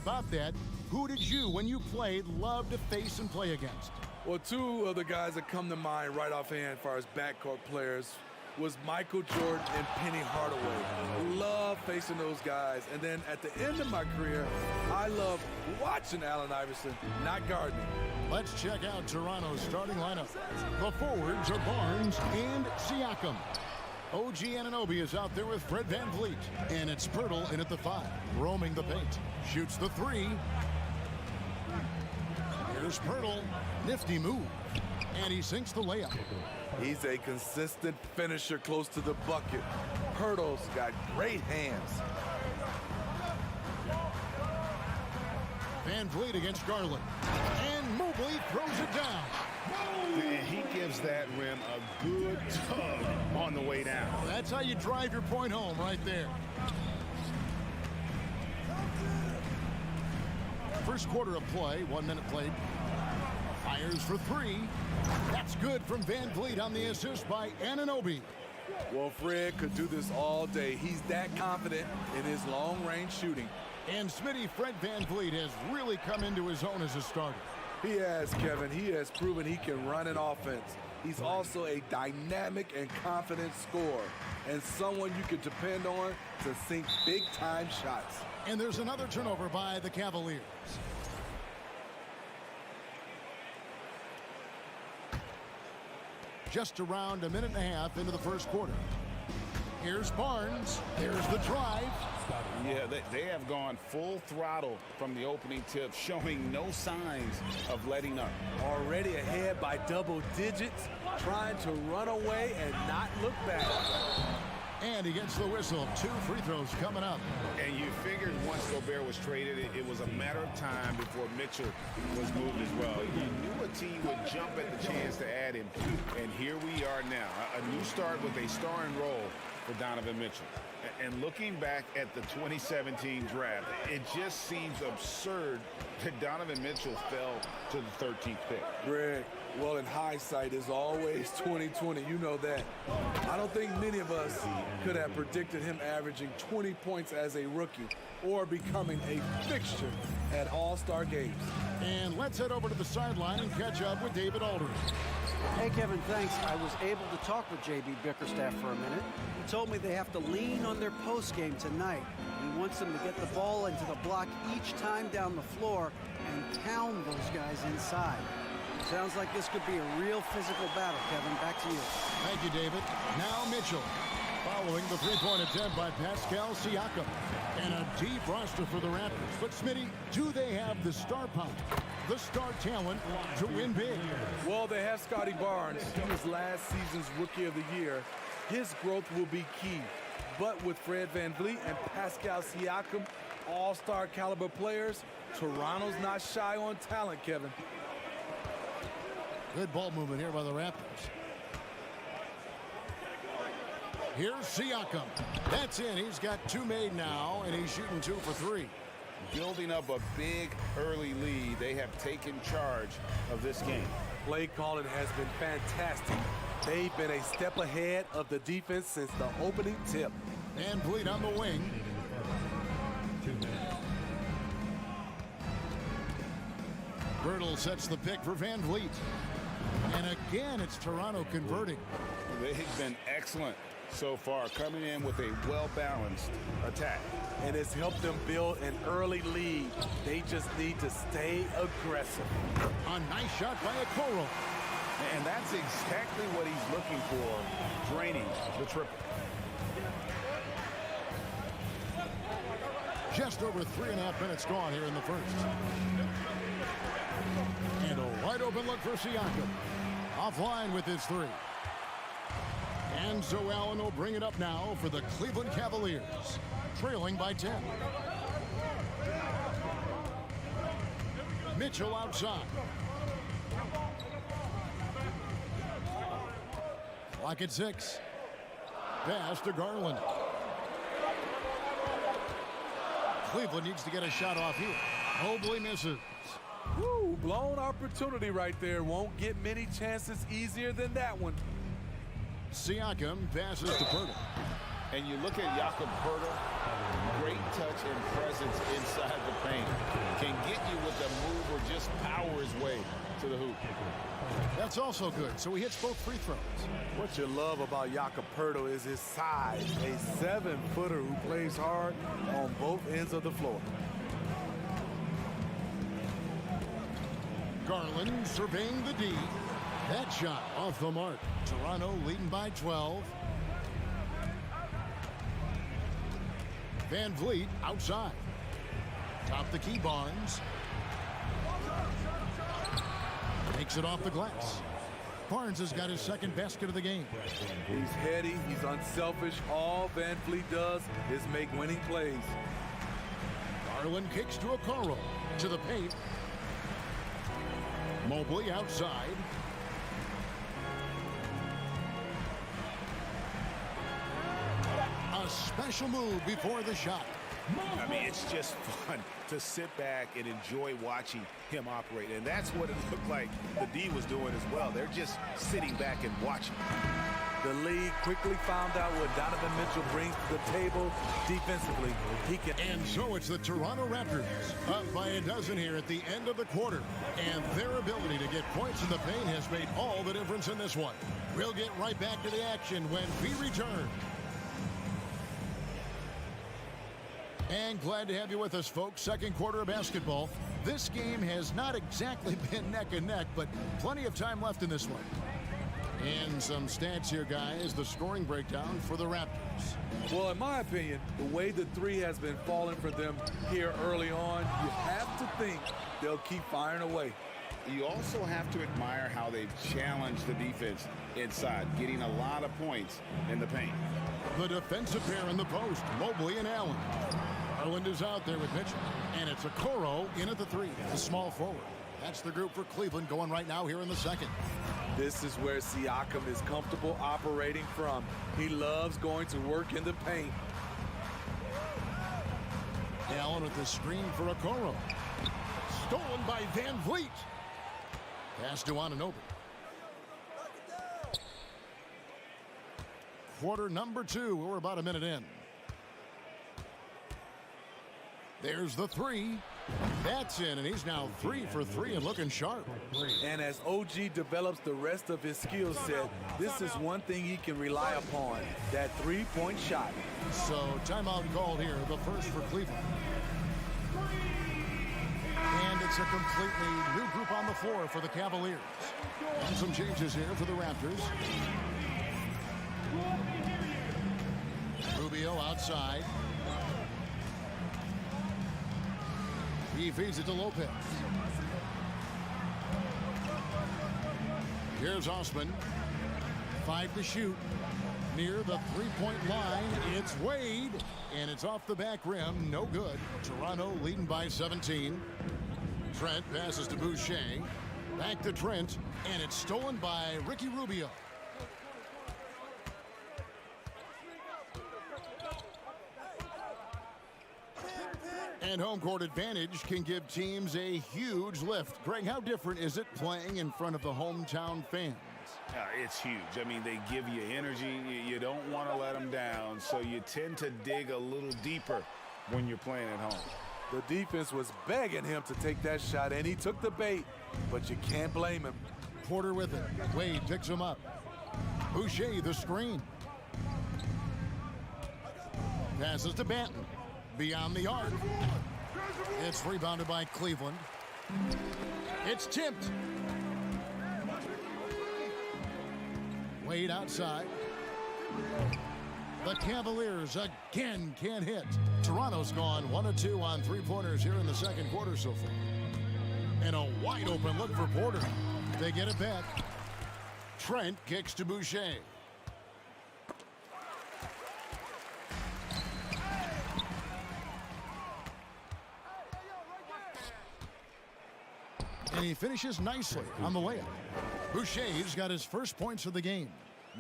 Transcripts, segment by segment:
about that, who did you, when you played, love to face and play against? Well, two of the guys that come to mind right offhand as far as backcourt players was Michael Jordan and Penny Hardaway. Love facing those guys. And then at the end of my career, I love watching Allen Iverson, not guarding him. Let's check out Toronto's starting lineup. The forwards are Barnes and Siakam. OG Anunoby is out there with Fred VanVleet. And it's Pirtle in at the 5, roaming the paint. Shoots the 3. Here's Pirtle. Nifty move. And he sinks the layup. He's a consistent finisher close to the bucket. Pirtle's got great hands. VanVleet against Garland. And Mobley throws it down. And he gives that rim a good tug on the way down. That's how you drive your point home right there. First quarter of play, 1 minute played. Fires for 3. That's good from VanVleet on the assist by Anunoby. Well, Fred could do this all day. He's that confident in his long-range shooting. And Smitty, Fred VanVleet has really come into his own as a starter. He has, Kevin. He has proven he can run an offense. He's also a dynamic and confident scorer and someone you can depend on to sink big-time shots. And there's another turnover by the Cavaliers. Just around a minute and a half into the first quarter. Here's Barnes. There's the drive. Yeah, they have gone full throttle from the opening tip, showing no signs of letting up. Already ahead by double digits, trying to run away and not look back. And he gets the whistle. 2 free throws coming up. And you figured once Gobert was traded, it was a matter of time before Mitchell was moved as well. You knew a team would jump at the chance to add him. And here we are now. A new start with a starring role for Donovan Mitchell. And looking back at the 2017 draft, it just seems absurd that Donovan Mitchell fell to the 13th pick. Greg, well, in hindsight is always 20/20. You know that. I don't think many of us could have predicted him averaging 20 points as a rookie or becoming a fixture at All-Star games. And let's head over to the sideline and catch up with David Aldridge. Hey, Kevin, thanks. I was able to talk with J.B. Bickerstaff for a minute. He told me they have to lean on their postgame tonight. He wants them to get the ball into the block each time down the floor and pound those guys inside. Sounds like this could be a real physical battle, Kevin. Back to you. Thank you, David. Now Mitchell. Following the three-point attempt by Pascal Siakam. And a deep roster for the Raptors. But, Smitty, do they have the star power, the star talent to win big? Well, they have Scotty Barnes. He was last season's Rookie of the Year. His growth will be key. But with Fred VanVleet and Pascal Siakam, all-star caliber players, Toronto's not shy on talent, Kevin. Good ball movement here by the Raptors. Here's Siakam. That's in. He's got 2 made now, and he's shooting 2 for 3. Building up a big early lead, they have taken charge of this game. Play calling has been fantastic. They've been a step ahead of the defense since the opening tip. VanVleet on the wing. Pirtle sets the pick for VanVleet. And again, it's Toronto converting. They've been excellent so far, coming in with a well-balanced attack. And it's helped them build an early lead. They just need to stay aggressive. A nice shot by Okoro. And that's exactly what he's looking for, draining the triple. Just over 3.5 minutes gone here in the first. And a wide open look for Siakam. Offline with his 3. And so Allen will bring it up now for the Cleveland Cavaliers, trailing by 10. Mitchell outside. Clock at 6. Pass to Garland. Cleveland needs to get a shot off here. Mobley misses. Woo, blown opportunity right there. Won't get many chances easier than that one. Siakam passes to Pirtle. And you look at Jakob Pirtle, great touch and presence inside the paint. Can get you with a move or just power his way to the hoop. That's also good, so he hits both free throws. What you love about Jakob Poeltl is his size, a 7-footer who plays hard on both ends of the floor. Garland surveying the D. That shot off the mark. Toronto leading by 12. Van Vliet outside. Top the key, Barnes. Takes it off the glass. Barnes has got his second basket of the game. He's heady, he's unselfish. All Van Vliet does is make winning plays. Garland kicks to Okoro. To the paint. Mobley outside. A special move before the shot. I mean, it's just fun to sit back and enjoy watching him operate. And that's what it looked like the D was doing as well. They're just sitting back and watching. The league quickly found out what Donovan Mitchell brings to the table defensively. He can. And so it's the Toronto Raptors up by a dozen here at the end of the quarter. And their ability to get points in the paint has made all the difference in this one. We'll get right back to the action when we return. And glad to have you with us, folks. Second quarter of basketball. This game has not exactly been neck and neck, but plenty of time left in this one. And some stats here, guys. The scoring breakdown for the Raptors. Well, in my opinion, the way the three has been falling for them here early on, you have to think they'll keep firing away. You also have to admire how they've challenged the defense inside, getting a lot of points in the paint. The defensive pair in the post, Mobley and Allen. Garland is out there with Mitchell. And it's Okoro in at the three, the small forward. That's the group for Cleveland going right now here in the second. This is where Siakam is comfortable operating from. He loves going to work in the paint. Allen with the screen for Okoro. Stolen by Van Vliet. Pass to Anunoby. Quarter number 2. We're about a minute in. There's the three. That's in, and he's now 3 for 3 and looking sharp. And as OG develops the rest of his skill set, this is one thing he can rely upon, that three-point shot. So timeout called here, the first for Cleveland. And it's a completely new group on the floor for the Cavaliers. And some changes here for the Raptors. Rubio outside. He feeds it to Lopez. Here's Osman. 5 to shoot. Near the three-point line, it's Wade. And it's off the back rim. No good. Toronto leading by 17. Trent passes to Boucher. Back to Trent. And it's stolen by Ricky Rubio. And home court advantage can give teams a huge lift. Greg, how different is it playing in front of the hometown fans? It's huge. I mean, they give you energy. You don't want to let them down, so you tend to dig a little deeper when you're playing at home. The defense was begging him to take that shot, and he took the bait, but you can't blame him. Porter with it. Wade picks him up. Boucher, the screen. Passes to Banton. Beyond the arc. It's rebounded by Cleveland. It's tipped. Wade outside. The Cavaliers again can't hit. Toronto's gone 1 of 2 on three-pointers here in the second quarter so far. And a wide open look for Porter. They get it back. Trent kicks to Boucher. And he finishes nicely on the layup. Boucher's got his first points of the game.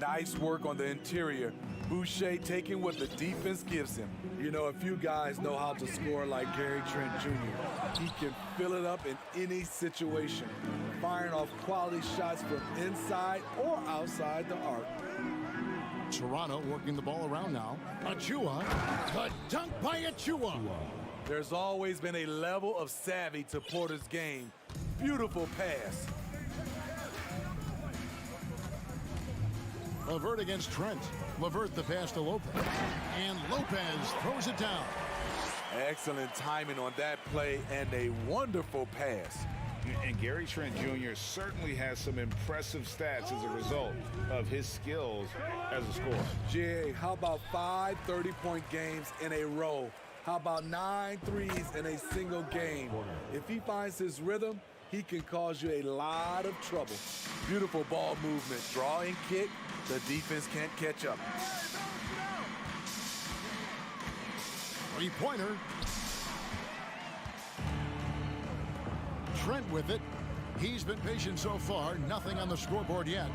Nice work on the interior. Boucher taking what the defense gives him. You know, a few guys know how to score like Gary Trent Jr. He can fill it up in any situation, firing off quality shots from inside or outside the arc. Toronto working the ball around now. Achua. The dunk by Achua. There's always been a level of savvy to Porter's game. Beautiful pass. LeVert against Trent. LeVert the pass to Lopez. And Lopez throws it down. Excellent timing on that play and a wonderful pass. And Gary Trent Jr. certainly has some impressive stats as a result of his skills as a scorer. Jay, how about 5 30-point games in a row? How about 9 threes in a single game? If he finds his rhythm, he can cause you a lot of trouble. Beautiful ball movement, drawing kick. The defense can't catch up. Three-pointer. Trent with it. He's been patient so far. Nothing on the scoreboard yet.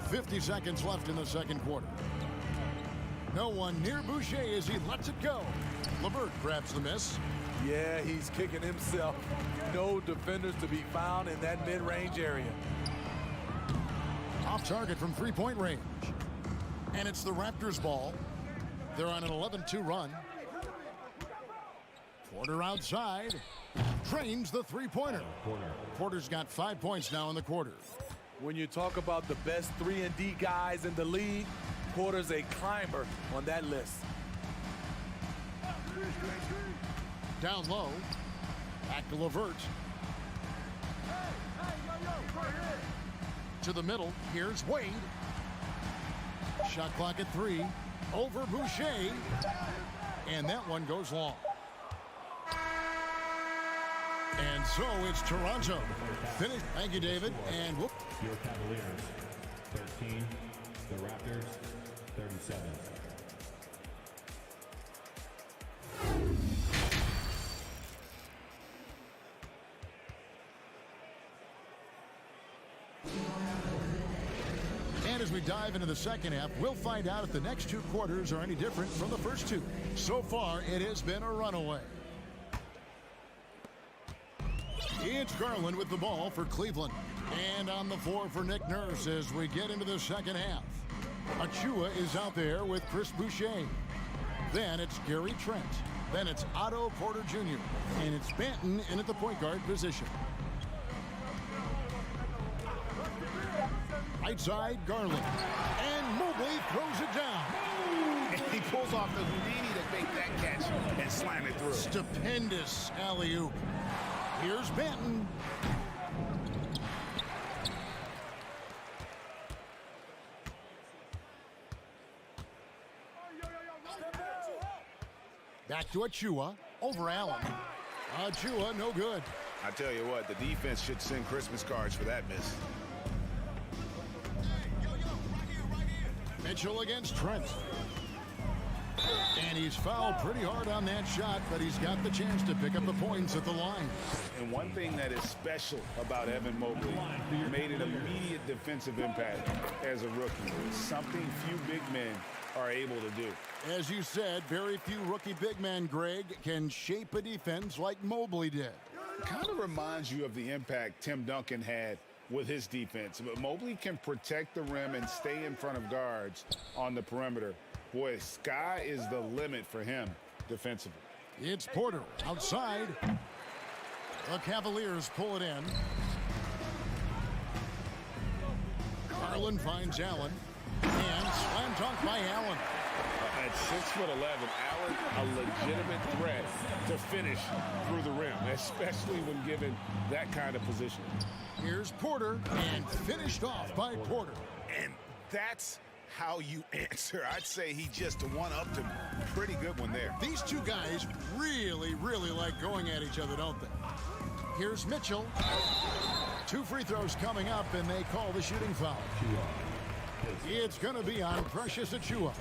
50 seconds left in the second quarter. No one near Boucher as he lets it go. LeVert grabs the miss. Yeah, he's kicking himself. No defenders to be found in that mid-range area. Off target from three-point range. And it's the Raptors ball. They're on an 11-2 run. Porter outside. Drains the three-pointer. Porter's got 5 points now in the quarter. When you talk about the best 3-and-D guys in the league, Porter's a climber on that list. Down low. Back to LeVert. To the middle. Here's Wade. Shot clock at 3. Over Boucher. And that one goes long. And so it's Toronto. Finish. Thank you, David. And whoop. Your Cavaliers, 13. The Raptors, 37. And as we dive into the second half, we'll find out if the next 2 quarters are any different from the first 2. So far, it has been a runaway. It's Garland with the ball for Cleveland. And on the floor for Nick Nurse as we get into the second half. Achua is out there with Chris Boucher. Then it's Gary Trent. Then it's Otto Porter Jr. And it's Banton in at the point guard position. Right side, Garland. And Mobley throws it down. And he pulls off the Houdini to make that catch and slam it through. Stupendous alley-oop. Here's Banton. Back to Achua. Over Allen. Achua, no good. I tell you what, the defense should send Christmas cards for that miss. Mitchell against Trent. And he's fouled pretty hard on that shot, but he's got the chance to pick up the points at the line. And one thing that is special about Evan Mobley, made an immediate defensive impact as a rookie. Something few big men are able to do. As you said, very few rookie big men, Greg, can shape a defense like Mobley did. Kind of reminds you of the impact Tim Duncan had with his defense. But Mobley can protect the rim and stay in front of guards on the perimeter. Boy, sky is the limit for him defensively. It's Porter outside. The Cavaliers pull it in. Garland finds Allen. And slam dunk by Allen. At 6'11", Allen, a legitimate threat to finish through the rim, especially when given that kind of position. Here's Porter, and finished off by Porter. And that's how you answer. I'd say he just one-upped him. Pretty good one there. These two guys really, really like going at each other, don't they? Here's Mitchell. 2 free throws coming up, and they call the shooting foul. It's going to be on Precious Achua.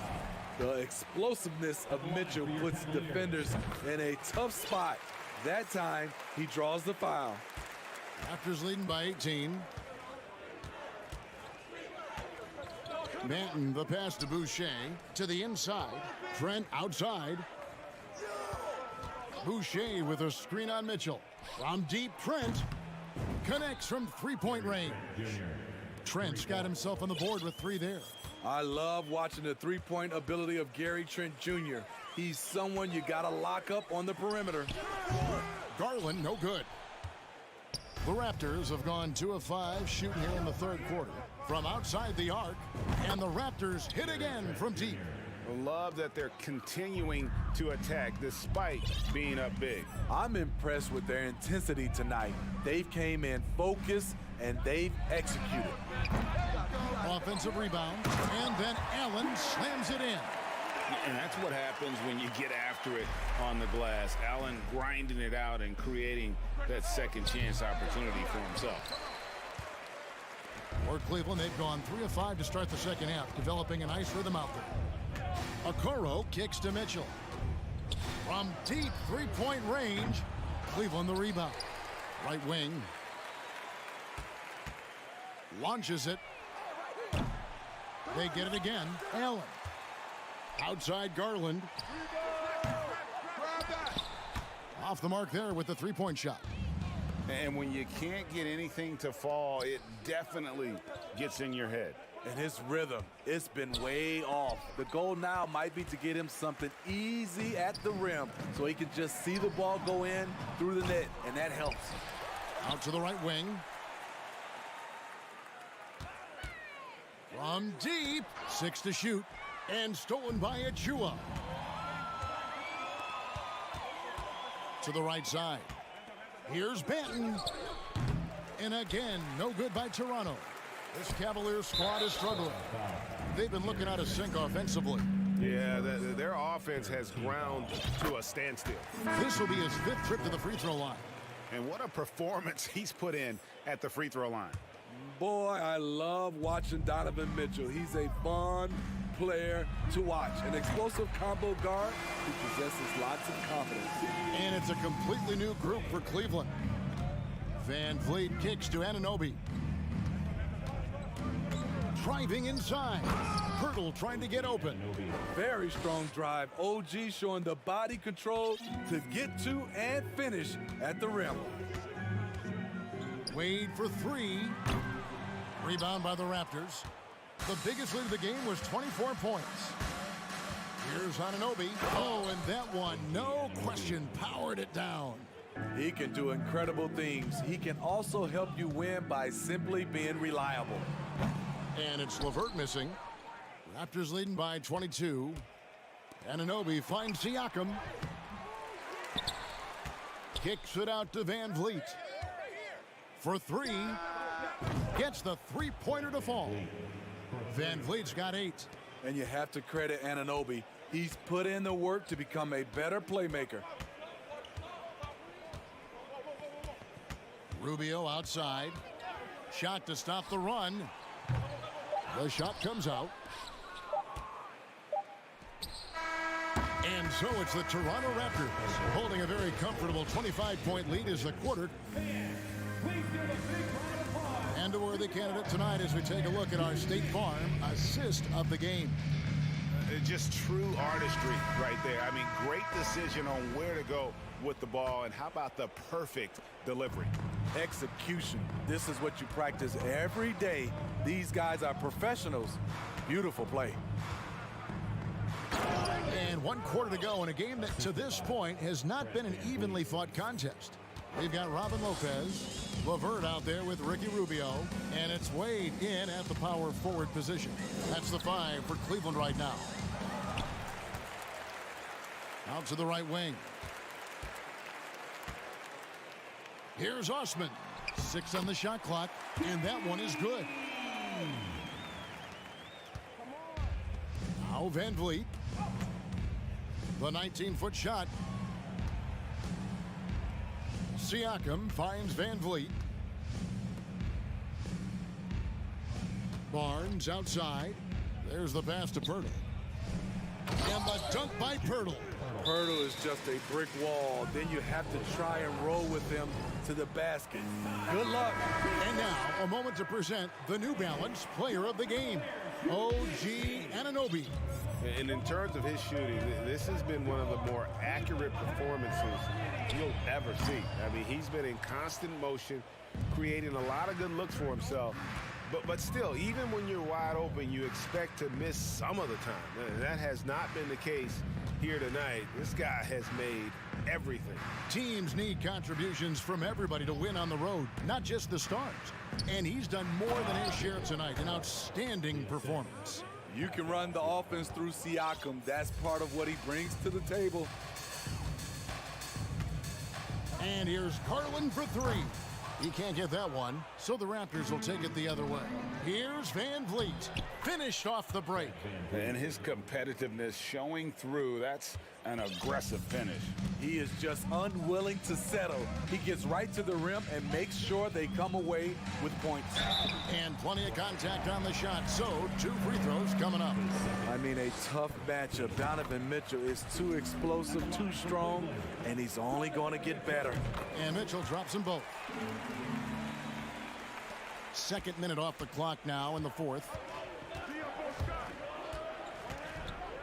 The explosiveness of Mitchell puts defenders in a tough spot. That time, he draws the foul. Raptors leading by 18. Banton, the pass to Boucher. To the inside. Trent outside. Boucher with a screen on Mitchell. From deep, Trent connects from three-point range. Trent's got himself on the board with 3 there. I love watching the three-point ability of Gary Trent Jr. He's someone you got to lock up on the perimeter. Garland, no good. The Raptors have gone 2 of 5 shooting here in the 3rd quarter from outside the arc, and the Raptors hit again from deep. Love that they're continuing to attack despite being up big. I'm impressed with their intensity tonight. They've came in focused and they've executed. Offensive rebound, and then Allen slams it in. And that's what happens when you get after it on the glass. Allen grinding it out and creating that second chance opportunity for himself. For Cleveland, they've gone 3 of 5 to start the second half, developing a nice rhythm out there. Okoro kicks to Mitchell. From deep three-point range, Cleveland the rebound. Right wing. Launches it. They get it again. Allen. Outside Garland. Off the mark there with the three-point shot. And when you can't get anything to fall, it definitely gets in your head. And his rhythm, it's been way off. The goal now might be to get him something easy at the rim so he can just see the ball go in through the net, and that helps. Out to the right wing. From deep, 6 to shoot, and stolen by Achua. To the right side. Here's Banton. And again, no good by Toronto. This Cavaliers squad is struggling. They've been looking out of sync offensively. Yeah, their offense has ground to a standstill. This will be his 5th trip to the free throw line. And what a performance he's put in at the free throw line. Boy, I love watching Donovan Mitchell. He's a fun player to watch. An explosive combo guard who possesses lots of confidence. And it's a completely new group for Cleveland. Van Vliet kicks to Anunoby. Driving inside. Hurdle trying to get open. Very strong drive. OG showing the body control to get to and finish at the rim. Wade for 3. Rebound by the Raptors. The biggest lead of the game was 24 points. Here's Anunoby. Oh, and that one, no question, powered it down. He can do incredible things. He can also help you win by simply being reliable. And it's LeVert missing. Raptors leading by 22. Anunoby finds Siakam. Kicks it out to Van Vliet. For 3. Gets the three-pointer to fall. Van Vliet's got 8. And you have to credit Anunoby. He's put in the work to become a better playmaker. Rubio outside. Shot to stop the run. The shot comes out. And so it's the Toronto Raptors holding a very comfortable 25-point lead as the quarter. And a worthy candidate tonight as we take a look at our State Farm assist of the game. Just true artistry right there. I mean, great decision on where to go with the ball, and how about the perfect delivery? Execution. This is what you practice every day. These guys are professionals. Beautiful play. And 1 quarter to go in a game that to this point has not been an evenly fought contest. We've got Robin Lopez, LeVert out there with Ricky Rubio, and it's Wade in at the power forward position. That's the 5 for Cleveland right now. Out to the right wing. Here's Osman. 6 on the shot clock, and that one is good. Now Van Vliet. The 19-foot shot. Siakam finds Van Vliet. Barnes outside. There's the pass to Pirtle. And the dunk by Pirtle. Pirtle is just a brick wall. Then you have to try and roll with him to the basket. Good luck. And now, a moment to present the New Balance Player of the Game, OG Anunoby. And in terms of his shooting, this has been one of the more accurate performances you'll ever see. I mean, he's been in constant motion, creating a lot of good looks for himself. But still, even when you're wide open, you expect to miss some of the time. And that has not been the case here tonight. This guy has made everything. Teams need contributions from everybody to win on the road, not just the stars. And he's done more than his share tonight. An outstanding performance. You can run the offense through Siakam. That's part of what he brings to the table. And here's Garland for three. He can't get that one, so the Raptors will take it the other way. Here's Van Vliet, finished off the break. And his competitiveness showing through. That's an aggressive finish. He is just unwilling to settle. He gets right to the rim and makes sure they come away with points. And plenty of contact on the shot, so 2 free throws coming up. I mean, a tough matchup. Donovan Mitchell is too explosive, too strong, and he's only going to get better. And Mitchell drops them both. Second minute off the clock now in the fourth.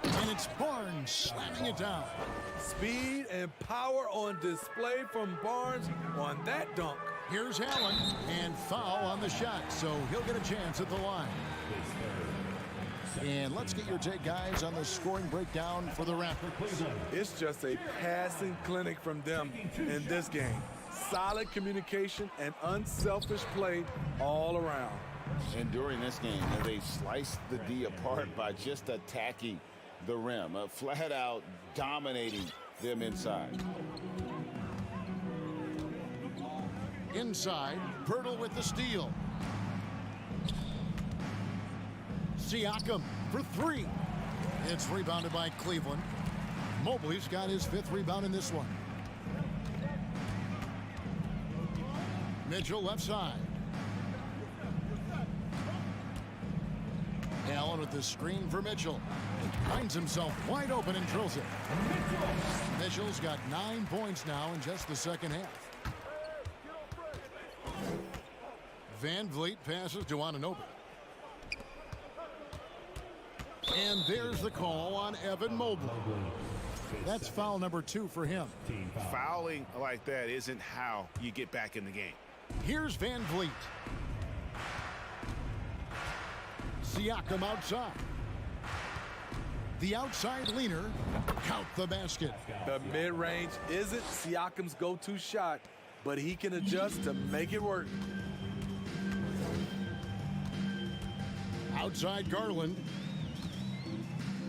And it's Barnes slamming it down. Speed and power on display from Barnes on that dunk. Here's Allen, and foul on the shot, so he'll get a chance at the line. And let's get your take, guys, on the scoring breakdown for the Raptors. It's just a passing clinic from them in this game. Solid communication and unselfish play all around. And during this game, they sliced the D apart by just attacking the rim, flat out dominating them inside. Inside, Pirtle with the steal. Siakam for three. It's rebounded by Cleveland. Mobley's got his 5th rebound in this one. Mitchell left side. Allen with the screen for Mitchell. Finds himself wide open and drills it. Mitchell's got 9 points now in just the second half. Van Vliet passes to Anunoby. And there's the call on Evan Mobley. That's foul number 2 for him. Fouling like that isn't how you get back in the game. Here's Van Vliet. Siakam outside. The outside leaner. Count the basket. The mid-range isn't Siakam's go-to shot, but he can adjust to make it work. Outside Garland.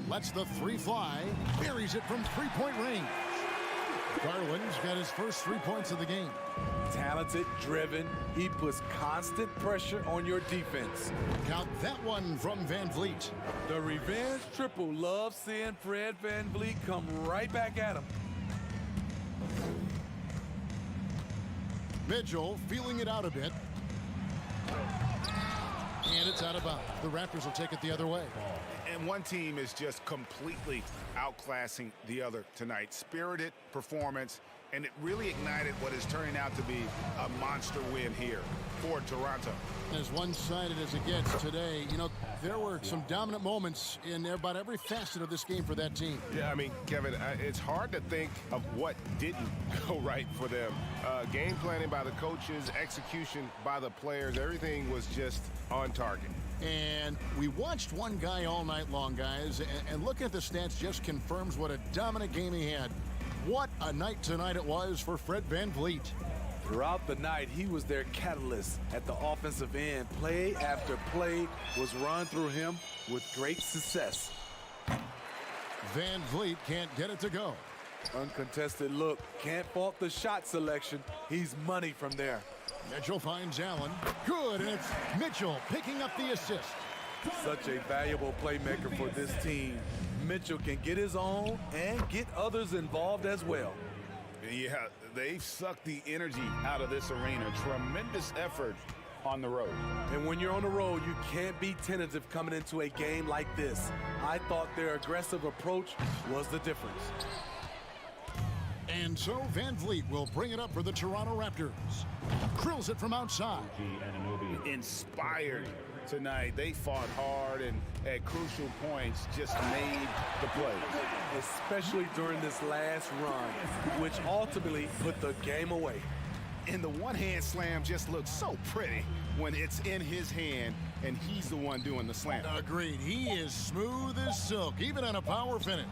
Lets the 3 fly. Buries it from 3-point range. Garland's got his first 3 points of the game. Talented, driven. He puts constant pressure on your defense. Count that one from Van Vliet. The revenge triple. Loves seeing Fred Van Vliet come right back at him. Mitchell feeling it out a bit. And it's out of bounds. The Raptors will take it the other way. And one team is just completely outclassing the other tonight. Spirited performance, and it really ignited what is turning out to be a monster win here for Toronto. As one-sided as it gets today, you know, there were some dominant moments in about every facet of this game for that team. Yeah, I mean, Kevin, it's hard to think of what didn't go right for them. Game planning by the coaches, execution by the players, everything was just on target. And we watched one guy all night long, guys, and looking at the stats just confirms what a dominant game he had. What a night tonight it was for Fred Van Vliet. Throughout the night, he was their catalyst at the offensive end. Play after play was run through him with great success. Van Vliet can't get it to go. Uncontested look. Can't fault the shot selection. He's money from there. Mitchell finds Allen. Good, and it's Mitchell picking up the assist. Such a valuable playmaker for this team. Mitchell can get his own and get others involved as well. Yeah, they've sucked the energy out of this arena. Tremendous effort on the road. And when you're on the road, you can't be tentative coming into a game like this. I thought their aggressive approach was the difference. And so Van Vliet will bring it up for the Toronto Raptors. Drills it from outside. Inspired tonight. They fought hard and at crucial points just made the play. Especially during this last run, which ultimately put the game away. And the one-hand slam just looks so pretty when it's in his hand and he's the one doing the slam. Agreed. He is smooth as silk, even on a power finish.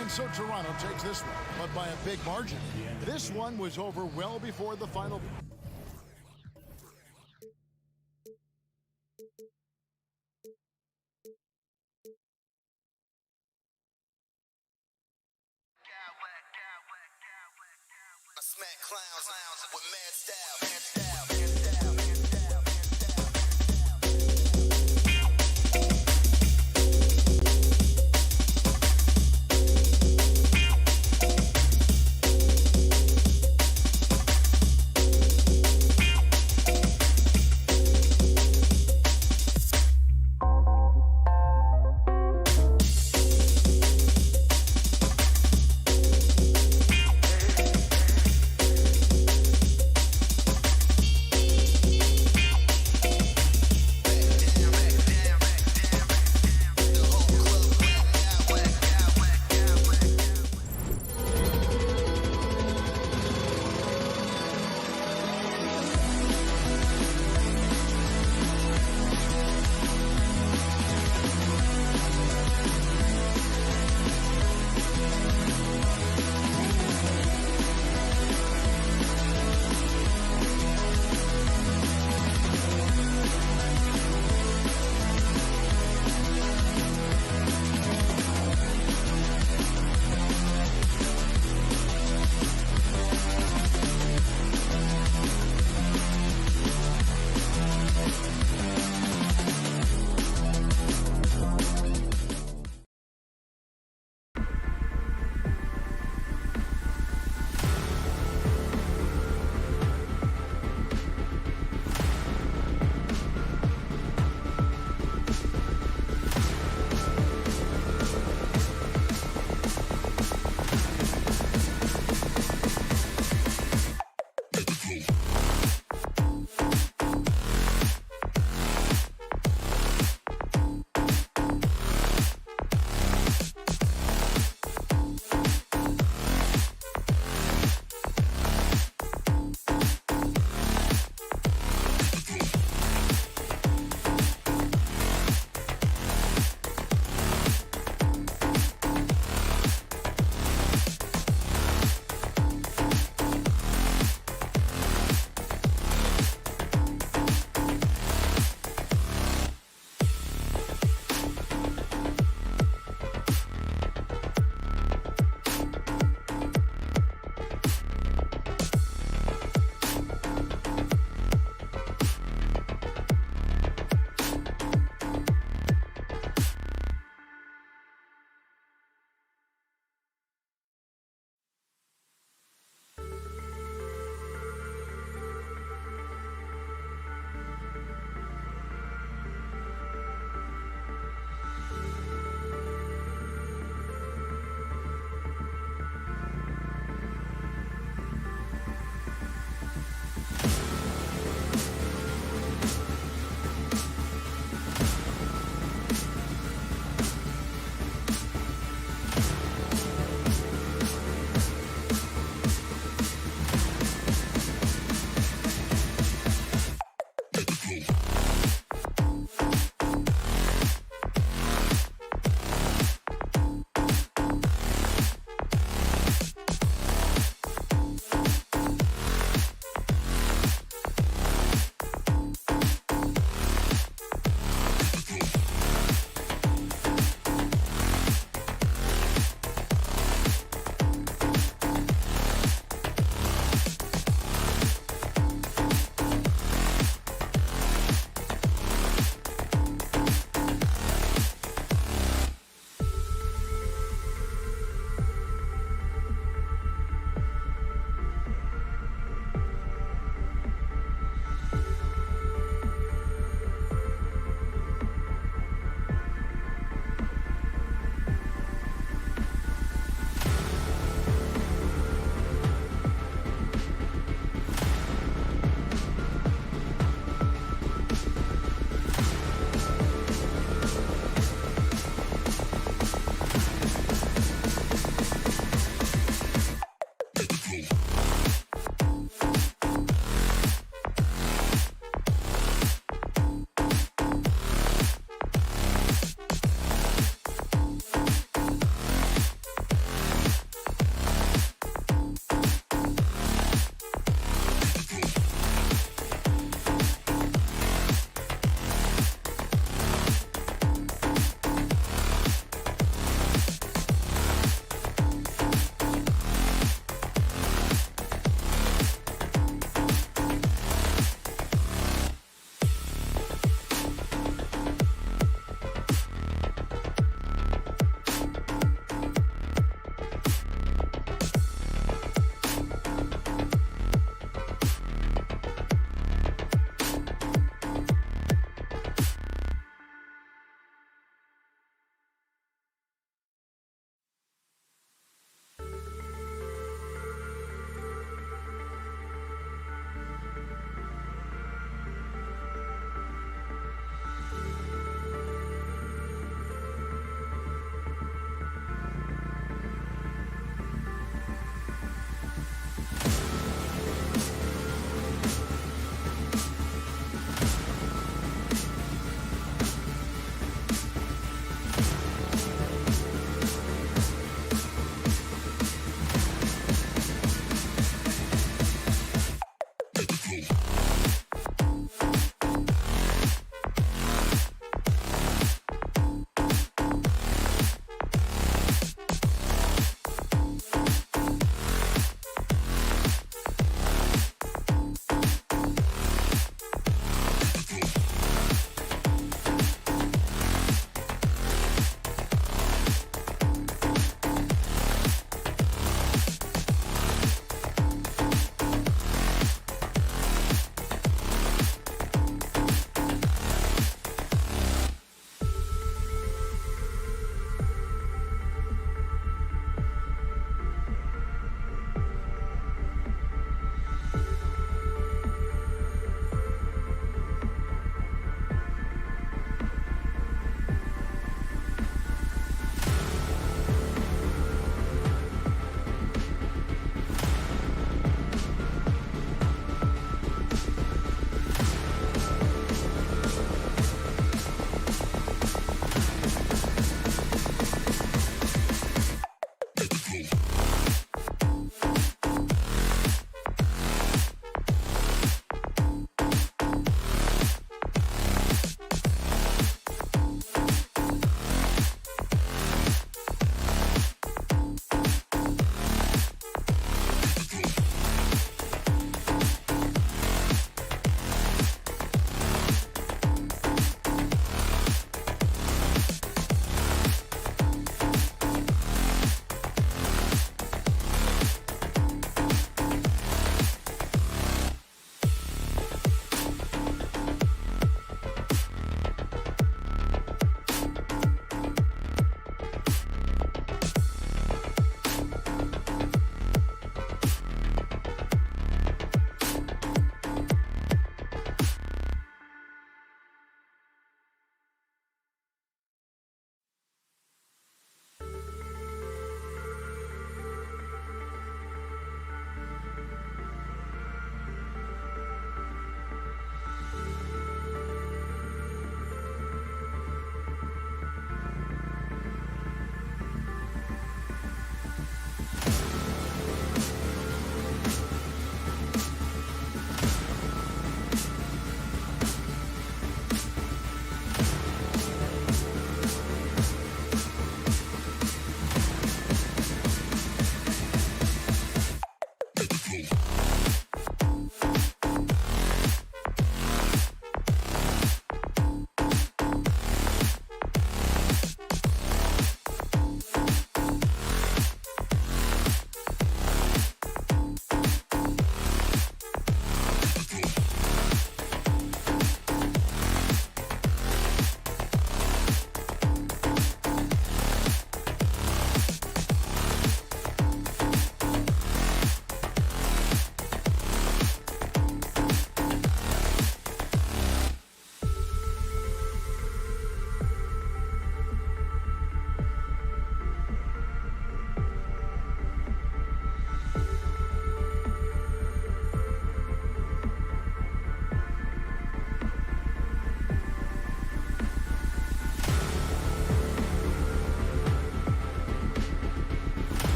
And so Toronto takes this one, but by a big margin. This one was over well before the final. I smack clowns with mad style.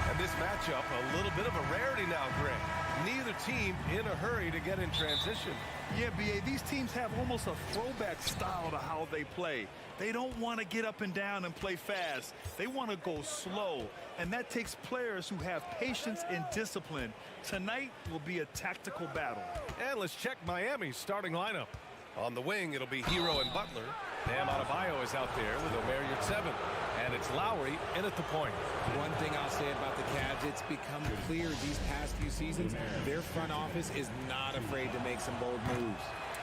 And this matchup, a little bit of a rarity now, Greg. Neither team in a hurry to get in transition. Yeah, B.A., these teams have almost a throwback style to how they play. They don't want to get up and down and play fast. They want to go slow, and that takes players who have patience and discipline. Tonight will be a tactical battle. And let's check Miami's starting lineup. On the wing, it'll be Hero and Butler. Bam Adebayo is out there with Omer Yurtseven. And it's Lowry in at the point. One thing I'll say about the Cavs, it's become clear these past few seasons, their front office is not afraid to make some bold moves.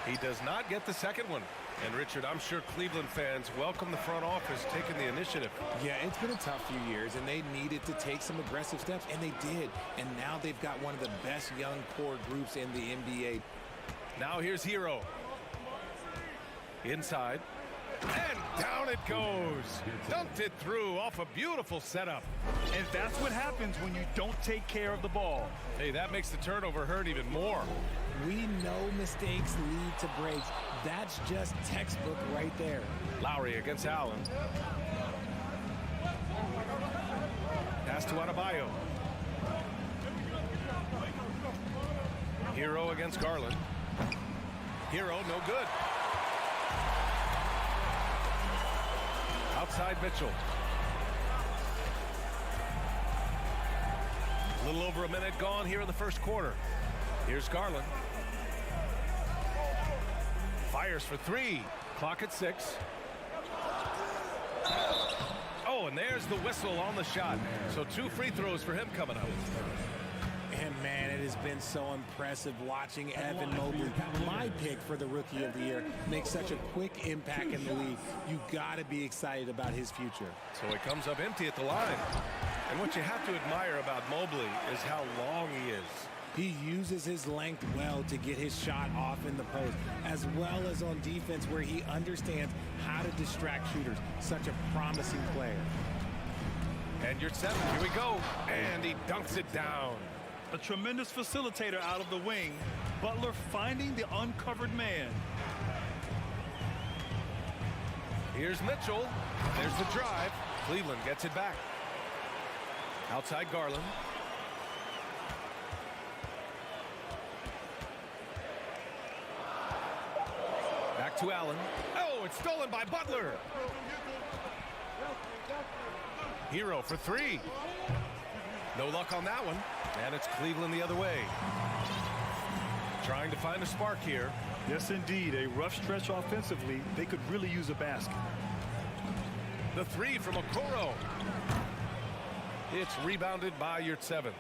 He does not get the second one. And Richard, I'm sure Cleveland fans welcome the front office taking the initiative. Yeah, it's been a tough few years, and they needed to take some aggressive steps, and they did. And now they've got one of the best young core groups in the NBA. Now here's Hero. Inside. And down it goes. Dumped it through off a beautiful setup. And that's what happens when you don't take care of the ball. Hey, that makes the turnover hurt even more. We know mistakes lead to breaks. That's just textbook right there. Lowry against Allen. Pass to Adebayo. Hero against Garland. Hero, no good. Outside Mitchell. A little over a minute gone here in the first quarter. Here's Garland. Fires for three. Clock at 6. Oh, and there's the whistle on the shot. So 2 free throws for him coming up. And man, it has been so impressive watching Evan Mobley, my pick for the Rookie of the Year, make such a quick impact in the league. You got to be excited about his future. So he comes up empty at the line. And what you have to admire about Mobley is how long he is. He uses his length well to get his shot off in the post, as well as on defense where he understands how to distract shooters. Such a promising player. And you're 7. Here we go. And he dunks it down. A tremendous facilitator out of the wing. Butler finding the uncovered man. Here's Mitchell. There's the drive. Cleveland gets it back. Outside Garland. Back to Allen. Oh, it's stolen by Butler. Hero for 3. No luck on that one. And it's Cleveland the other way. Trying to find a spark here. Yes, indeed. A rough stretch offensively. They could really use a basket. The 3 from Okoro. It's rebounded by Yurtseven.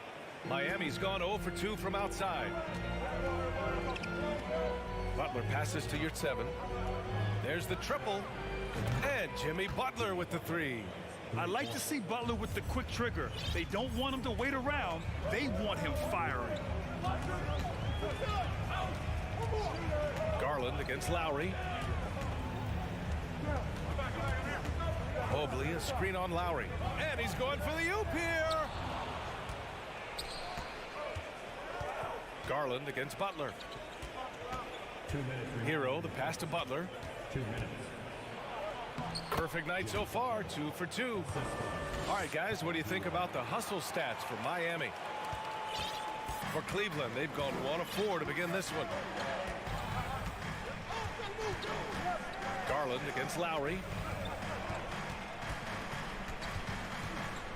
Miami's gone 0 for 2 from outside. Butler passes to Yurtseven. There's the triple. And Jimmy Butler with the 3. I like to see Butler with the quick trigger. They don't want him to wait around. They want him firing. Garland against Lowry. Mobley, a screen on Lowry. And he's going for the oop here. Garland against Butler. 2 minutes. Hero, the pass to Butler. 2 minutes. Perfect night so far, 2 for 2. All right, guys, what do you think about the hustle stats for Miami? For Cleveland, they've gone 1 of 4 to begin this one. Garland against Lowry.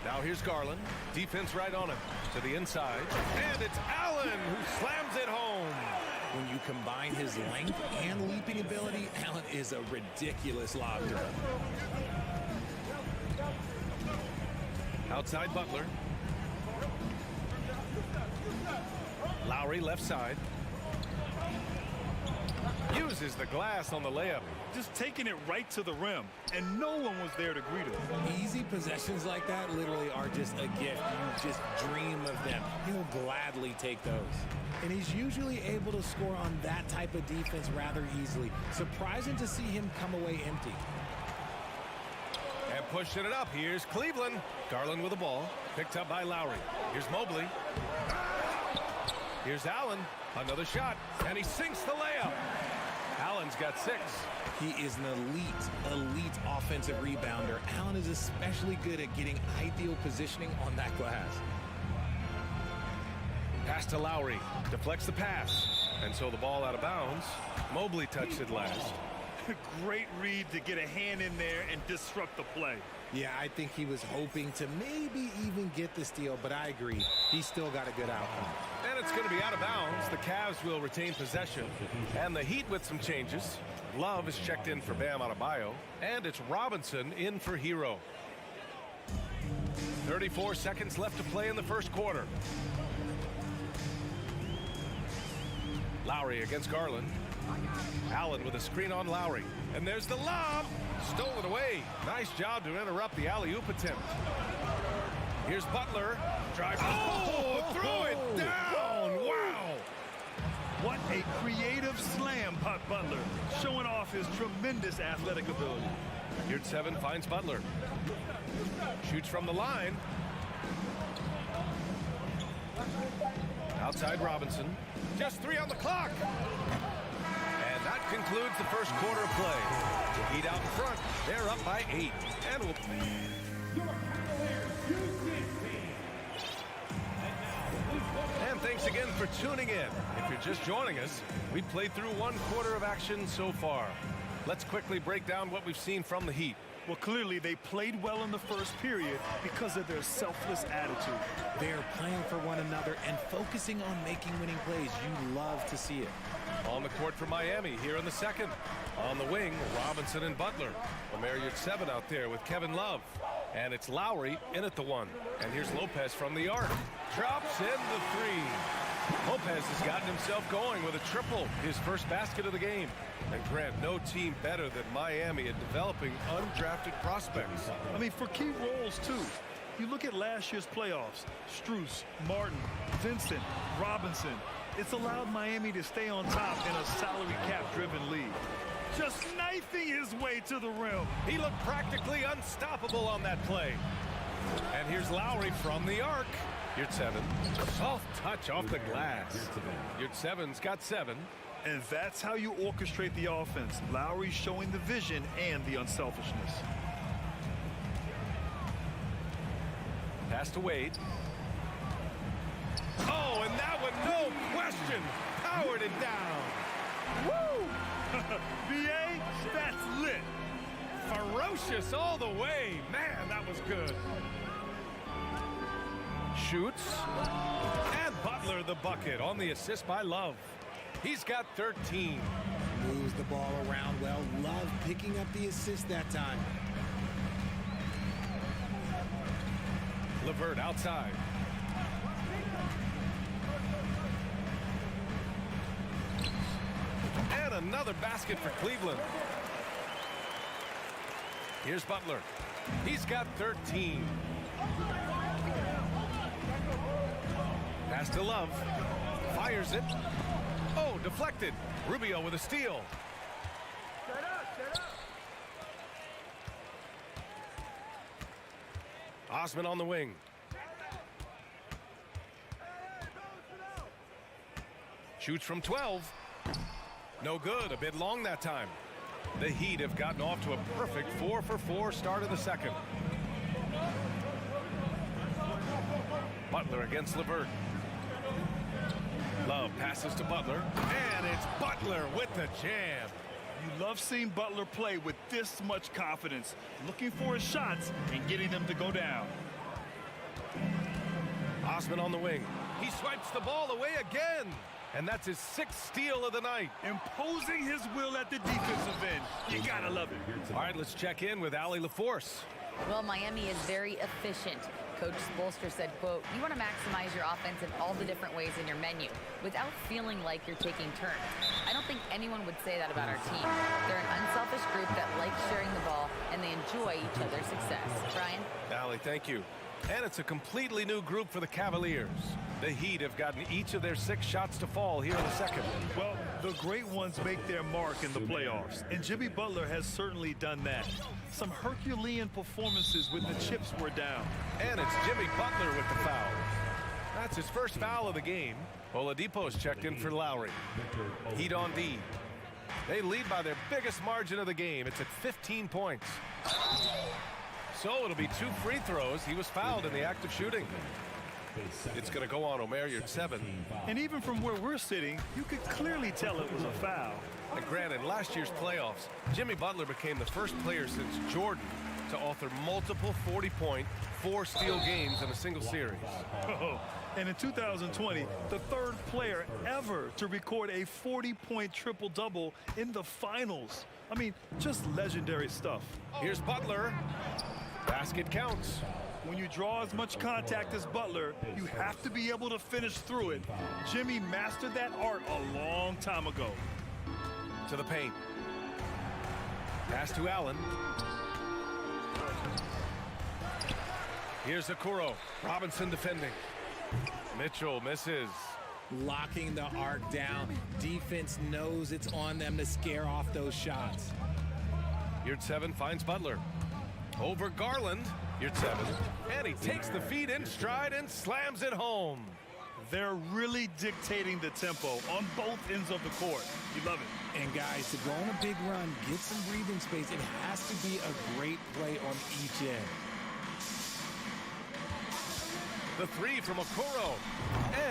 Now here's Garland. Defense right on him. To the inside. And it's Allen who slams it home. When you combine his length and leaping ability, Allen is a ridiculous lob threat. Outside Butler. Lowry left side. Uses the glass on the layup. Just taking it right to the rim, and no one was there to greet him. Easy possessions like that literally are just a gift. You just dream of them. He'll gladly take those. And he's usually able to score on that type of defense rather easily. Surprising to see him come away empty. And pushing it up. Here's Cleveland. Garland with the ball. Picked up by Lowry. Here's Mobley. Here's Allen. Another shot. And he sinks the layup. Allen Allen's got 6. He is an elite offensive rebounder. Allen is especially good at getting ideal positioning on that glass. Pass to Lowry. Deflects the pass. And so the ball out of bounds. Mobley touched it last. Great read to get a hand in there and disrupt the play. Yeah, I think he was hoping to maybe even get the steal, but I agree. He still got a good outcome. And it's going to be out of bounds. The Cavs will retain possession. And the Heat with some changes. Love is checked in for Bam Adebayo. And it's Robinson in for Hero. 34 seconds left to play in the first quarter. Lowry against Garland. Allen with a screen on Lowry. And there's the lob. Stolen away. Nice job to interrupt the alley-oop attempt. Here's Butler. Drive. Oh, throw it down. Wow. What a creative slam, Pop Butler, showing off his tremendous athletic ability. Here's 7 finds Butler. Shoots from the line. Outside Robinson. Just 3 on the clock. And that concludes the first quarter of play. Heat out in front. They're up by 8. And we'll... And thanks again for tuning in. If you're just joining us, we played through 1 quarter of action so far. Let's quickly break down what we've seen from the Heat. Well, clearly they played well in the first period because of their selfless attitude. They're playing for one another and focusing on making winning plays. You love to see it. On the court for Miami here in the second. On the wing, Robinson and Butler. Myst 7 out there with Kevin Love. And it's Lowry in at the 1. And here's Lopez from the arc. Drops in the 3. Lopez has gotten himself going with a triple, his first basket of the game. And Grant, no team better than Miami at developing undrafted prospects. I mean, for key roles, too. You look at last year's playoffs, Strus, Martin, Vincent, Robinson. It's allowed Miami to stay on top in a salary cap-driven league. Just knifing his way to the rim. He looked practically unstoppable on that play. And here's Lowry from the arc. Yurt 7. Soft touch off the glass. Yurt 7's got 7. And that's how you orchestrate the offense. Lowry showing the vision and the unselfishness. Pass to Wade. Oh, and that one, no question, powered it down. Woo! BA, that's lit. Ferocious all the way. Man, that was good. Shoots. And Butler the bucket on the assist by Love. He's got 13. Moves the ball around well. Love picking up the assist that time. LeVert outside. And another basket for Cleveland. Here's Butler. He's got 13. Pass to Love. Fires it. Oh, deflected. Rubio with a steal. Osman on the wing. Shoots from 12. No good. A bit long that time. The Heat have gotten off to a perfect 4-for-4 start of the second. Butler against LeVert. Love passes to Butler. And it's Butler with the jam. You love seeing Butler play with this much confidence, looking for his shots and getting them to go down. Osman on the wing. He swipes the ball away again. And that's his 6th steal of the night. Imposing his will at the defensive end. You gotta love it. All right, let's check in with Allie LaForce. Well, Miami is very efficient. Coach Spoelstra said, quote, "You want to maximize your offense in all the different ways in your menu without feeling like you're taking turns." I don't think anyone would say that about our team. They're an unselfish group that likes sharing the ball, and they enjoy each other's success. Brian? Allie, thank you. And it's a completely new group for the Cavaliers. The Heat have gotten each of their 6 shots to fall here in the second. Well, the great ones make their mark in the playoffs, and Jimmy Butler has certainly done that. Some Herculean performances when the chips were down. And it's Jimmy Butler with the foul. That's his first foul of the game. Oladipo's checked in for Lowry. Heat on D. They lead by their biggest margin of the game. It's at 15 points. So it'll be 2 free throws. He was fouled in the act of shooting. It's going to go on Omer Yurtseven. And even from where we're sitting, you could clearly tell it was a foul. And granted, last year's playoffs, Jimmy Butler became the first player since Jordan to author multiple 40-point, 4-steal games in a single series. And in 2020, the 3rd player ever to record a 40-point triple-double in the finals. I mean, just legendary stuff. Here's Butler. Basket counts. When you draw as much contact as Butler, you have to be able to finish through it. Jimmy mastered that art a long time ago. To the paint. Pass to Allen. Here's Okoro. Robinson defending. Mitchell misses. Locking the arc down. Defense knows it's on them to scare off those shots. Yurtseven finds Butler. Over Garland. Yurtseven. And he takes the feed in stride and slams it home. They're really dictating the tempo on both ends of the court. You love it. And guys, to go on a big run, get some breathing space, it has to be a great play on each end. The 3 from Okoro.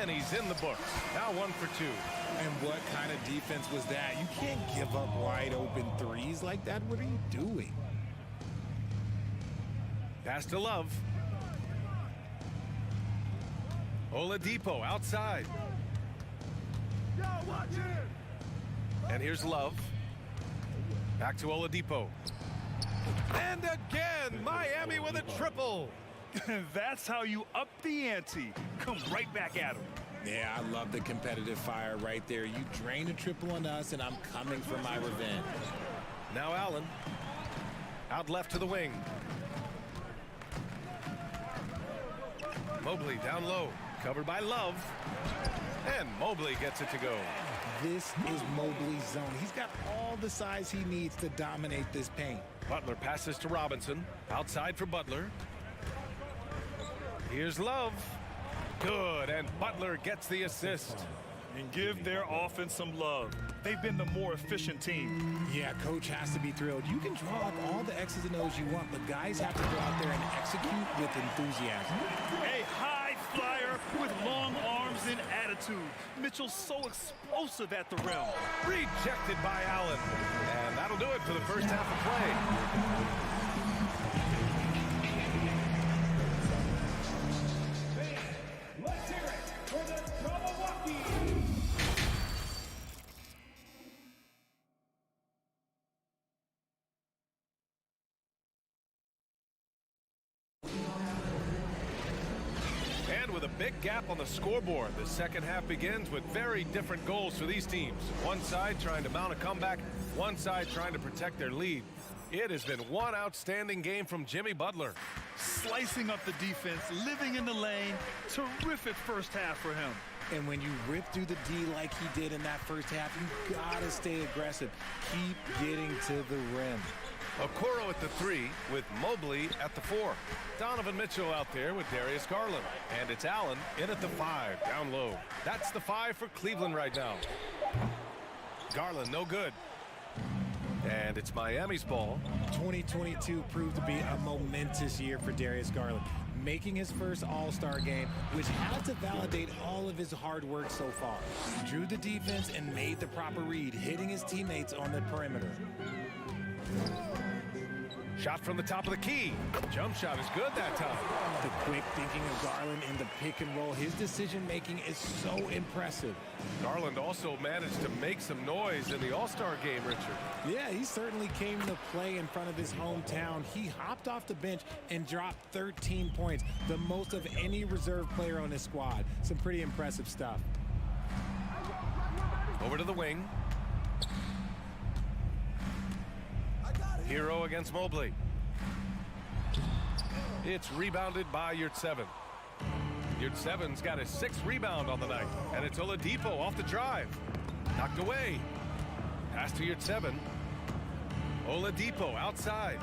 And he's in the books. Now 1 for 2. And what kind of defense was that? You can't give up wide open threes like that. What are you doing? Pass to Love. Oladipo outside. And here's Love. Back to Oladipo. And again, Miami with a triple. That's how you up the ante. Come right back at him. Yeah, I love the competitive fire right there. You drain a triple on us, and I'm coming for my revenge. Now Allen. Out left to the wing. Mobley down low. Covered by Love. And Mobley gets it to go. This is Mobley's zone. He's got all the size he needs to dominate this paint. Butler passes to Robinson. Outside for Butler. Here's Love. Good, and Butler gets the assist. And give their offense some love. They've been the more efficient team. Yeah, coach has to be thrilled. You can draw up all the X's and O's you want, but guys have to go out there and execute with enthusiasm. A high flyer with long arms and attitude. Mitchell's so explosive at the rim. Rejected by Allen. And that'll do it for the first half of play. With a big gap on the scoreboard, the second half begins with very different goals for these teams. One side trying to mount a comeback, one side trying to protect their lead. It has been one outstanding game from Jimmy Butler. Slicing up the defense, living in the lane. Terrific first half for him. And when you rip through the D like he did in that first half, you gotta stay aggressive. Keep getting to the rim. Okoro at the 3 with Mobley at the 4. Donovan Mitchell out there with Darius Garland. And it's Allen in at the 5, down low. That's the 5 for Cleveland right now. Garland no good. And it's Miami's ball. 2022 proved to be a momentous year for Darius Garland, making his first All-Star game, which had to validate all of his hard work so far. Drew the defense and made the proper read, hitting his teammates on the perimeter. Shot from the top of the key. Jump shot is good that time. The quick thinking of Garland in the pick and roll. His decision making is so impressive. Garland also managed to make some noise in the All-Star game, Richard. Yeah, he certainly came to play in front of his hometown. He hopped off the bench and dropped 13 points, the most of any reserve player on his squad. Some pretty impressive stuff. Over to the wing. Hero against Mobley. It's rebounded by Yurtseven. Yurtseven's got his 6th rebound on the night, and it's Oladipo off the drive. Knocked away. Pass to Yurtseven. Oladipo outside.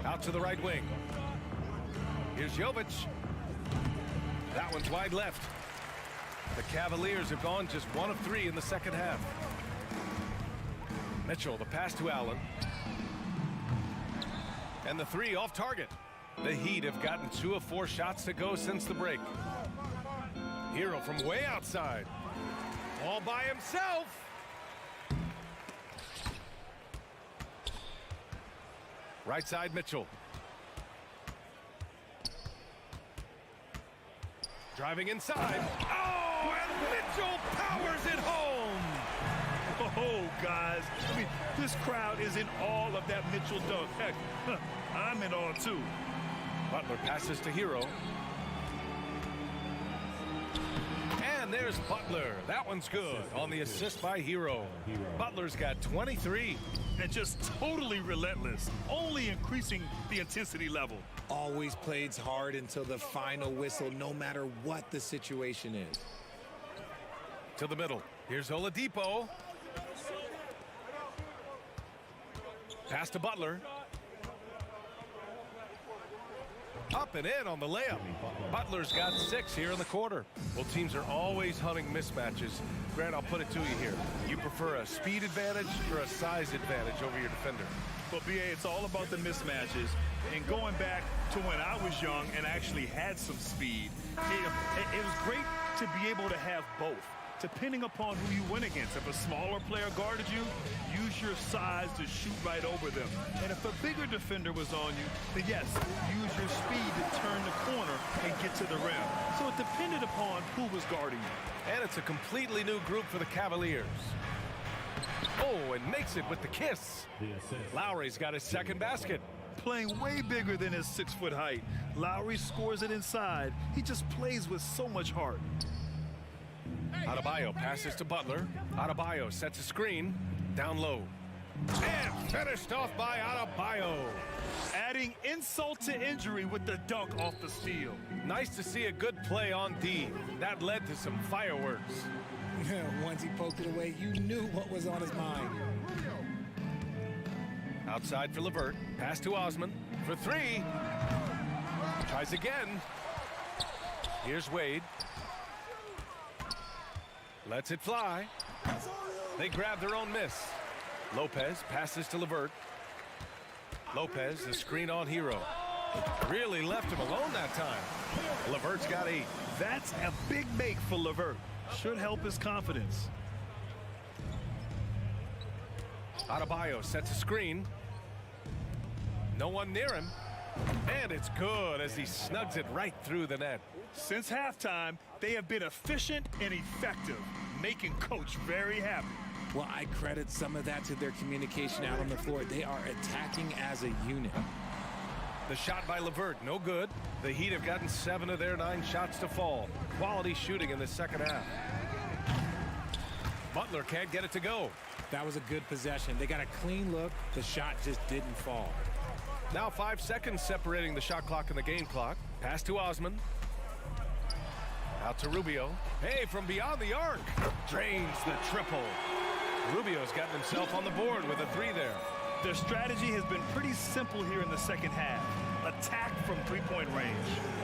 Out to the right wing. Here's Jovic. That one's wide left. The Cavaliers have gone just 1 of 3 in the second half. Mitchell, the pass to Allen. And the three off target. The Heat have gotten 2 of 4 shots to go since the break. Hero from way outside. All by himself. Right side, Mitchell. Driving inside. Oh, and Mitchell powers it home. Oh, guys. I mean, this crowd is in awe of that Mitchell dunk. Heck, I'm in awe, too. Butler passes to Hero. And there's Butler. That one's good on the assist by Hero. Butler's got 23. And just totally relentless, only increasing the intensity level. Always plays hard until the final whistle, no matter what the situation is. To the middle. Here's Oladipo. Pass to Butler. Up and in on the layup. Butler's got 6 here in the quarter. Well, teams are always hunting mismatches. Grant, I'll put it to you here. You prefer a speed advantage or a size advantage over your defender? Well, BA, it's all about the mismatches. And going back to when I was young and actually had some speed, it was great to be able to have both, depending upon who you went against. If a smaller player guarded you, use your size to shoot right over them. And if a bigger defender was on you, then yes, use your speed to turn the corner and get to the rim. So it depended upon who was guarding you. And it's a completely new group for the Cavaliers. Oh, and makes it with the kiss. Lowry's got his second basket. Playing way bigger than his 6-foot height. Lowry scores it inside. He just plays with so much heart. Adebayo passes to Butler. Adebayo sets a screen. Down low. And finished off by Adebayo. Adding insult to injury with the dunk off the steal. Nice to see a good play on D. That led to some fireworks. Once he poked it away, you knew what was on his mind. Outside for LeVert. Pass to Osman for 3. Tries again. Here's Wade. Lets it fly. They grab their own miss. Lopez passes to LeVert. Lopez, the screen on Hero. Really left him alone that time. LeVert's got 8. That's a big make for LeVert. Should help his confidence. Adebayo sets a screen. No one near him. And it's good as he snugs it right through the net. Since halftime, they have been efficient and effective, making Coach very happy. Well, I credit some of that to their communication out on the floor. They are attacking as a unit. The shot by LeVert, no good. The Heat have gotten 7 of their 9 shots to fall. Quality shooting in the second half. Butler can't get it to go. That was a good possession. They got a clean look. The shot just didn't fall. Now 5 seconds separating the shot clock and the game clock. Pass to Osman. Out to Rubio. Hey, from beyond the arc. Drains the triple. Rubio's gotten himself on the board with a 3 there. Their strategy has been pretty simple here in the second half. Attack from 3-point range.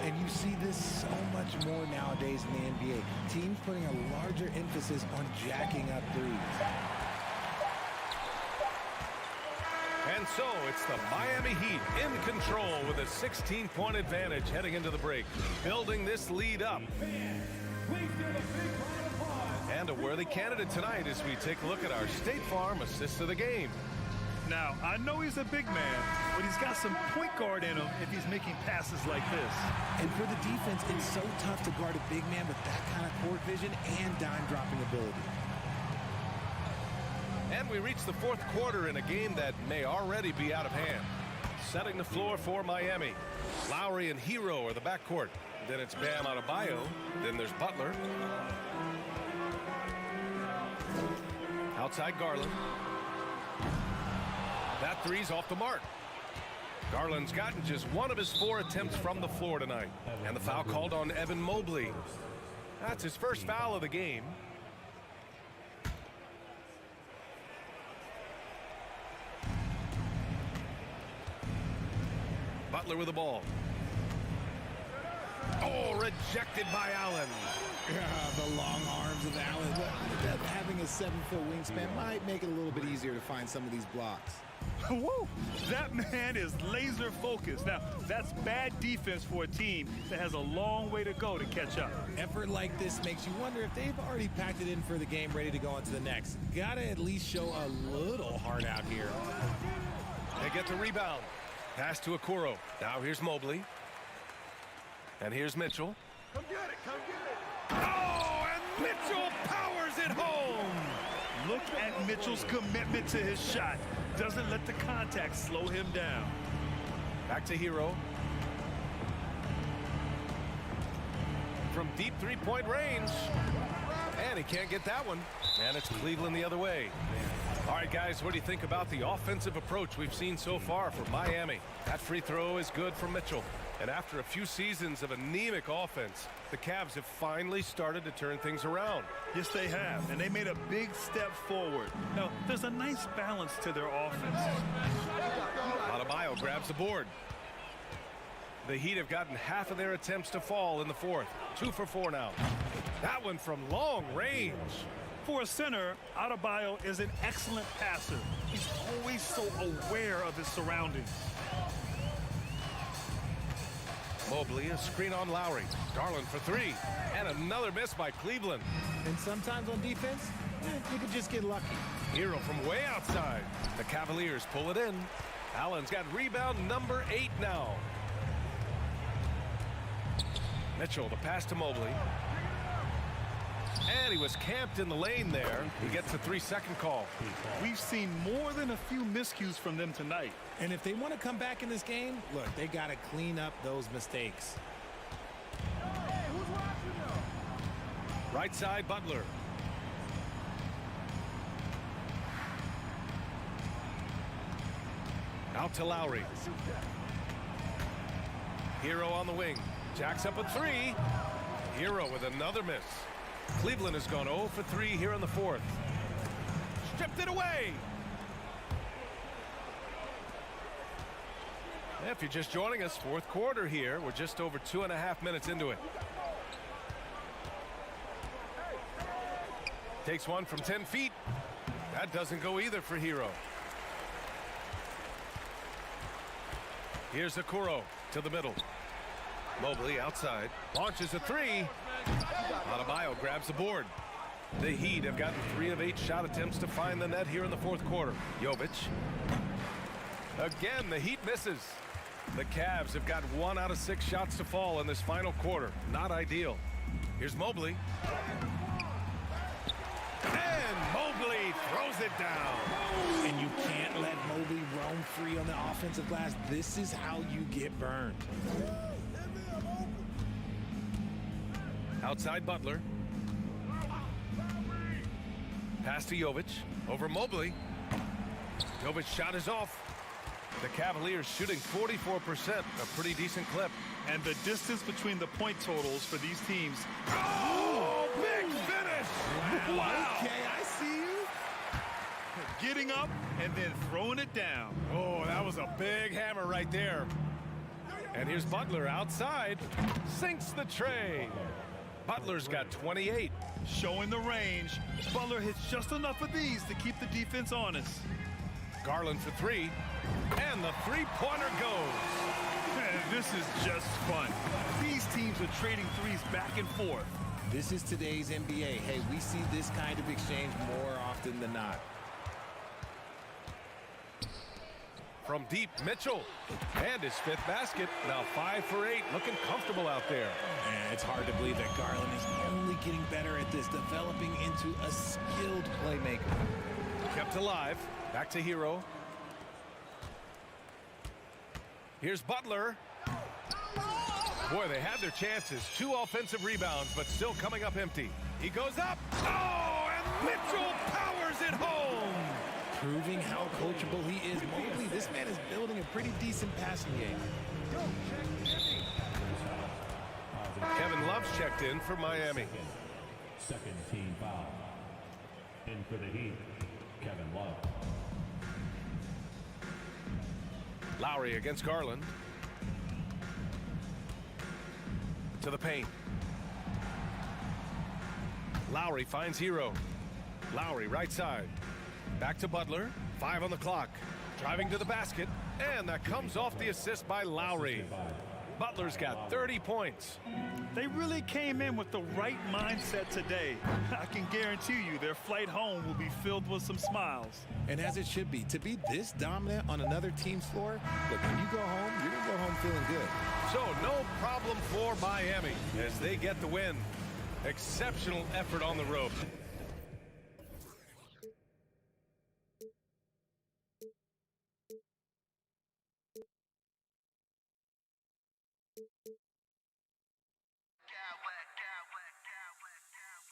And you see this so much more nowadays in the NBA. Teams putting a larger emphasis on jacking up threes. And so it's the Miami Heat in control with a 16-point advantage heading into the break, building this lead up. And a worthy candidate tonight as we take a look at our State Farm assist of the game. Now, I know he's a big man, but he's got some point guard in him if he's making passes like this. And for the defense, it's so tough to guard a big man with that kind of court vision and dime-dropping ability. And we reach the 4th quarter in a game that may already be out of hand. Setting the floor for Miami. Lowry and Hero are the backcourt. Then it's Bam Adebayo. Then there's Butler. Outside Garland. That 3's off the mark. Garland's gotten just 1 of his 4 attempts from the floor tonight. And the foul called on Evan Mobley. That's his first foul of the game. Butler with the ball. Oh, rejected by Allen. Yeah, the long arms of Allen. Having a 7-foot wingspan might make it a little bit easier to find some of these blocks. Woo! That man is laser focused. Now, that's bad defense for a team that has a long way to go to catch up. Effort like this makes you wonder if they've already packed it in for the game, ready to go on to the next. Gotta at least show a little heart out here. They get the rebound. Pass to Okoro. Now here's Mobley. And here's Mitchell. Come get it, come get it. Oh, and Mitchell powers it home. Look at Mitchell's commitment to his shot. Doesn't let the contact slow him down. Back to Hero. From deep three-point range. And he can't get that one. And it's Cleveland the other way. All right, guys, what do you think about the offensive approach we've seen so far from Miami? That free throw is good for Mitchell. And after a few seasons of anemic offense, the Cavs have finally started to turn things around. Yes, they have, and they made a big step forward. Now, there's a nice balance to their offense. Adebayo grabs the board. The Heat have gotten half of their attempts to fall in the fourth. 2 for 4 now. That one from long range. For a center, Adebayo is an excellent passer. He's always so aware of his surroundings. Mobley, a screen on Lowry. Garland for 3. And another miss by Cleveland. And sometimes on defense, you could just get lucky. Hero from way outside. The Cavaliers pull it in. Allen's got rebound number 8 now. Mitchell, the pass to Mobley. And he was camped in the lane there. He gets a 3-second call. We've seen more than a few miscues from them tonight. And if they want to come back in this game, look, they got to clean up those mistakes. Right side, Butler. Out to Lowry. Hero on the wing. Jacks up a 3. Hero with another miss. Cleveland has gone 0 for 3 here in the fourth. Stripped it away. If you're just joining us, fourth quarter here. We're just over 2.5 minutes into it. Takes one from 10 feet. That doesn't go either for Hero. Here's Okoro to the middle. Mobley outside. Launches a 3. Adebayo grabs the board. The Heat have gotten 3 of 8 shot attempts to find the net here in the fourth quarter. Jovic. Again, the Heat misses. The Cavs have got 1 out of 6 shots to fall in this final quarter. Not ideal. Here's Mobley. And Mobley throws it down. And you can't let Mobley roam free on the offensive glass. This is how you get burned. Outside Butler. Pass to Jovic. Over Mobley. Jovic's shot is off. The Cavaliers shooting 44%, a pretty decent clip. And the distance between the point totals for these teams. Oh, big finish! Wow. Okay, I see you. Getting up and then throwing it down. Oh, that was a big hammer right there. And here's Butler outside. Sinks the tray. Butler's got 28. Showing the range. Butler hits just enough of these to keep the defense honest. Garland for 3. And the three-pointer goes. Man, this is just fun. These teams are trading threes back and forth. This is today's NBA. Hey, we see this kind of exchange more often than not. From deep, Mitchell. And his 5th basket. Now 5 for 8. Looking comfortable out there. And it's hard to believe that Garland is only getting better at this, developing into a skilled playmaker. Kept alive. Back to Hero. Here's Butler. Boy, they had their chances. 2 offensive rebounds, but still coming up empty. He goes up. Oh, and Mitchell powers it home. Proving how coachable he is. Mobley, this man is building a pretty decent passing game. Kevin Love's checked in for Miami. Second team foul. In for the Heat, Kevin Love. Lowry against Garland. To the paint. Lowry finds Hero. Lowry right side. Back to Butler. 5 on the clock. Driving to the basket. And that comes off the assist by Lowry. Butler's got 30 points. They really came in with the right mindset today. I can guarantee you their flight home will be filled with some smiles. And as it should be, to be this dominant on another team's floor, look, when you go home, you're going to go home feeling good. So no problem for Miami as they get the win. Exceptional effort on the road.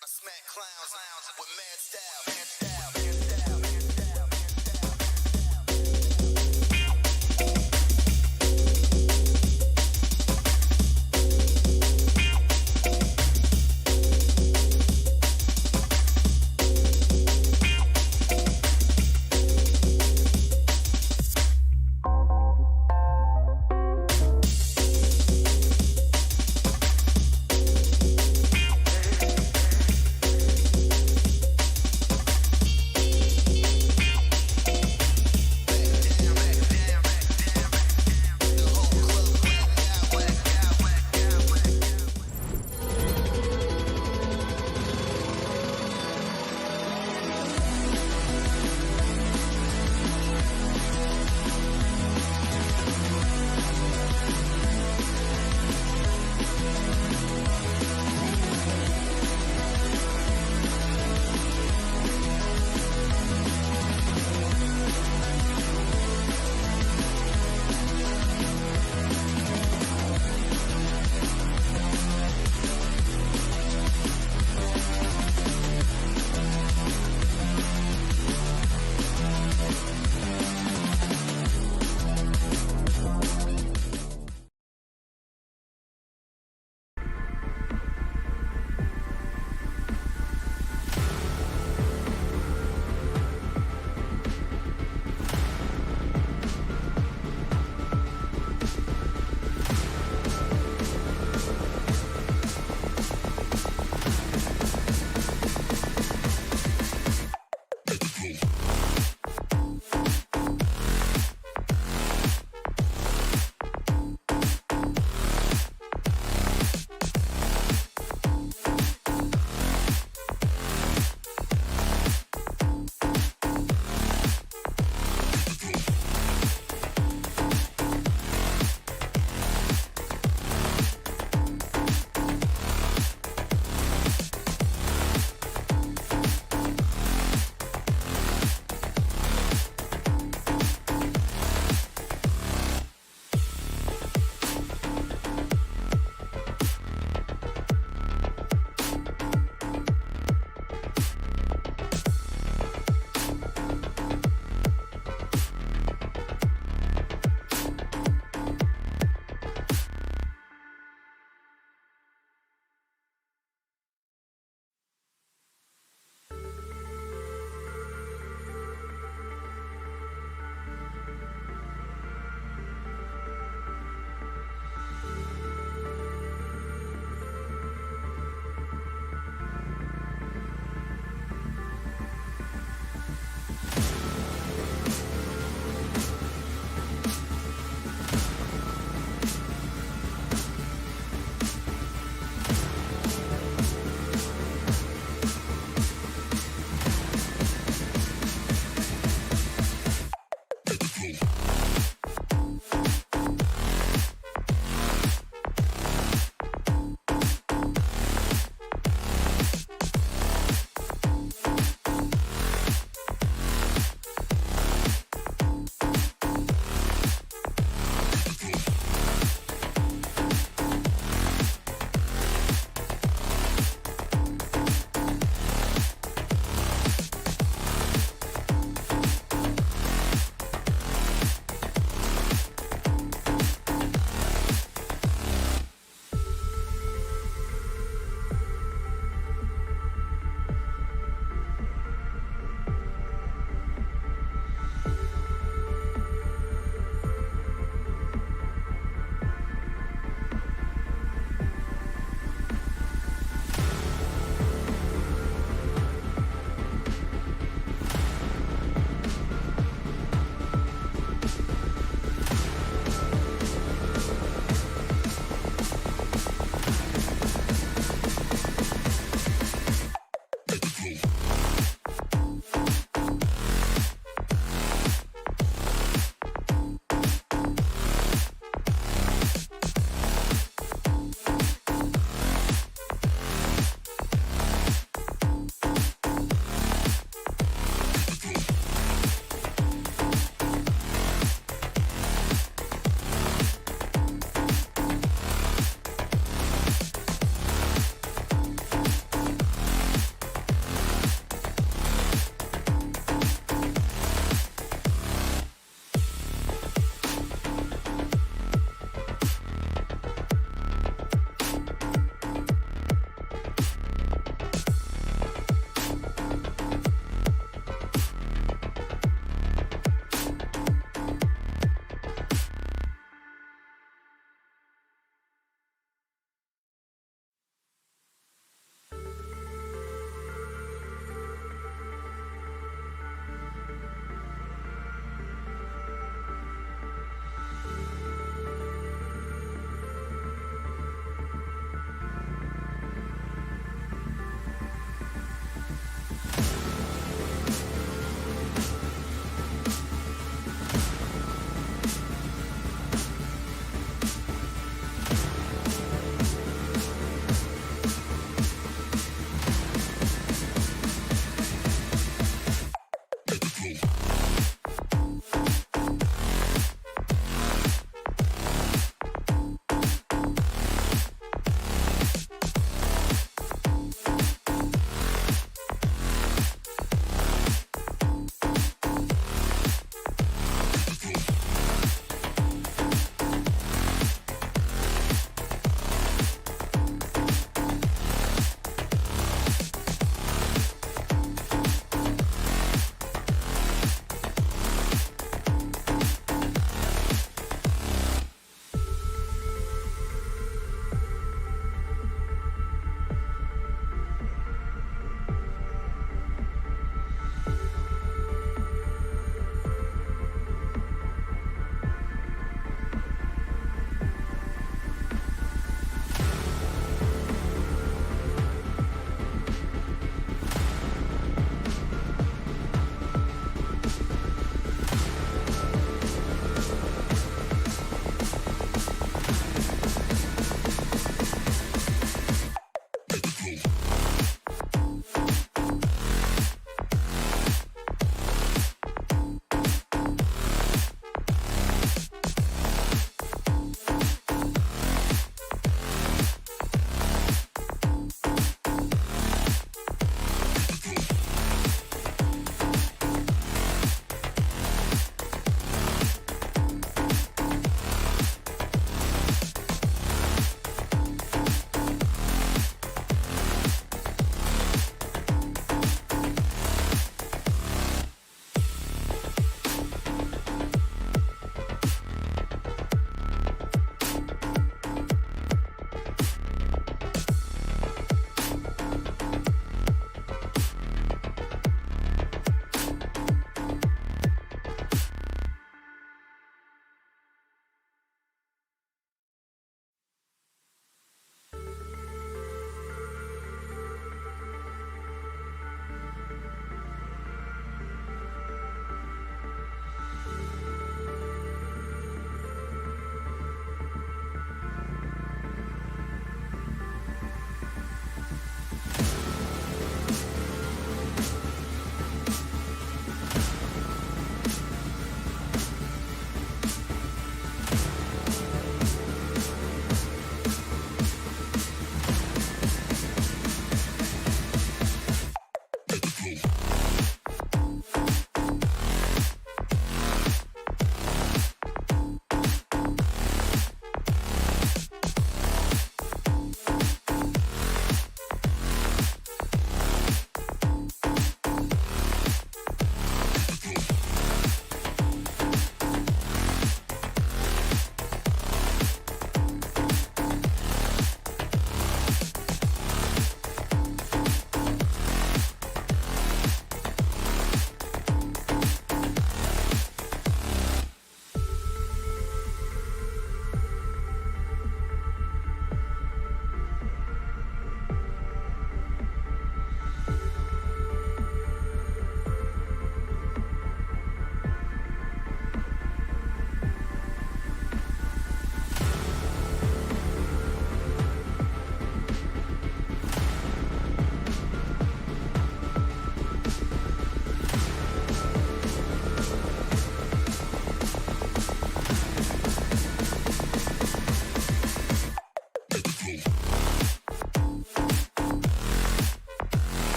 I smack clowns with mad style.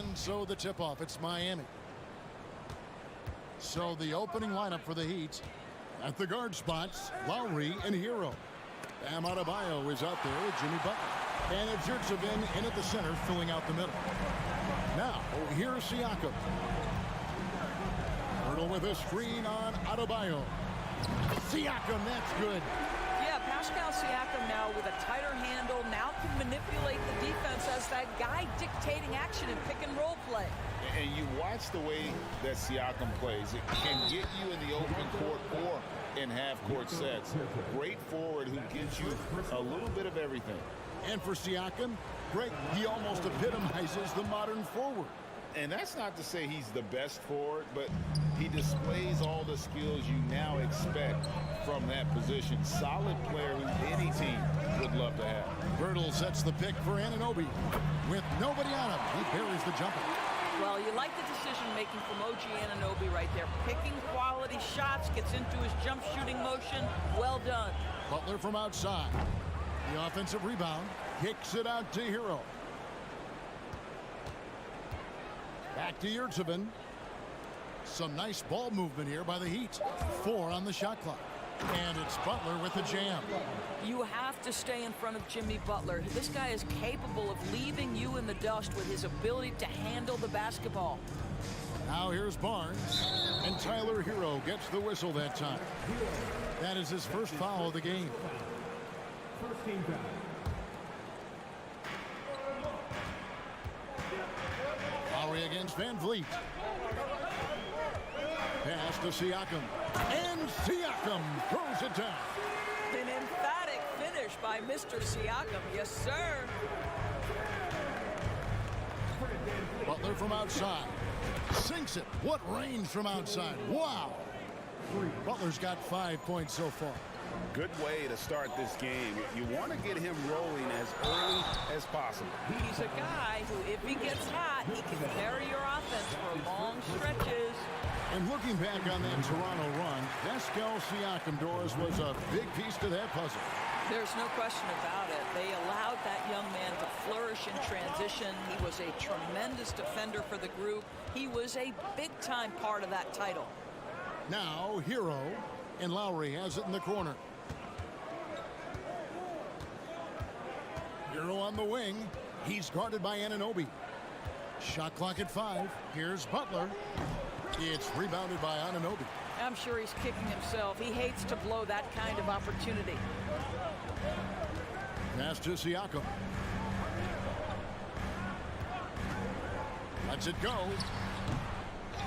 And so the tip-off, it's Miami. So the opening lineup for the Heat, at the guard spots, Lowry and Hero. Bam Adebayo is out there with Jimmy Butler. And it's Yurtseven in at the center, filling out the middle. Now, here's Siakam. Hurdle with a screen on Adebayo. Siakam, that's good. Yeah, Pascal Siakam now with a tighter handle, now can manipulate the defense as that guy dictating action in pick and roll play. And you watch the way that Siakam plays. It can get you in the open court or in half-court sets. Great forward who gives you a little bit of everything. And for Siakam, Greg, he almost epitomizes the modern forward. And that's not to say he's the best forward, but he displays all the skills you now expect from that position. Solid player who any team would love to have. Birtle sets the pick for Anunoby. With nobody on him, he buries the jumper. Well, you like the decision-making from OG Anunoby right there. Picking quality shots, gets into his jump shooting motion. Well done. Butler from outside. The offensive rebound. Kicks it out to Hero. Back to Yurtseven. Some nice ball movement here by the Heat. 4 on the shot clock. And it's Butler with the jam. You have to stay in front of Jimmy Butler. This guy is capable of leaving you in the dust with his ability to handle the basketball. Now here's Barnes. And Tyler Hero gets the whistle that time. That is his first foul of the game. First team foul. Lowry against Van Vliet. Pass to Siakam. And Siakam throws it down. An emphatic finish by Mr. Siakam. Yes, sir. Butler from outside. Sinks it. What range from outside. Wow. Butler's got 5 points so far. Good way to start this game. You want to get him rolling as early as possible. He's a guy who, if he gets hot, he can carry your offense for long stretches. And looking back on that Toronto run, Pascal Siakam, Doris, was a big piece to that puzzle. There's no question about it. They allowed that young man to flourish in transition. He was a tremendous defender for the group. He was a big-time part of that title. Now, Hero, and Lowry has it in the corner. Hero on the wing. He's guarded by Anunoby. Shot clock at 5. Here's Butler. It's rebounded by Anunoby. I'm sure he's kicking himself. He hates to blow that kind of opportunity. Pass to Siakam. Lets it go.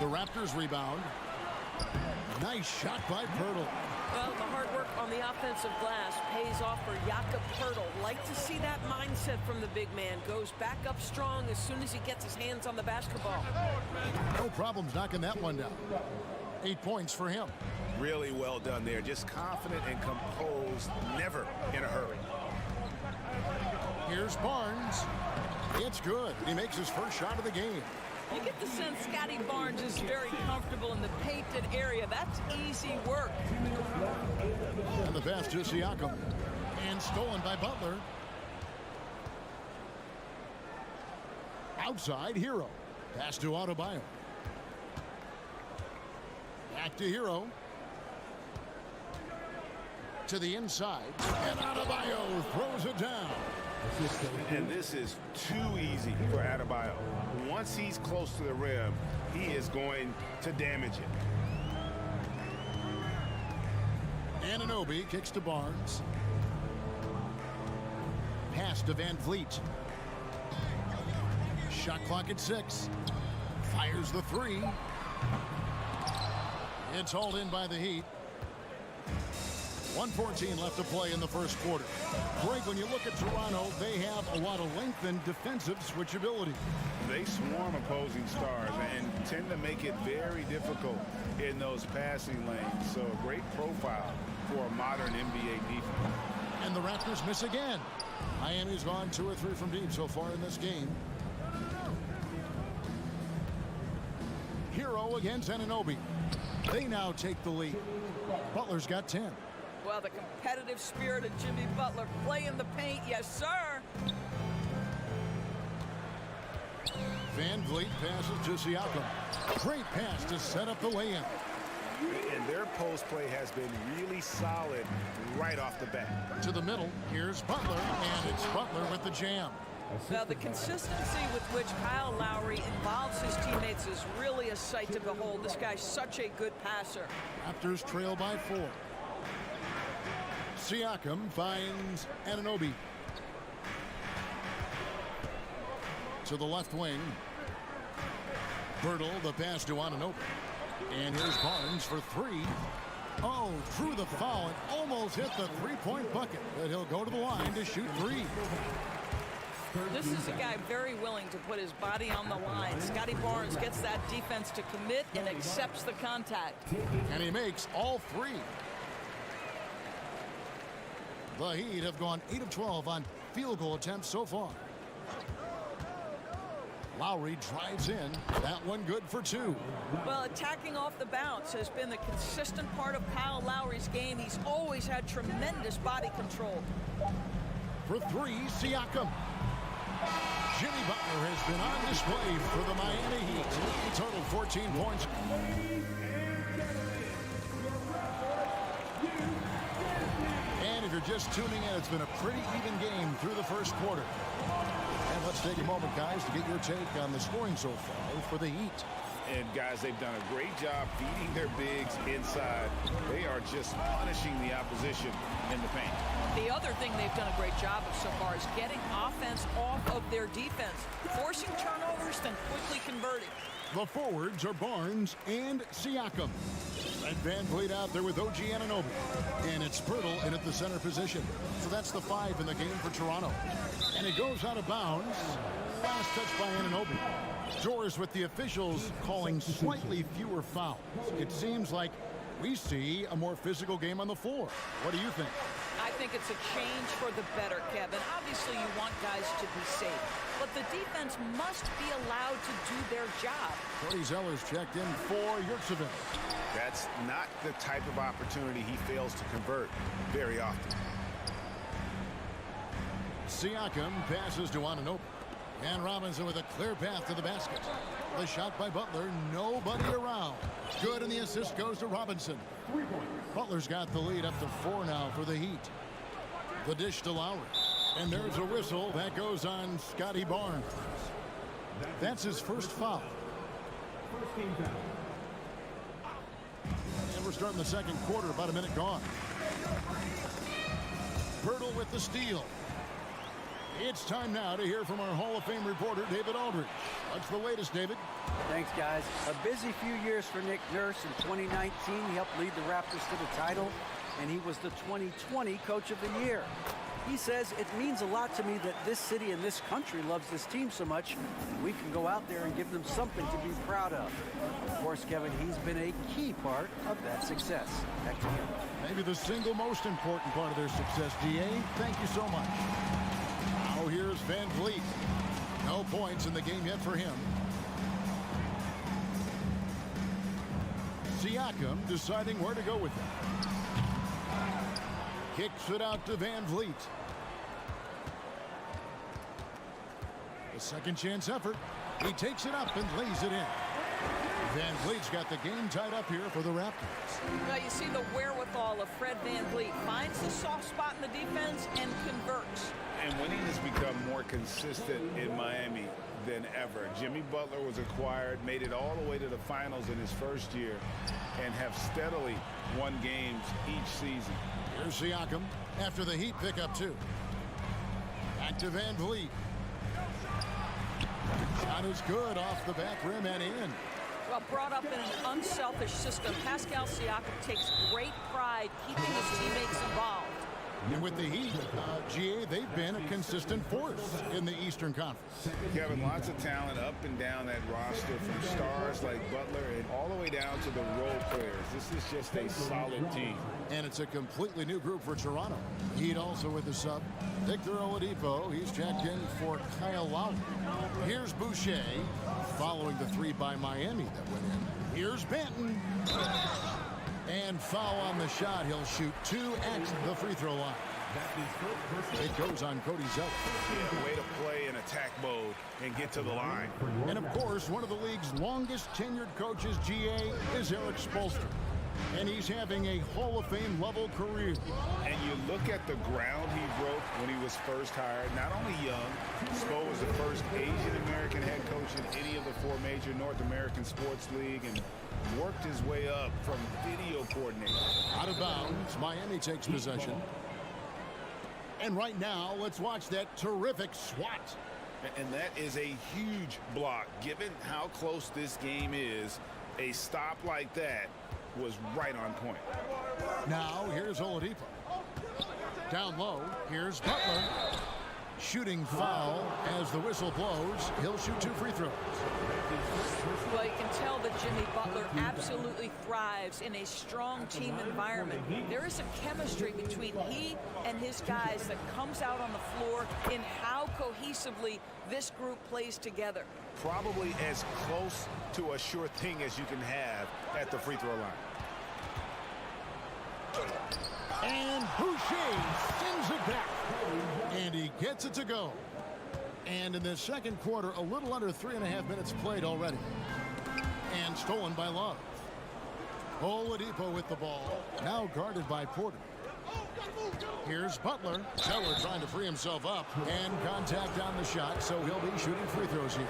The Raptors rebound. Nice shot by Pirtle. Well, the hard work on the offensive glass pays off for Jakob Pirtle. Like to see that mindset from the big man. Goes back up strong as soon as he gets his hands on the basketball. No problems knocking that one down. 8 points for him. Really well done there. Just confident and composed. Never in a hurry. Here's Barnes. It's good. He makes his first shot of the game. You get the sense Scotty Barnes is very comfortable in the painted area. That's easy work. And the pass to Siakam. And stolen by Butler. Outside, Hero. Pass to Adebayo. Back to Hero. To the inside. And Adebayo throws it down. And this is too easy for Adebayo. Once he's close to the rim, he is going to damage it. Anunoby kicks to Barnes. Pass to Van Vliet. Shot clock at 6. Fires the 3. It's hauled in by the Heat. 1:14 left to play in the first quarter. Greg, when you look at Toronto, they have a lot of length and defensive switchability. They swarm opposing stars and tend to make it very difficult in those passing lanes. So a great profile for a modern NBA defense. And the Raptors miss again. Miami's gone 2 or 3 from deep so far in this game. Hero against Anunoby. They now take the lead. Butler's got 10. Well, the competitive spirit of Jimmy Butler playing the paint, yes, sir. Van Vliet passes to Siakam. Great pass to set up the lay-in. And their post play has been really solid right off the bat. To the middle, here's Butler, and it's Butler with the jam. Now, the consistency with which Kyle Lowry involves his teammates is really a sight to behold. This guy's such a good passer. Raptors trail by 4. Siakam finds Anunoby. To the left wing. Birtle, the pass to Anunoby. And here's Barnes for 3. Oh, drew the foul and almost hit the three-point bucket. But he'll go to the line to shoot 3. This is a guy very willing to put his body on the line. Scotty Barnes gets that defense to commit and accepts the contact. And he makes all 3. The Heat have gone 8 of 12 on field goal attempts so far. Lowry drives in. That one good for 2. Well, attacking off the bounce has been the consistent part of Kyle Lowry's game. He's always had tremendous body control. For 3, Siakam. Jimmy Butler has been on display for the Miami Heat. He totaled 14 points. And if you're just tuning in, it's been a pretty even game through the first quarter. And let's take a moment, guys, to get your take on the scoring so far for the Heat. And, guys, they've done a great job feeding their bigs inside. They are just punishing the opposition in the paint. The other thing they've done a great job of so far is getting offense off of their defense, forcing turnovers, then quickly converting. The forwards are Barnes and Siakam. And Van Vliet out there with OG Anunoby. And it's Birtle in at the center position. So that's the 5 in the game for Toronto. And it goes out of bounds. Last touch by Anunoby. Doors with the officials calling slightly fewer fouls. It seems like we see a more physical game on the floor. What do you think? I think it's a change for the better, Kevin. Obviously, you want guys to be safe, but the defense must be allowed to do their job. Cody Zeller's checked in for Yurtseven. That's not the type of opportunity he fails to convert very often. Siakam passes to Anunoby. And Robinson with a clear path to the basket. The shot by Butler, nobody around. Good, and the assist goes to Robinson. Butler's got the lead up to 4 now for the Heat. The dish to Lowry. And there's a whistle that goes on Scotty Barnes. That's his first foul. And we're starting the second quarter, about a minute gone. Birtle with the steal. It's time now to hear from our Hall of Fame reporter, David Aldridge. What's the latest, David? Thanks, guys. A busy few years for Nick Nurse. In 2019, he helped lead the Raptors to the title, and he was the 2020 Coach of the Year. He says, it means a lot to me that this city and this country loves this team so much, we can go out there and give them something to be proud of. Of course, Kevin, he's been a key part of that success. Back to you. Maybe the single most important part of their success, DA. Thank you so much. Now here's Van Vliet. No points in the game yet for him. Siakam deciding where to go with it. Kicks it out to Van Vliet. A second chance effort. He takes it up and lays it in. Van Vliet's got the game tied up here for the Raptors. Now you see the wherewithal of Fred Van Vliet. Finds the soft spot in the defense and converts. And winning has become more consistent in Miami than ever. Jimmy Butler was acquired, made it all the way to the finals in his first year, and have steadily won games each season. Here's Siakam after the Heat pick up 2. Back to Van Vliet. Shot is good off the back rim and in. Well, brought up in an unselfish system, Pascal Siakam takes great pride keeping his teammates involved. And with the Heat, GA, they've been a consistent force in the Eastern Conference. Kevin, lots of talent up and down that roster, from stars like Butler and all the way down to the role players. This is just a solid team. And it's a completely new group for Toronto. Heat also with the sub, Victor Oladipo. He's checked in for Kyle Lowry. Here's Boucher, following the 3 by Miami that went in. Here's Benton. And foul on the shot. He'll shoot 2 at the free throw line. It goes on Cody Zeller. Yeah, way to play in attack mode and get to the line. And, of course, one of the league's longest tenured coaches, GA, is Eric Spoelstra. And he's having a Hall of Fame level career. And you look at the ground he broke when he was first hired. Not only young, Spo was the first Asian American head coach in any of the 4 major North American sports league and worked his way up from video coordinator. Out of bounds, Miami takes possession. And right now, let's watch that terrific swat. And that is a huge block. Given how close this game is, a stop like that was right on point. Now, here's Oladipo. Down low, here's Butler. Shooting foul as the whistle blows. He'll shoot 2 free throws. Well, you can tell that Jimmy Butler absolutely thrives in a strong team environment. There is a chemistry between he and his guys that comes out on the floor in how cohesively this group plays together. Probably as close to a sure thing as you can have at the free throw line. And Boucher sends it back. And he gets it to go. And in the second quarter, a little under 3.5 minutes played already. And stolen by Love. Oladipo with the ball. Now guarded by Porter. Here's Butler. Zeller trying to free himself up. And contact on the shot, so he'll be shooting free throws here.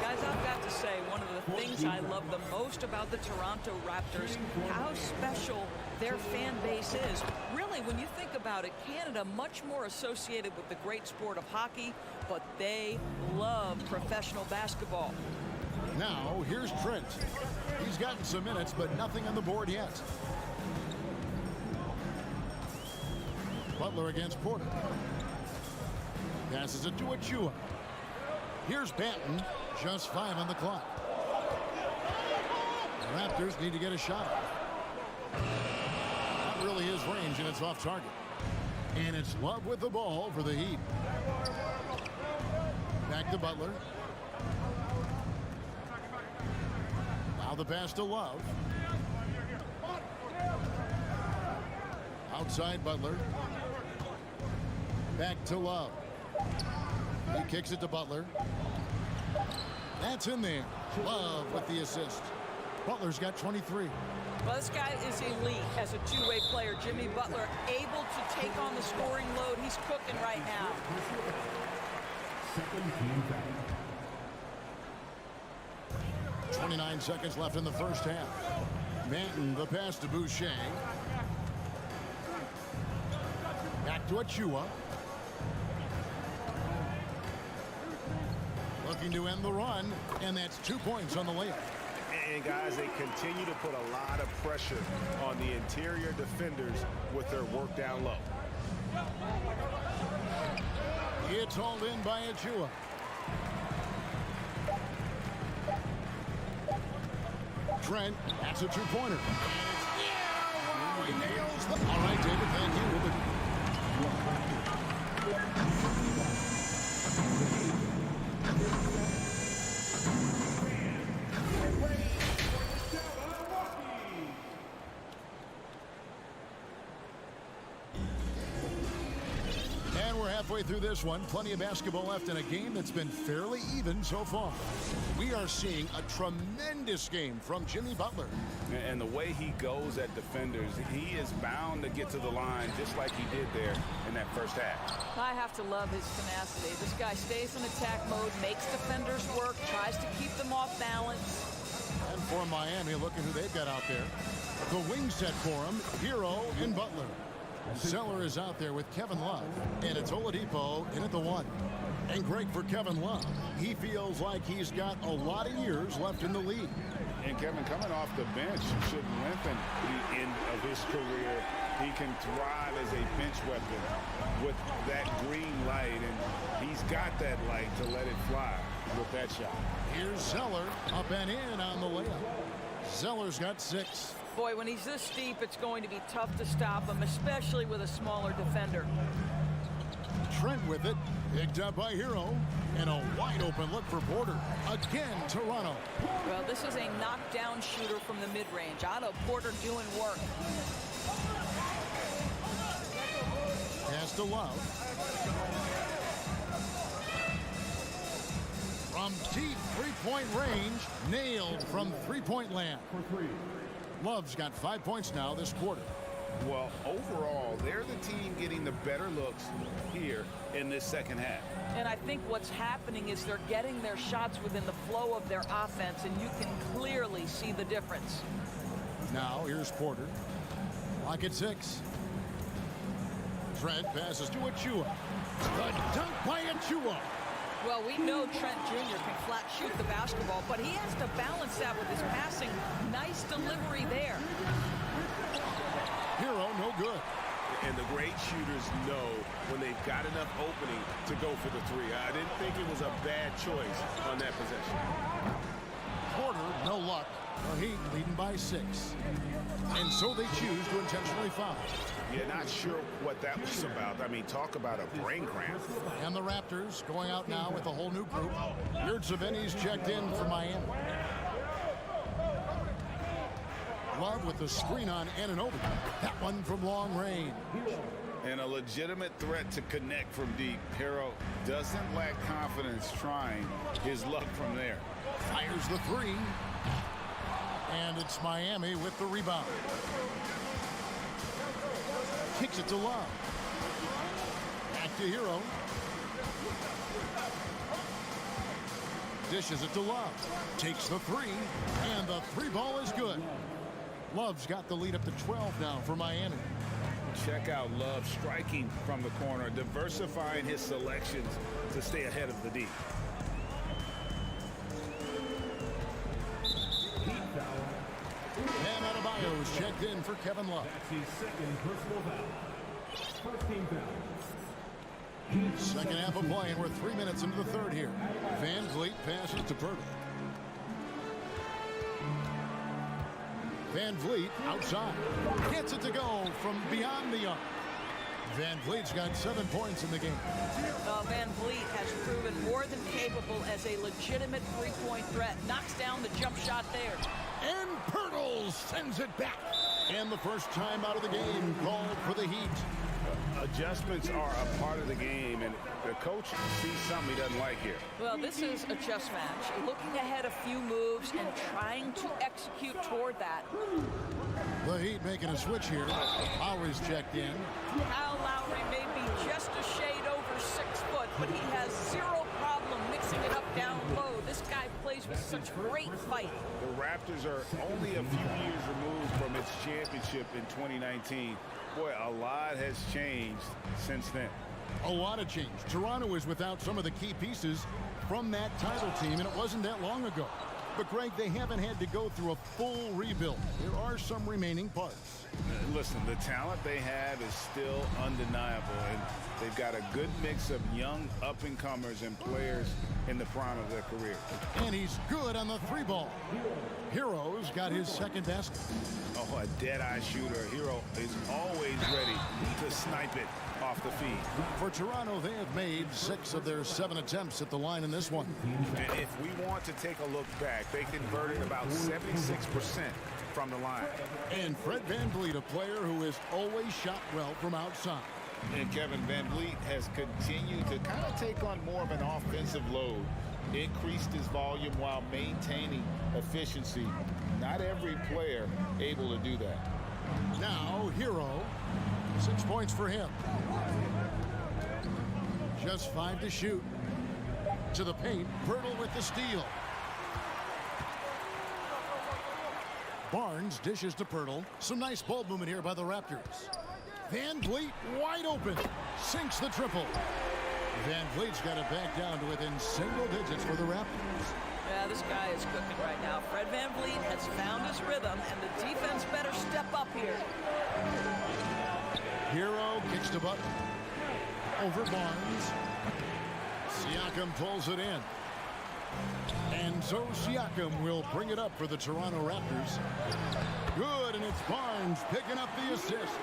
Guys, I've got to say, one of the things I love the most about the Toronto Raptors, how special their fan base is. Really, when you think about it, Canada much more associated with the great sport of hockey, but they love professional basketball. Now, here's Trent. He's gotten some minutes, but nothing on the board yet. Butler against Porter. Passes it to Achua. Here's Banton. Just 5 on the clock. The Raptors need to get a shot. Not really his range, and it's off target. And it's Love with the ball for the Heat. Back to Butler. Now the pass to Love. Outside Butler. Back to Love. He kicks it to Butler. That's in there. Love with the assist. Butler's got 23. Well, this guy is elite as a two-way player. Jimmy Butler able to take on the scoring load. He's cooking right now. 29 seconds left in the first half. Manton, the pass to Boucher. Back to Achua. Looking to end the run, and that's 2 points on the layup. And guys, they continue to put a lot of pressure on the interior defenders with their work down low. It's hauled in by Achua. Trent, that's a 2-pointer. Wow, he nails the... All right, David, thank you. And we're halfway through this one. Plenty of basketball left in a game that's been fairly even so far. We are seeing a tremendous game from Jimmy Butler. And the way he goes at defenders, he is bound to get to the line just like he did there in that first half. I have to love his tenacity. This guy stays in attack mode, makes defenders work, tries to keep them off balance. And for Miami, look at who they've got out there. The wing set for him, Hero and Butler. Zeller is out there with Kevin Love, and it's Oladipo in at the 1. And great for Kevin Love. He feels like he's got a lot of years left in the league. And Kevin, coming off the bench should lengthen the end of his career. He can thrive as a bench weapon with that green light, and he's got that light to let it fly with that shot. Here's Zeller up and in on the layup. Zeller's got 6. Boy, when he's this deep, it's going to be tough to stop him, especially with a smaller defender. Trent with it, picked up by Hero, and a wide open look for Porter. Again, Toronto. Well, this is a knockdown shooter from the mid-range. Otto Porter doing work. Pass to Love. From deep three-point range, nailed from three-point land. Love's got 5 points now this quarter. Well, overall, they're the team getting the better looks here in this second half. And I think what's happening is they're getting their shots within the flow of their offense, and you can clearly see the difference. Now, here's Porter. Lock at 6. Trent passes to Achua. The dunk by Achua. Well, we know Trent Jr. can flat shoot the basketball, but he has to balance that with his passing. Nice delivery there. Hero, no good. And the great shooters know when they've got enough opening to go for the three. I didn't think it was a bad choice on that possession. Porter, no luck. The Heat leading by 6. And so they choose to intentionally foul. Yeah, not sure what that was about. I mean, talk about a brain cramp. And the Raptors going out now with a whole new group. Yurtseveni's checked in for Miami. Love with the screen on Anunoby. That one from long range. And a legitimate threat to connect from deep. Hero doesn't lack confidence trying his luck from there. Fires the 3. And it's Miami with the rebound. Kicks it to Love. Back to Hero. Dishes it to Love. Takes the 3. And the 3 ball is good. Love's got the lead up to 12 now for Miami. Check out Love striking from the corner, diversifying his selections to stay ahead of the D. And Adebayo's checked in for Kevin Love. That's his second personal foul. First team foul. Second half of play, and we're 3 minutes into the third here. Van Vliet passes to Pirtle. Van Vliet outside. Gets it to go from beyond the arc. Van Vliet's got 7 points in the game. Van Vliet has proven more than capable as a legitimate three-point threat. Knocks down the jump shot there. And Pirtle sends it back. And the first time out of the game called for the Heat. Adjustments are a part of the game, and the coach sees something he doesn't like here. Well, this is a chess match. Looking ahead a few moves and trying to execute toward that. The Heat making a switch here. Lowry's checked in. Kyle Lowry may be just a shade over 6 foot, but he has zero problem mixing it up down low. This guy plays with such great fight. The Raptors are only a few years removed from its championship in 2019. Boy, a lot has changed since then. A lot of change. Toronto is without some of the key pieces from that title team, and it wasn't that long ago. But, Greg, they haven't had to go through a full rebuild. There are some remaining parts. Listen, the talent they have is still undeniable, and they've got a good mix of young up-and-comers and players in the prime of their career. And he's good on the 3 ball. Hero's got his second basket. Oh, a dead-eye shooter. Hero is always ready to snipe it off the feed. For Toronto, they have made 6 of their 7 attempts at the line in this one. And if we want to take a look back, they converted about 76% from the line. And Fred VanVleet, a player who has always shot well from outside. And Kevin VanVleet has continued to kind of take on more of an offensive load, increased his volume while maintaining efficiency. Not every player able to do that. Now, Hero, 6 points for him. Just 5 to shoot. To the paint, Pirtle with the steal. Barnes dishes to Pirtle. Some nice ball movement here by the Raptors. VanVleet wide open. Sinks the triple. VanVleet's got it back down to within single digits for the Raptors. Yeah, this guy is cooking right now. Fred VanVleet has found his rhythm, and the defense better step up here. Hero kicks to Butler. Over Barnes. Siakam pulls it in. And so Siakam will bring it up for the Toronto Raptors. Good, and it's Barnes picking up the assist.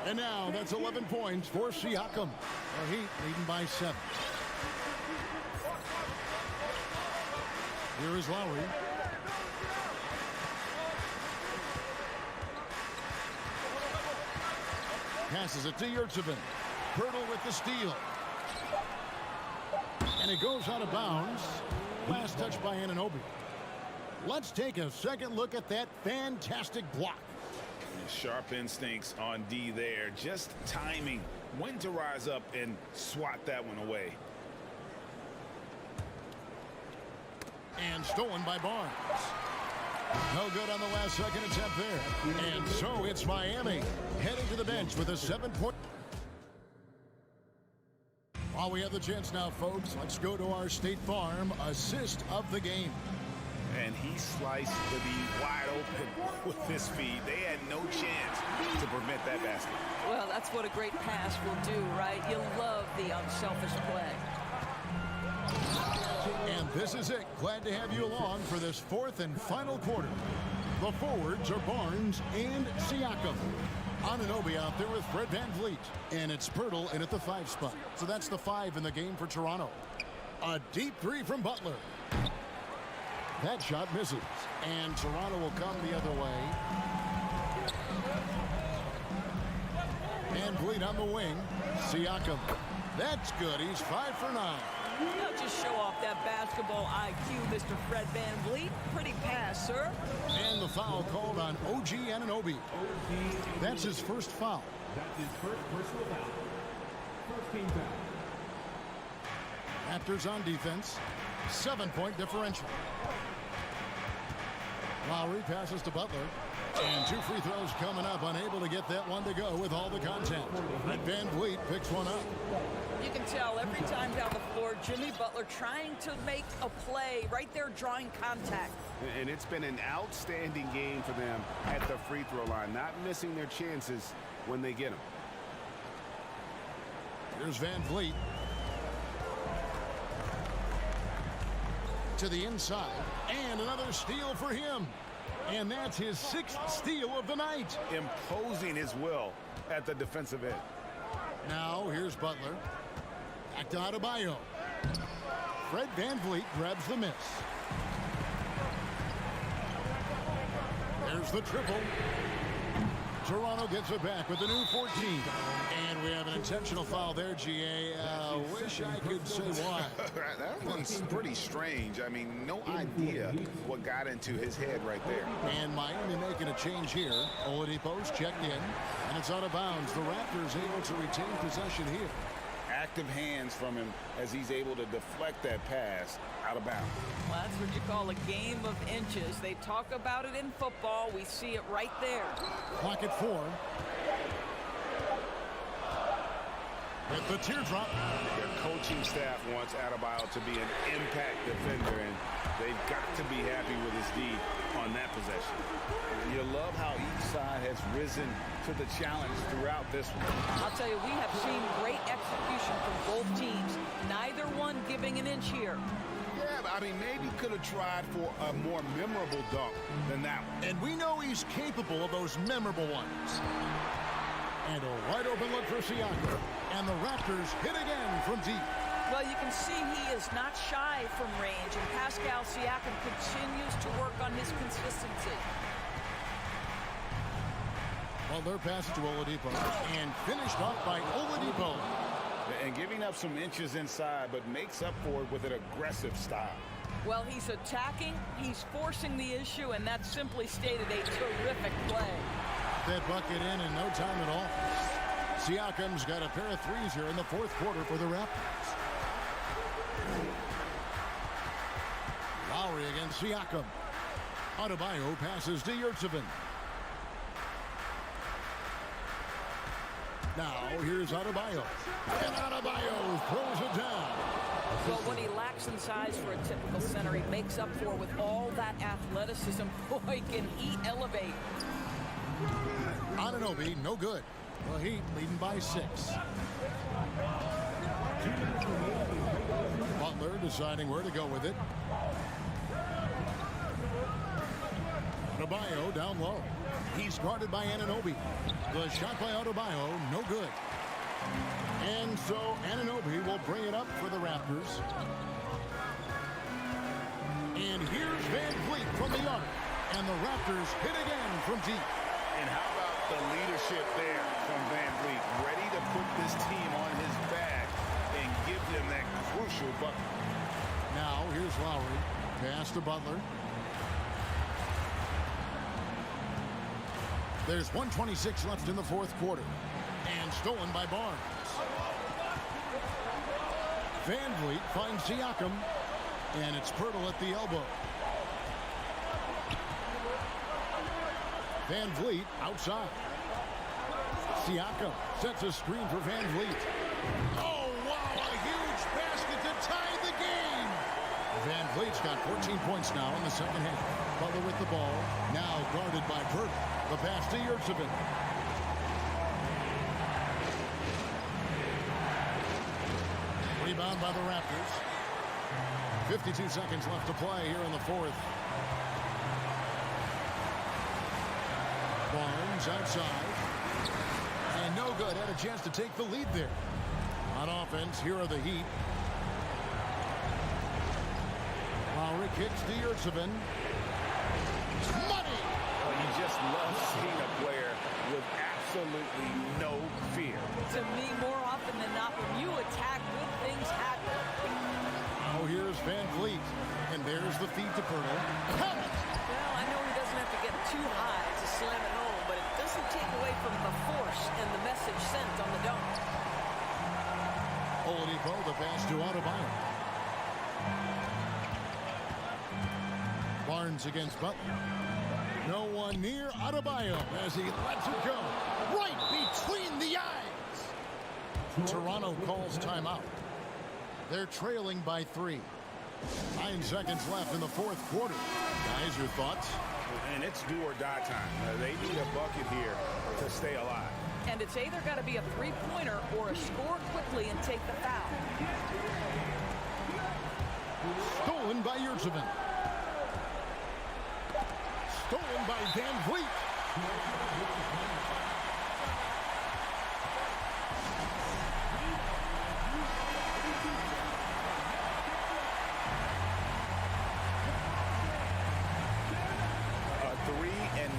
And now that's 11 points for Siakam. The Heat leading by 7. Here is Lowry. Passes it to Yurtsevin. Pirtle with the steal. And it goes out of bounds. Last touch by Anunoby. Let's take a second look at that fantastic block. Sharp instincts on D there. Just timing when to rise up and swat that one away. And stolen by Barnes. No good on the last second attempt there. And so it's Miami heading to the bench with a 7-point. While we have the chance now, folks, let's go to our State Farm assist of the game. And he sliced the D wide open with his feet. They had no chance to prevent that basket. Well, that's what a great pass will do, right? You love the unselfish play. And this is it. Glad to have you along for this fourth and final quarter. The forwards are Barnes and Siakam. Anunoby out there with Fred VanVleet. And it's Pirtle in at the 5 spot. So that's the 5 in the game for Toronto. A deep three from Butler. That shot misses. And Toronto will come the other way. VanVleet on the wing. Siakam. That's good. He's 5 for 9. Now just show off that basketball IQ, Mr. Fred VanVleet. Pretty pass, sir. And the foul called on OG Anunoby. That's his first foul. That's his first personal foul. First team foul. Raptors on defense. 7-point differential. Lowry passes to Butler. And 2 free throws coming up. Unable to get that one to go with all the content. But VanVleet picks one up. You can tell every time down the floor, Jimmy Butler trying to make a play right there, drawing contact. And it's been an outstanding game for them at the free throw line, not missing their chances when they get them. Here's VanVleet. To the inside. And another steal for him. And that's his 6th steal of the night. Imposing his will at the defensive end. Now here's Butler. Back to Adebayo. Fred VanVleet grabs the miss. There's the triple. Toronto gets it back with a new 14. And we have an intentional foul there, GA. Wish I could say why. That one's pretty strange. I mean, no idea what got into his head right there. And Miami making a change here. Oladipo's checked in, and it's out of bounds. The Raptors able to retain possession here. Active hands from him as he's able to deflect that pass out of bounds. Well, that's what you call a game of inches. They talk about it in football. We see it right there. Clock at 4. With the teardrop. Their coaching staff wants Adebayo to be an impact defender, and they've got to be happy with his D on that possession. You love how each side has risen to the challenge throughout this one. I'll tell you, we have seen great execution from both teams. Neither one giving an inch here. Yeah, but I mean, maybe could have tried for a more memorable dunk than that one. And we know he's capable of those memorable ones. And a wide open look for Siakam. And the Raptors hit again from deep. Well, you can see he is not shy from range, and Pascal Siakam continues to work on his consistency. Butler passes to Oladipo. And finished off by Oladipo. And giving up some inches inside, but makes up for it with an aggressive style. Well, he's attacking, he's forcing the issue, and that simply stated a terrific play. That bucket in no time at all. Siakam's got a pair of threes here in the 4th quarter for the Raptors. Lowry against Siakam. Adebayo passes to Yurtseven. Now here's Adebayo. And Adebayo throws it down. Well, what he lacks in size for a typical center, he makes up for with all that athleticism. Boy, can he elevate. Anunoby, no good. The Heat leading by 6. Butler deciding where to go with it. Adebayo down low. He's guarded by Anunoby. The shot by Adebayo, no good. And so Anunoby will bring it up for the Raptors. And here's VanVleet from the arc. And the Raptors hit again from deep. And how about the leadership there from Van Vliet? Ready to put this team on his back and give them that crucial bucket. Now, here's Lowry. Pass to Butler. There's 1:26 left in the fourth quarter. And stolen by Barnes. Van Vliet finds Siakam. And it's Pirtle at the elbow. Van Vliet outside. Siakam sets a screen for Van Vliet. Oh, wow, a huge basket to tie the game. Van Vliet's got 14 points now in the second half. Butler with the ball, now guarded by Pirtle. The pass to Yurtseven. Rebound by the Raptors. 52 seconds left to play here in the fourth. Barnes outside. And no good. Had a chance to take the lead there. On offense, here are the Heat. Lowry kicks to Yurtseven. Money! Well, you just love seeing a player with absolutely no fear. To me, more often than not, when you attack, good things happen. Oh, here's Van Vliet. And there's the feed to Pirtle. Count it! Well, I know he doesn't have to get too high to slam it home, but it doesn't take away from the force and the message sent on the dunk. Oladipo, the pass to Adebayo. Barnes against Butler. No one near Adebayo as he lets it go. Right between the eyes. Toronto calls timeout. They're trailing by 3. 9 seconds left in the fourth quarter. Guys, your thoughts? And it's do or die time. They need a bucket here to stay alive. And it's either got to be a three-pointer or a score quickly and take the foul. Stolen by Yurtseven. Stolen by Van Vliet.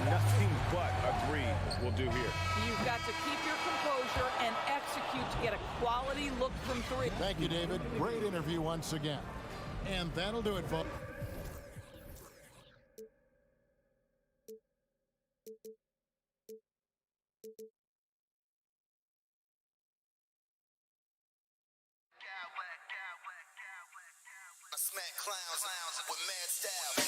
Nothing but a three will do here. You've got to keep your composure and execute to get a quality look from 3. Thank you, David. Great interview once again. And that'll do it, folks. I smack clowns with mad style.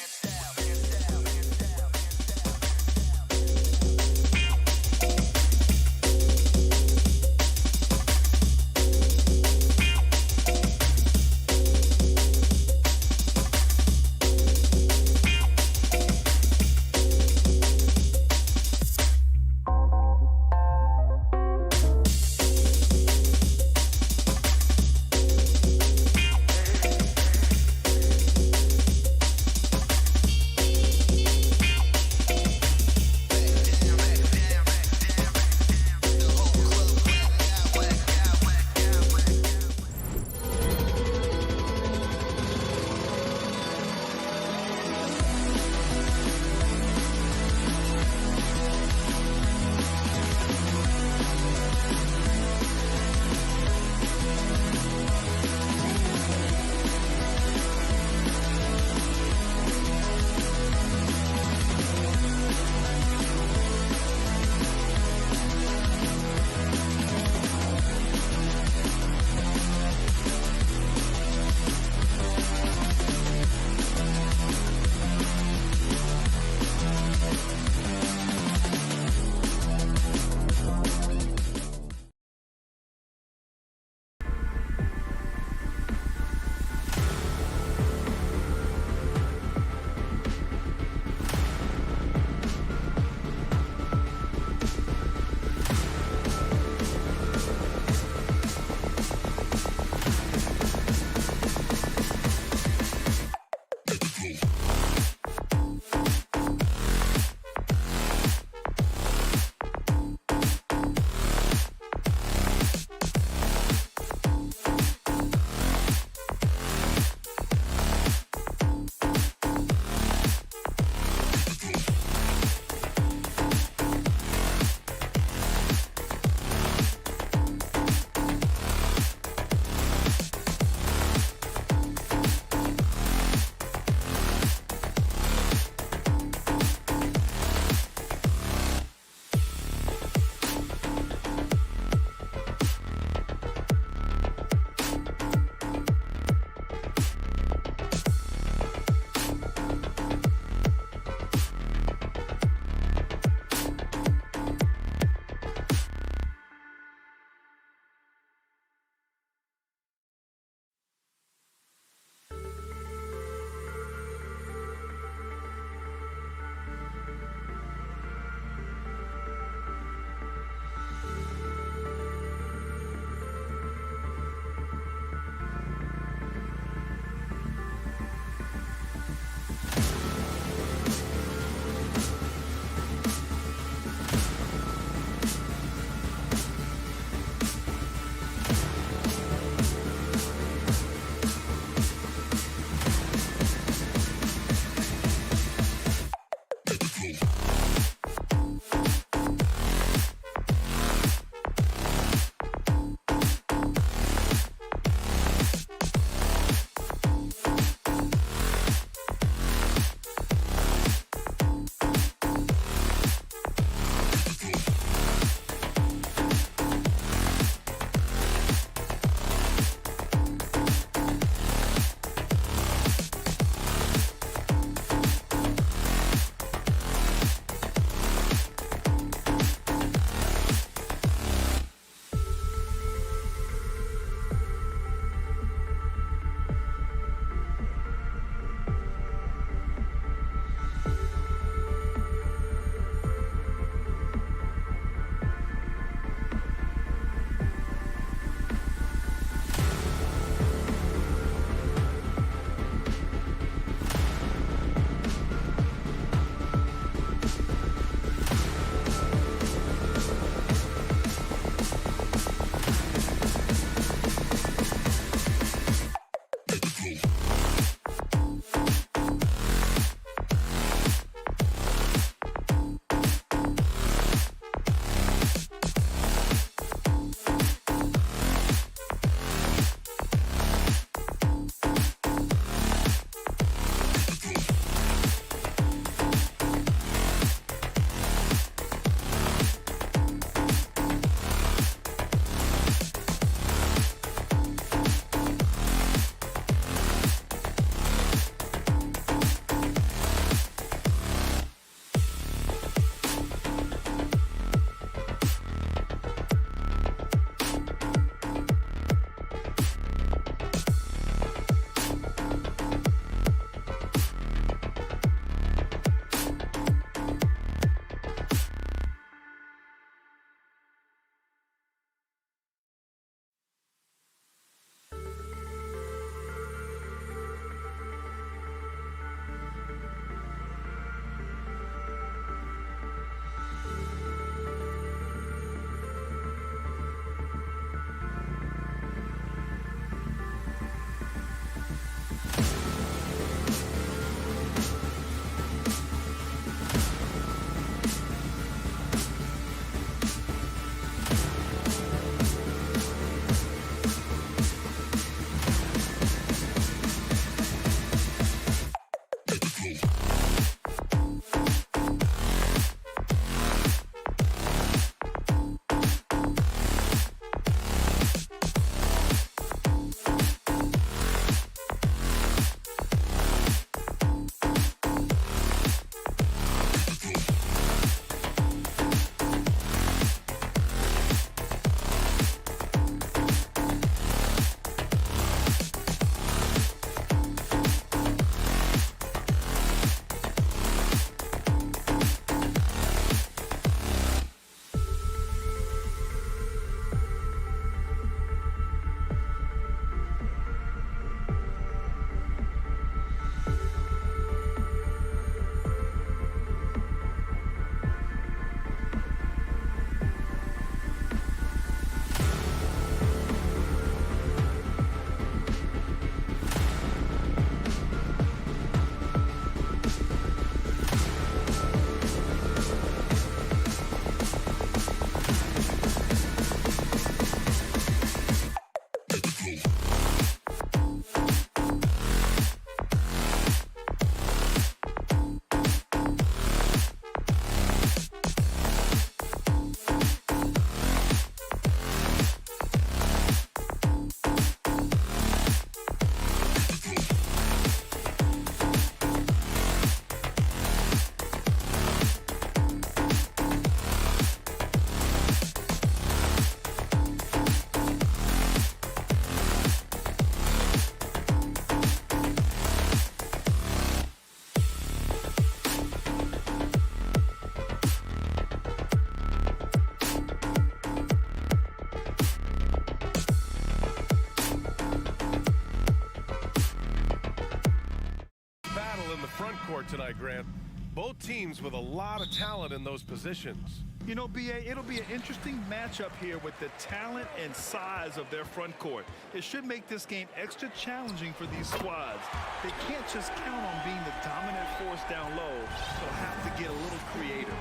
Both teams with a lot of talent in those positions. You know, B.A., it'll be an interesting matchup here with the talent and size of their front court. It should make this game extra challenging for these squads. They can't just count on being the dominant force down low. They'll have to get a little creative.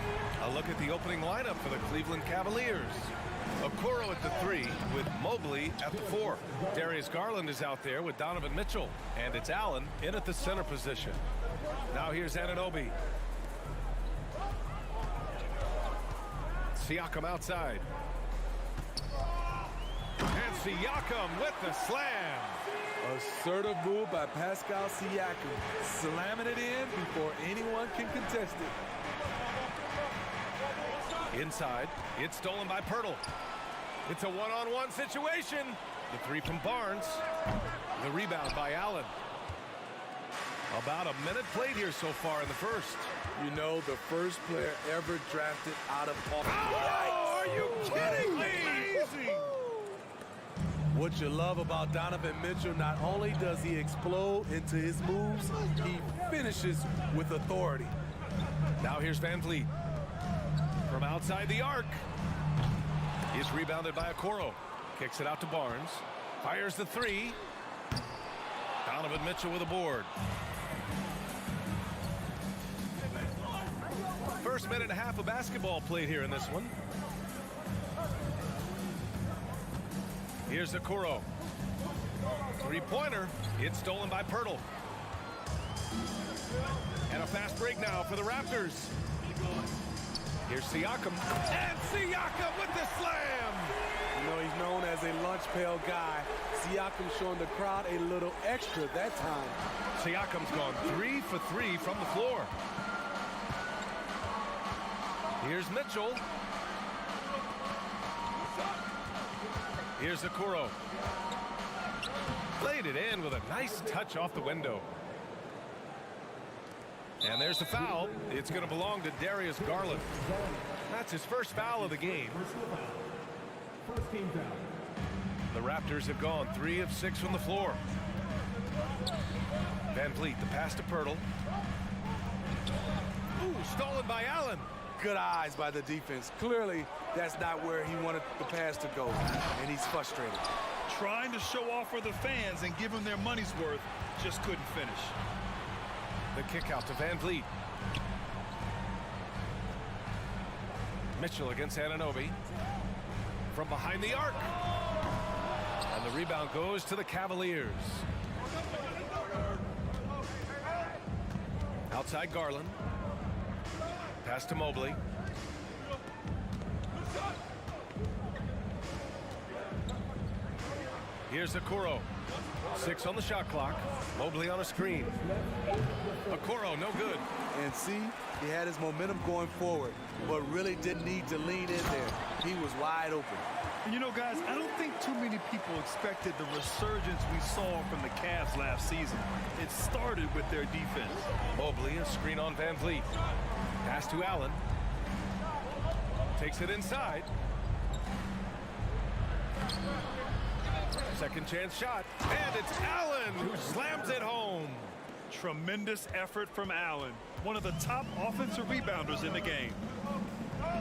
A look at the opening lineup for the Cleveland Cavaliers. Okoro at the 3 with Mobley at the 4. Darius Garland is out there with Donovan Mitchell. And it's Allen in at the center position. Now here's Anunoby. Siakam outside. And Siakam with the slam. Assertive move by Pascal Siakam, slamming it in before anyone can contest it. Inside, it's stolen by Pirtle. It's a one-on-one situation. The 3 from Barnes. The rebound by Allen. About a minute played here so far in the first. You know, the first player ever drafted out of Austin. Oh, are you kidding me? Amazing! What you love about Donovan Mitchell, not only does he explode into his moves, he finishes with authority. Now here's Van Vliet. From outside the arc. He's rebounded by Okoro. Kicks it out to Barnes. Fires the 3. Donovan Mitchell with a board. First minute and a half of basketball played here in this one. Here's Okoro. 3-pointer. It's stolen by Pirtle. And a fast break now for the Raptors. Here's Siakam. And Siakam with the slam. You know, he's known as a lunch pail guy. Siakam showing the crowd a little extra that time. Siakam's gone 3 for 3 from the floor. Here's Mitchell. Here's Okoro. Played it in with a nice touch off the window. And there's the foul. It's going to belong to Darius Garland. That's his first foul of the game. The Raptors have gone 3 of 6 from the floor. Van Vliet, the pass to Pirtle. Ooh, stolen by Allen. Good eyes by the defense. Clearly, that's not where he wanted the pass to go, and he's frustrated. Trying to show off for the fans and give them their money's worth, just couldn't finish. The kick out to Van Vliet. Mitchell against Anunoby. From behind the arc. And the rebound goes to the Cavaliers. Outside Garland. Pass to Mobley. Here's Okoro. 6 on the shot clock. Mobley on a screen. Okoro, no good. And see, he had his momentum going forward, but really didn't need to lean in there. He was wide open. And you know, guys, I don't think too many people expected the resurgence we saw from the Cavs last season. It started with their defense. Mobley, a screen on Van Vliet. Pass to Allen. Takes it inside. Second chance shot. And it's Allen who slams it home. Tremendous effort from Allen. One of the top offensive rebounders in the game.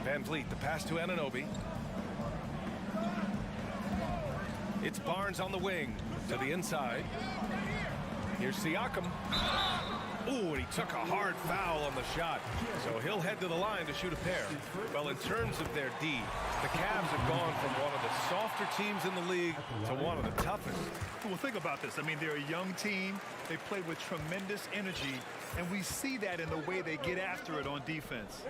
Van Vliet, the pass to Anunoby. It's Barnes on the wing to the inside. Here's Siakam. Ooh, and he took a hard foul on the shot. So he'll head to the line to shoot a pair. Well, in terms of their D, the Cavs have gone from one of the softer teams in the league to one of the toughest. Well, think about this. I mean, they're a young team. They play with tremendous energy, and we see that in the way they get after it on defense.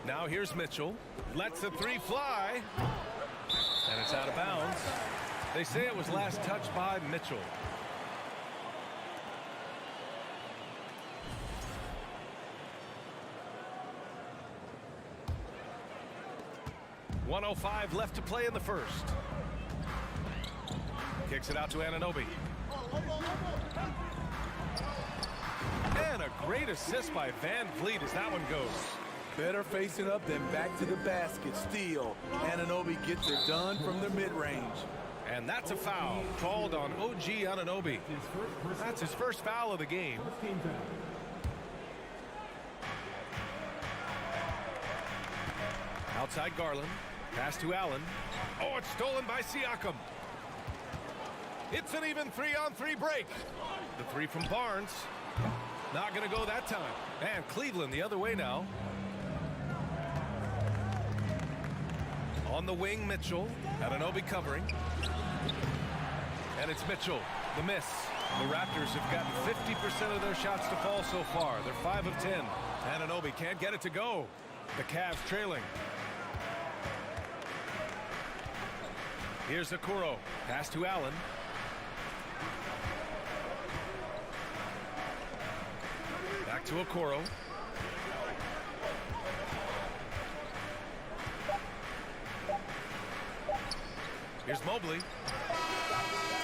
Now here's Mitchell. Lets the 3 fly. And it's out of bounds. They say it was last touched by Mitchell. .105 left to play in the first. Kicks it out to Anunoby. And a great assist by Van Vliet as that one goes. Better facing up than back to the basket. Steal. Anunoby gets it done from the mid-range. And that's a foul called on OG Anunoby. That's his first foul of the game. Outside Garland. Pass to Allen. Oh, it's stolen by Siakam. It's an even 3-on-3 break. The three from Barnes. Not going to go that time. And Cleveland the other way now. On the wing, Mitchell. Anunoby covering. And it's Mitchell. The miss. The Raptors have gotten 50% of their shots to fall so far. They're 5 of 10. Anunoby can't get it to go. The Cavs trailing. Here's Okoro. Pass to Allen. Back to Okoro. Here's Mobley.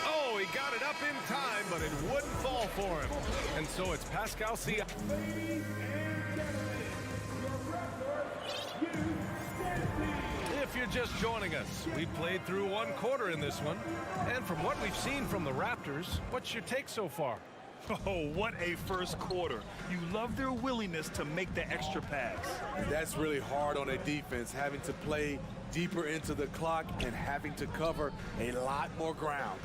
Oh, he got it up in time, but it wouldn't fall for him. And so it's Pascal Siakam. If you're just joining us, we've played through one quarter in this one. And from what we've seen from the Raptors, what's your take so far? Oh, what a first quarter. You love their willingness to make the extra pass. That's really hard on a defense, having to play deeper into the clock and having to cover a lot more ground.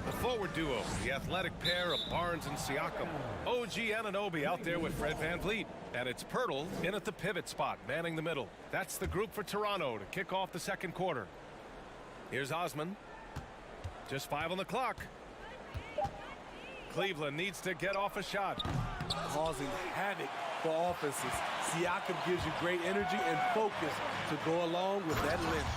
The forward duo, the athletic pair of Barnes and Siakam. OG Anunoby out there with Fred VanVleet. And it's Pirtle in at the pivot spot, manning the middle. That's the group for Toronto to kick off the second quarter. Here's Osman. Just 5 on the clock. Cleveland needs to get off a shot. Causing havoc for offenses. Siakam gives you great energy and focus to go along with that length.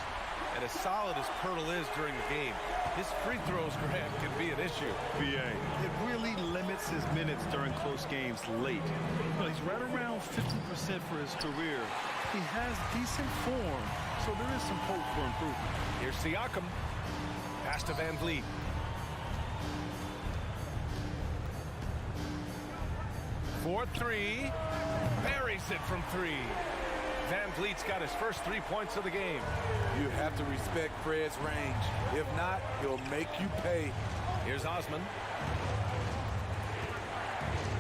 And as solid as Pirtle is during the game, his free throws, Grant, can be an issue. BA. It really limits his minutes during close games late. He's right around 50% for his career. He has decent form, so there is some hope for improvement. Here's Siakam. Pass to VanVleet. For 3. Buries it from 3. VanVleet's got his first 3 points of the game. You have to respect Fred's range. If not, he'll make you pay. Here's Osman.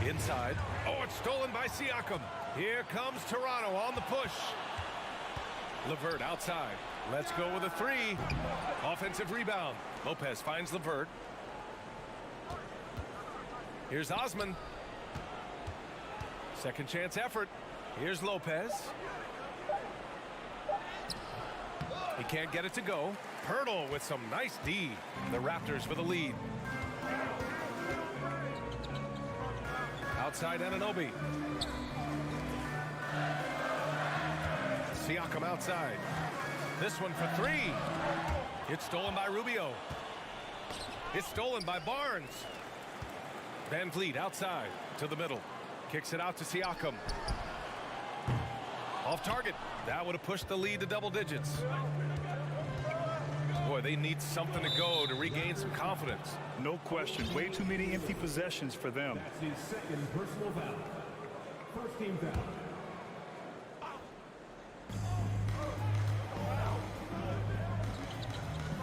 Inside. Oh, it's stolen by Siakam. Here comes Toronto on the push. LeVert outside. Let's go with a 3. Offensive rebound. Lopez finds LeVert. Here's Osman. Second chance effort. Here's Lopez. He can't get it to go. Pirtle with some nice D. The Raptors for the lead. Outside Anunoby. Siakam outside. This one for 3. It's stolen by Rubio. It's stolen by Barnes. VanVleet outside to the middle. Kicks it out to Siakam. Off target. That would have pushed the lead to double digits. Boy, they need something to go to regain some confidence. No question. Way too many empty possessions for them. That's his second personal foul. First team foul.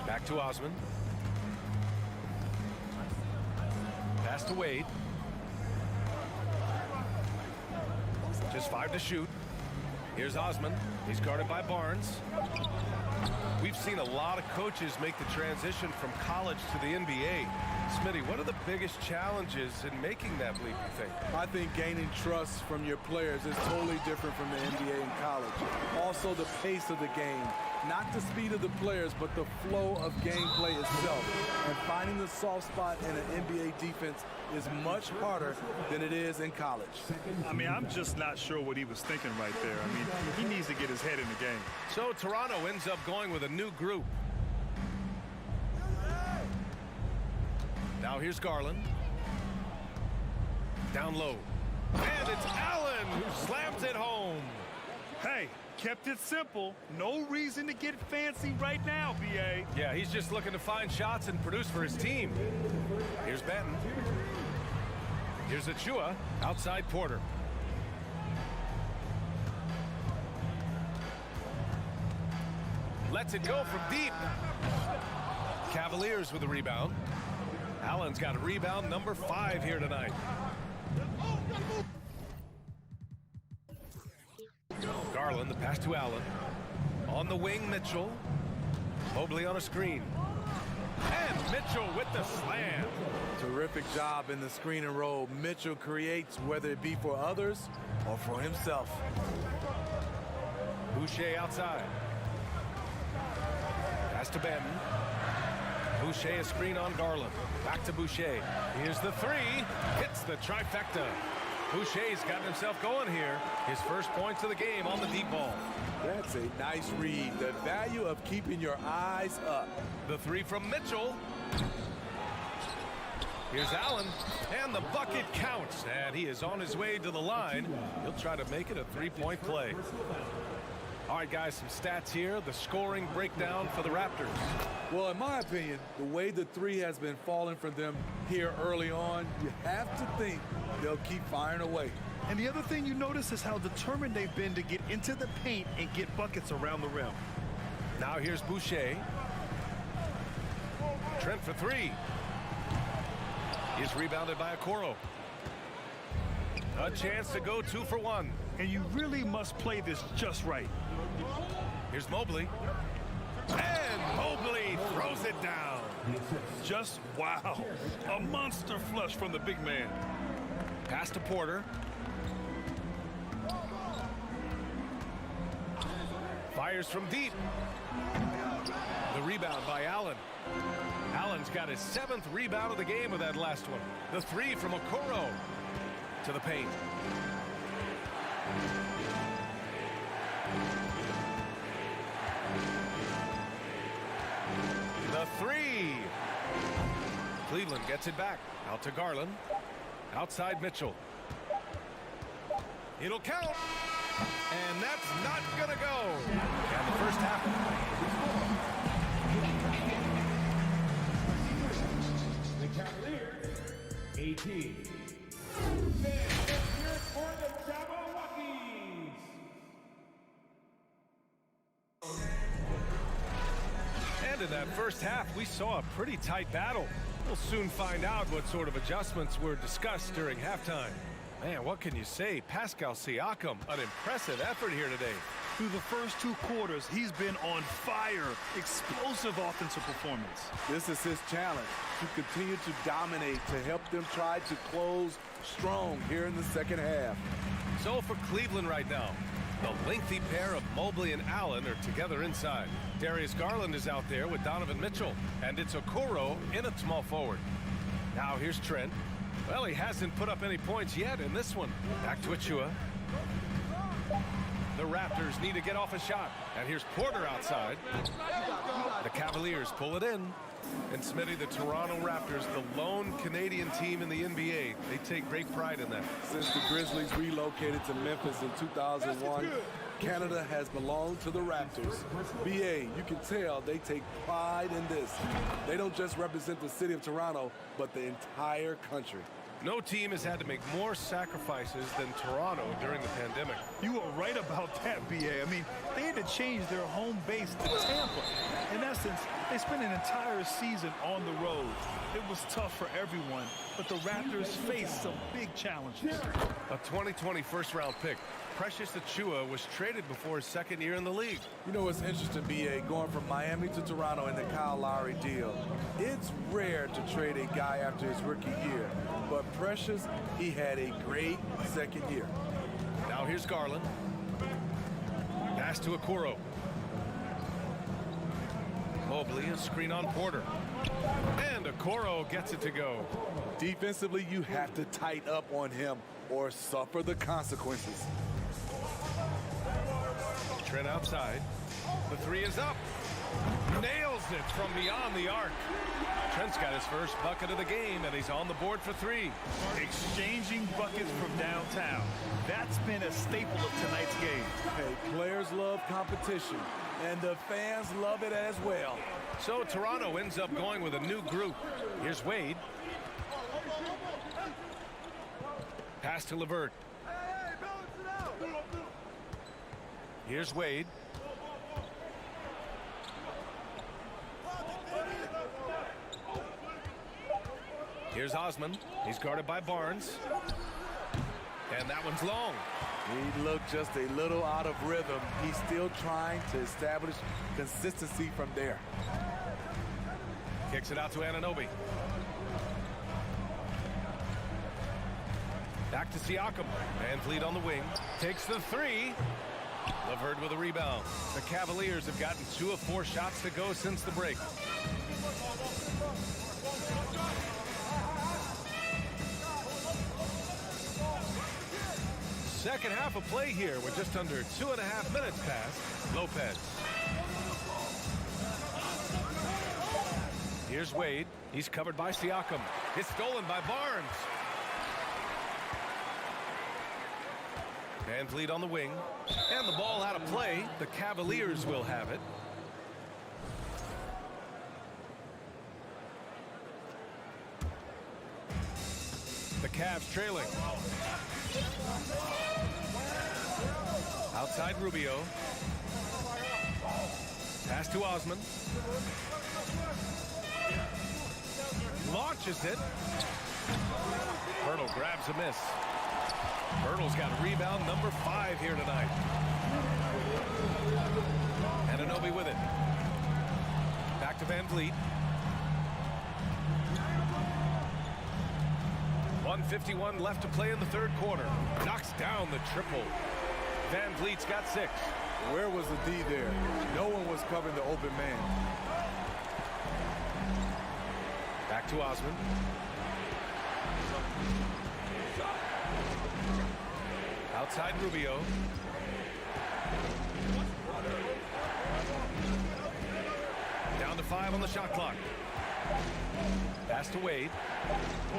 Back to Osman. Pass to Wade. Just 5 to shoot. Here's Osman. He's guarded by Barnes. We've seen a lot of coaches make the transition from college to the NBA. Smitty, what are the biggest challenges in making that leap, you think? I think gaining trust from your players is totally different from the NBA and college. Also, the pace of the game. Not the speed of the players, but the flow of gameplay itself. And finding the soft spot in an NBA defense is much harder than it is in college. I mean, I'm just not sure what he was thinking right there. I mean, he needs to get his head in the game. So Toronto ends up going with a new group. Now here's Garland. Down low. And it's Allen who slams it home. Hey, kept it simple. No reason to get fancy right now, BA. Yeah, he's just looking to find shots and produce for his team. Here's Benton. Here's Achua. Outside Porter. Lets it go from deep. Cavaliers with the rebound. Allen's got a rebound number 5 here tonight. Garland, the pass to Allen. On the wing, Mitchell. Mobley on a screen. And Mitchell with the slam. Terrific job in the screen and roll. Mitchell creates, whether it be for others or for himself. Boucher outside. Pass to Benton. Boucher a screen on Garland. Back to Boucher. Here's the three. Hits the trifecta. Boucher's gotten himself going here. His first points of the game on the deep ball. That's a nice read. The value of keeping your eyes up. The three from Mitchell. Here's Allen, and the bucket counts, and he is on his way to the line. He'll try to make it a three-point play. All right, guys, some stats here. The scoring breakdown for the Raptors. Well, in my opinion, the way the three has been falling for them here early on, you have to think they'll keep firing away. And the other thing you notice is how determined they've been to get into the paint and get buckets around the rim. Now here's Boucher. Trent for three. He's rebounded by Okoro. A chance to go 2 for 1. And you really must play this just right. Here's Mobley. And Mobley throws it down. Just wow. A monster flush from the big man. Pass to Porter. Fires from deep. The rebound by Allen. Allen's got his 7th rebound of the game with that last one. The three from Okoro to the paint. The three. Cleveland gets it back. Out to Garland. Outside Mitchell. It'll count. And that's not going to go. And the first half. The Cavaliers, 18. For the Cavaliers. And in that first half, we saw a pretty tight battle. We'll soon find out what sort of adjustments were discussed during halftime. Man, what can you say? Pascal Siakam, an impressive effort here today. Through the first 2 quarters, he's been on fire. Explosive offensive performance. This is his challenge, to continue to dominate, to help them try to close strong here in the second half. So for Cleveland right now, the lengthy pair of Mobley and Allen are together inside. Darius Garland is out there with Donovan Mitchell, and it's Okoro in at small forward. Now here's Trent. Well, he hasn't put up any points yet in this one. Back to Achua. The Raptors need to get off a shot. And here's Porter outside. The Cavaliers pull it in. And Smitty, the Toronto Raptors, the lone Canadian team in the NBA. They take great pride in that. Since the Grizzlies relocated to Memphis in 2001, Canada has belonged to the Raptors. BA, you can tell they take pride in this. They don't just represent the city of Toronto, but the entire country. No team has had to make more sacrifices than Toronto during the pandemic. You were right about that, BA. I mean, they had to change their home base to Tampa. In essence, they spent an entire season on the road. It was tough for everyone, but the Raptors faced some big challenges. A 2020 first-round pick. Precious Achua was traded before his second year in the league. You know, it's interesting, BA, going from Miami to Toronto in the Kyle Lowry deal. It's rare to trade a guy after his rookie year, but Precious, he had a great second year. Now here's Garland. Pass to Okoro. Mobley, a screen on Porter. And Okoro gets it to go. Defensively, you have to tighten up on him or suffer the consequences. Trent outside. The three is up. Nails it from beyond the arc. Trent's got his first bucket of the game, and he's on the board for three. Exchanging buckets from downtown. That's been a staple of tonight's game. Hey, players love competition, and the fans love it as well. So Toronto ends up going with a new group. Here's Wade. Pass to LeVert. Here's Wade. Here's Osman. He's guarded by Barnes. And that one's long. He looked just a little out of rhythm. He's still trying to establish consistency from there. Kicks it out to Anunoby. Back to Siakam. Van Vliet on the wing. Takes the three. Levert with a rebound. The Cavaliers have gotten 2 of 4 shots to go since the break. Second half of play here with just under 2.5 minutes passed. Lopez. Here's Wade. He's covered by Siakam. It's stolen by Barnes. Van Vliet on the wing. And the ball out of play. The Cavaliers will have it. The Cavs trailing. Outside Rubio. Pass to Osman. Launches it. Pirtle grabs a miss. Pirtle's got rebound number 5 here tonight. Anunoby with it. Back to Van Vliet. 1:51 left to play in the third quarter. Knocks down the triple. Van Vliet's got 6. Where was the D there? No one was covering the open man. Back to Osman. Outside Rubio. Down to 5 on the shot clock. Pass to Wade.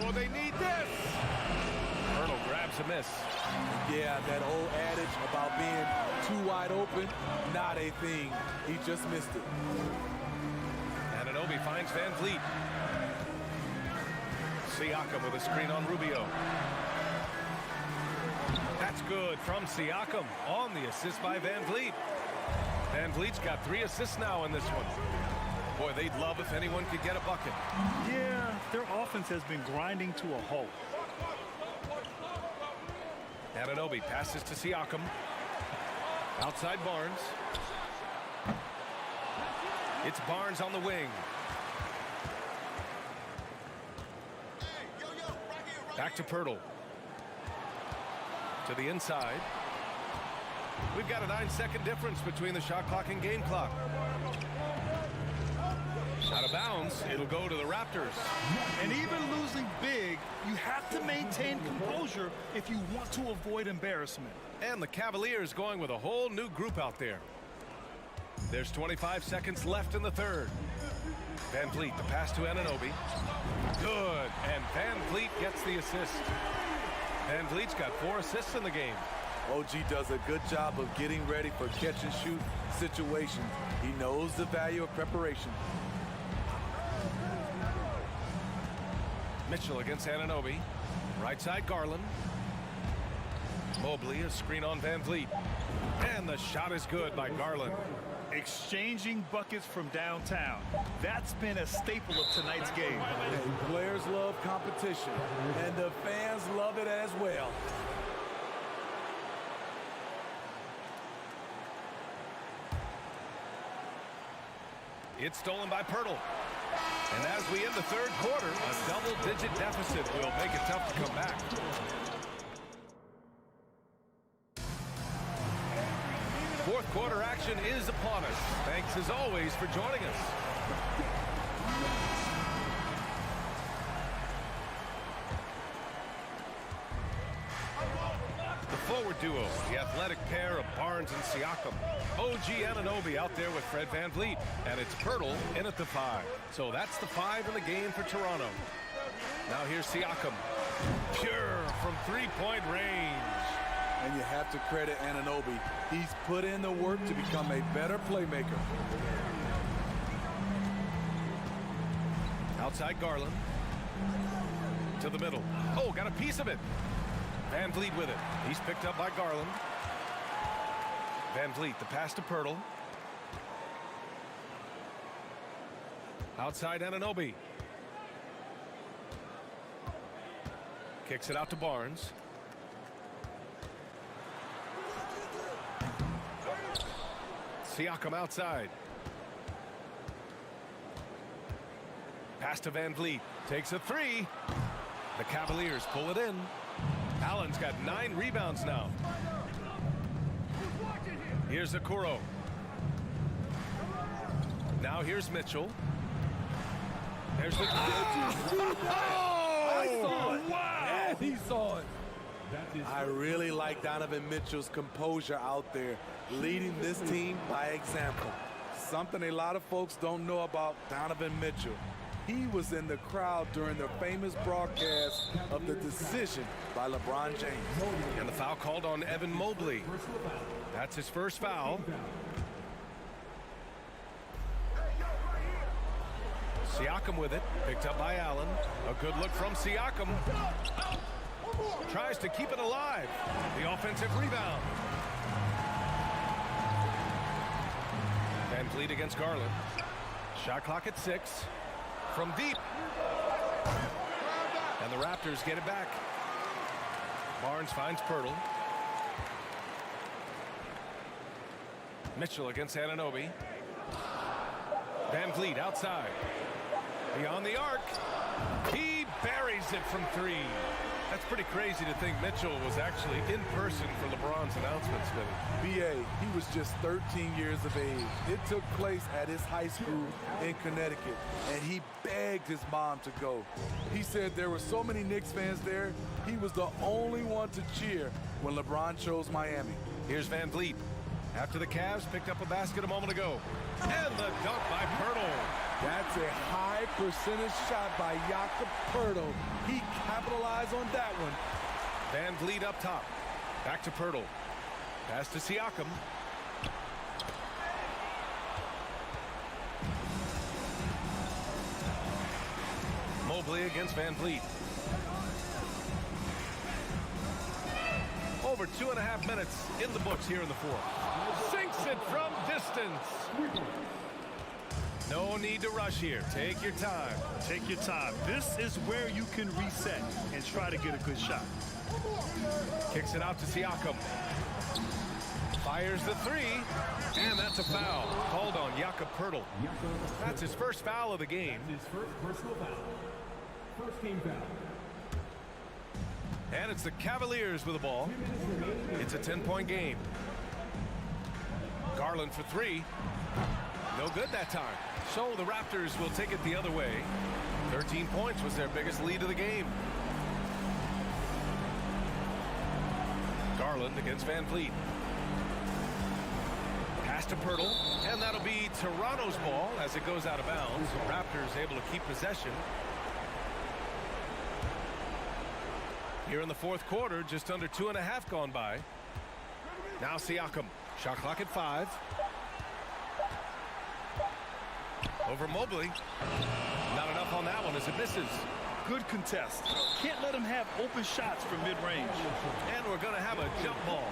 Oh, they need this. Pirtle grabs a miss. Yeah, that old adage about being too wide open, not a thing. He just missed it. Anunoby finds Van Vliet. Siakam with a screen on Rubio. That's good from Siakam on the assist by Van Vliet. Van Vliet's got 3 assists now in this one. Boy, they'd love if anyone could get a bucket. Yeah, their offense has been grinding to a halt. Anunoby passes to Siakam. Outside Barnes. It's Barnes on the wing. Back to Pirtle. To the inside. We've got a 9-second difference between the shot clock and game clock. Out of bounds, it'll go to the Raptors. And even losing big, you have to maintain composure if you want to avoid embarrassment. And the Cavaliers going with a whole new group out there. There's 25 seconds left in the third. Van Vliet, the pass to Anunoby. Good, and Van Vliet gets the assist. Van Vliet's got 4 assists in the game. OG does a good job of getting ready for catch-and-shoot situations. He knows the value of preparation. Mitchell against Anunoby. Right side Garland. Mobley, a screen on Van Vliet. And the shot is good by Garland. Exchanging buckets from downtown. That's been a staple of tonight's game. And players love competition, and the fans love it as well. It's stolen by Pirtle. And as we end the third quarter, a double-digit deficit will make it tough to come back. Fourth quarter action is upon us. Thanks as always for joining us. The forward duo, the athletic pair of Barnes and Siakam. OG Anunoby out there with Fred Van Vliet. And it's Pirtle in at the 5. So that's the 5 in the game for Toronto. Now here's Siakam. Pure from three-point range. And you have to credit Anunoby. He's put in the work to become a better playmaker. Outside Garland. To the middle. Oh, got a piece of it. Van Vliet with it. He's picked up by Garland. Van Vliet, the pass to Pirtle. Outside Anunoby. Kicks it out to Barnes. Siakam outside. Pass to Van Vliet. Takes a three. The Cavaliers pull it in. Allen's got 9 rebounds now. Here's Okoro. Now here's Mitchell. There's the... I saw it. Wow. Yeah, he saw it. I really like Donovan Mitchell's composure out there, leading this team by example. Something a lot of folks don't know about Donovan Mitchell. He was in the crowd during the famous broadcast of the decision by LeBron James. And the foul called on Evan Mobley. That's his first foul. Siakam with it, picked up by Allen. A good look from Siakam. Tries to keep it alive. The offensive rebound. Van Vliet against Garland. Shot clock at 6. From deep. And the Raptors get it back. Barnes finds Pirtle. Mitchell against Anunoby. Van Vliet outside. Beyond the arc. He buries it from 3. That's pretty crazy to think Mitchell was actually in person for LeBron's announcement, Smitty. B.A., he was just 13 years of age. It took place at his high school in Connecticut, and he begged his mom to go. He said there were so many Knicks fans there, he was the only one to cheer when LeBron chose Miami. Here's Van Vliet. After the Cavs picked up a basket a moment ago. And the dunk by Pirtle. That's a high percentage shot by Jakob Pirtle. He capitalized on that one. Van Vliet up top. Back to Pirtle. Pass to Siakam. Mobley against Van Vliet. Over 2.5 minutes in the books here in the fourth. Sinks it from distance. No need to rush here. Take your time. Take your time. This is where you can reset and try to get a good shot. Kicks it out to Siakam. Fires the 3. And that's a foul. Called on Jakob Pirtle. That's his first foul of the game. His first personal foul. First team foul. And it's the Cavaliers with the ball. It's a 10-point game. Garland for 3. No good that time. So the Raptors will take it the other way. 13 points was their biggest lead of the game. Garland against Van Vliet. Pass to Pirtle. And that'll be Toronto's ball as it goes out of bounds. The Raptors able to keep possession. Here in the fourth quarter, just under 2.5 gone by. Now Siakam. Shot clock at 5. Over Mobley. Not enough on that one as it misses. Good contest. Can't let him have open shots from mid-range. And we're going to have a jump ball.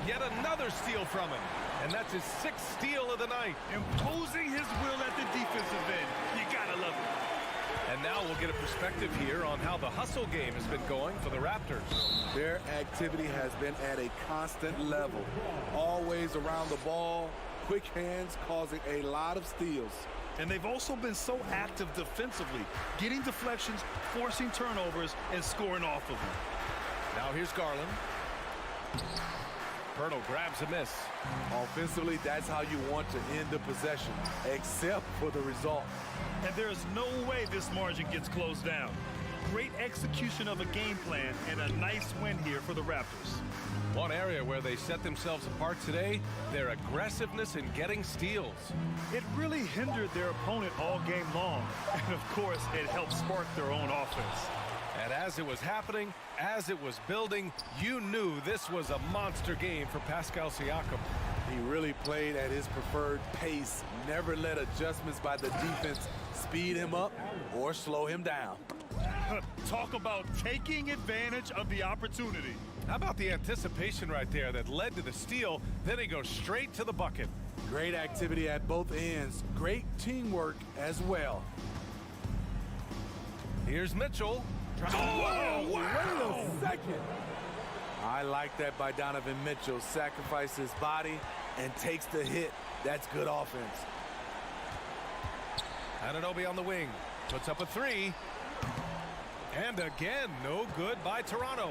Yet another steal from him. And that's his 6th steal of the night. Imposing his will at the defensive end. You gotta love it. And now we'll get a perspective here on how the hustle game has been going for the Raptors. Their activity has been at a constant level. Always around the ball, quick hands causing a lot of steals. And they've also been so active defensively, getting deflections, forcing turnovers, and scoring off of them. Now here's Garland. Pirtle grabs a miss. Offensively, that's how you want to end the possession, except for the result. And there's no way this margin gets closed down. Great execution of a game plan and a nice win here for the Raptors. One area where they set themselves apart today, their aggressiveness in getting steals. It really hindered their opponent all game long. And of course, it helped spark their own offense. And as it was happening, as it was building, you knew this was a monster game for Pascal Siakam. He really played at his preferred pace, never let adjustments by the defense speed him up or slow him down. Talk about taking advantage of the opportunity. How about the anticipation right there that led to the steal, then he goes straight to the bucket. Great activity at both ends, great teamwork as well. Here's Mitchell. Oh, wow. Wait a second. I like that by Donovan Mitchell. Sacrifices his body and takes the hit. That's good offense. Anunoby on the wing. Puts up a three. And again, no good by Toronto.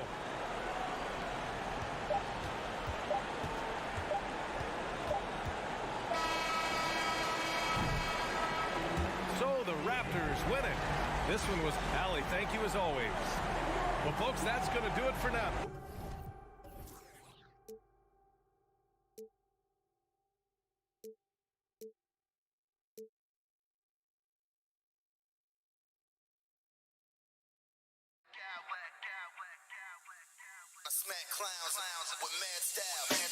So the Raptors win it. This one was Allie. Thank you as always. Well, folks, that's going to do it for now. I smack clowns with mad style.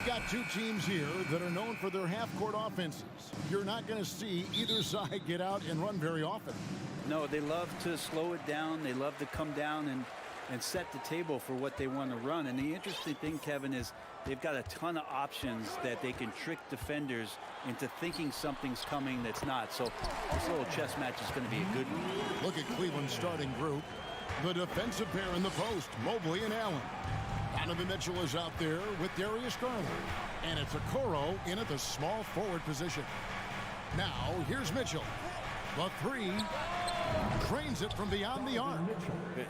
Got two teams here that are known for their half-court offenses. You're not going to see either side get out and run very often. No, they love to slow it down. They love to come down and set the table for what they want to run. And the interesting thing, Kevin, is they've got a ton of options that they can trick defenders into thinking something's coming that's not. So this little chess match is going to be a good one. Look at Cleveland's starting group. The defensive pair in the post, Mobley and Allen. Donovan Mitchell is out there with Darius Garland. And it's Okoro in at the small forward position. Now, here's Mitchell. The three. Drains it from beyond the arc.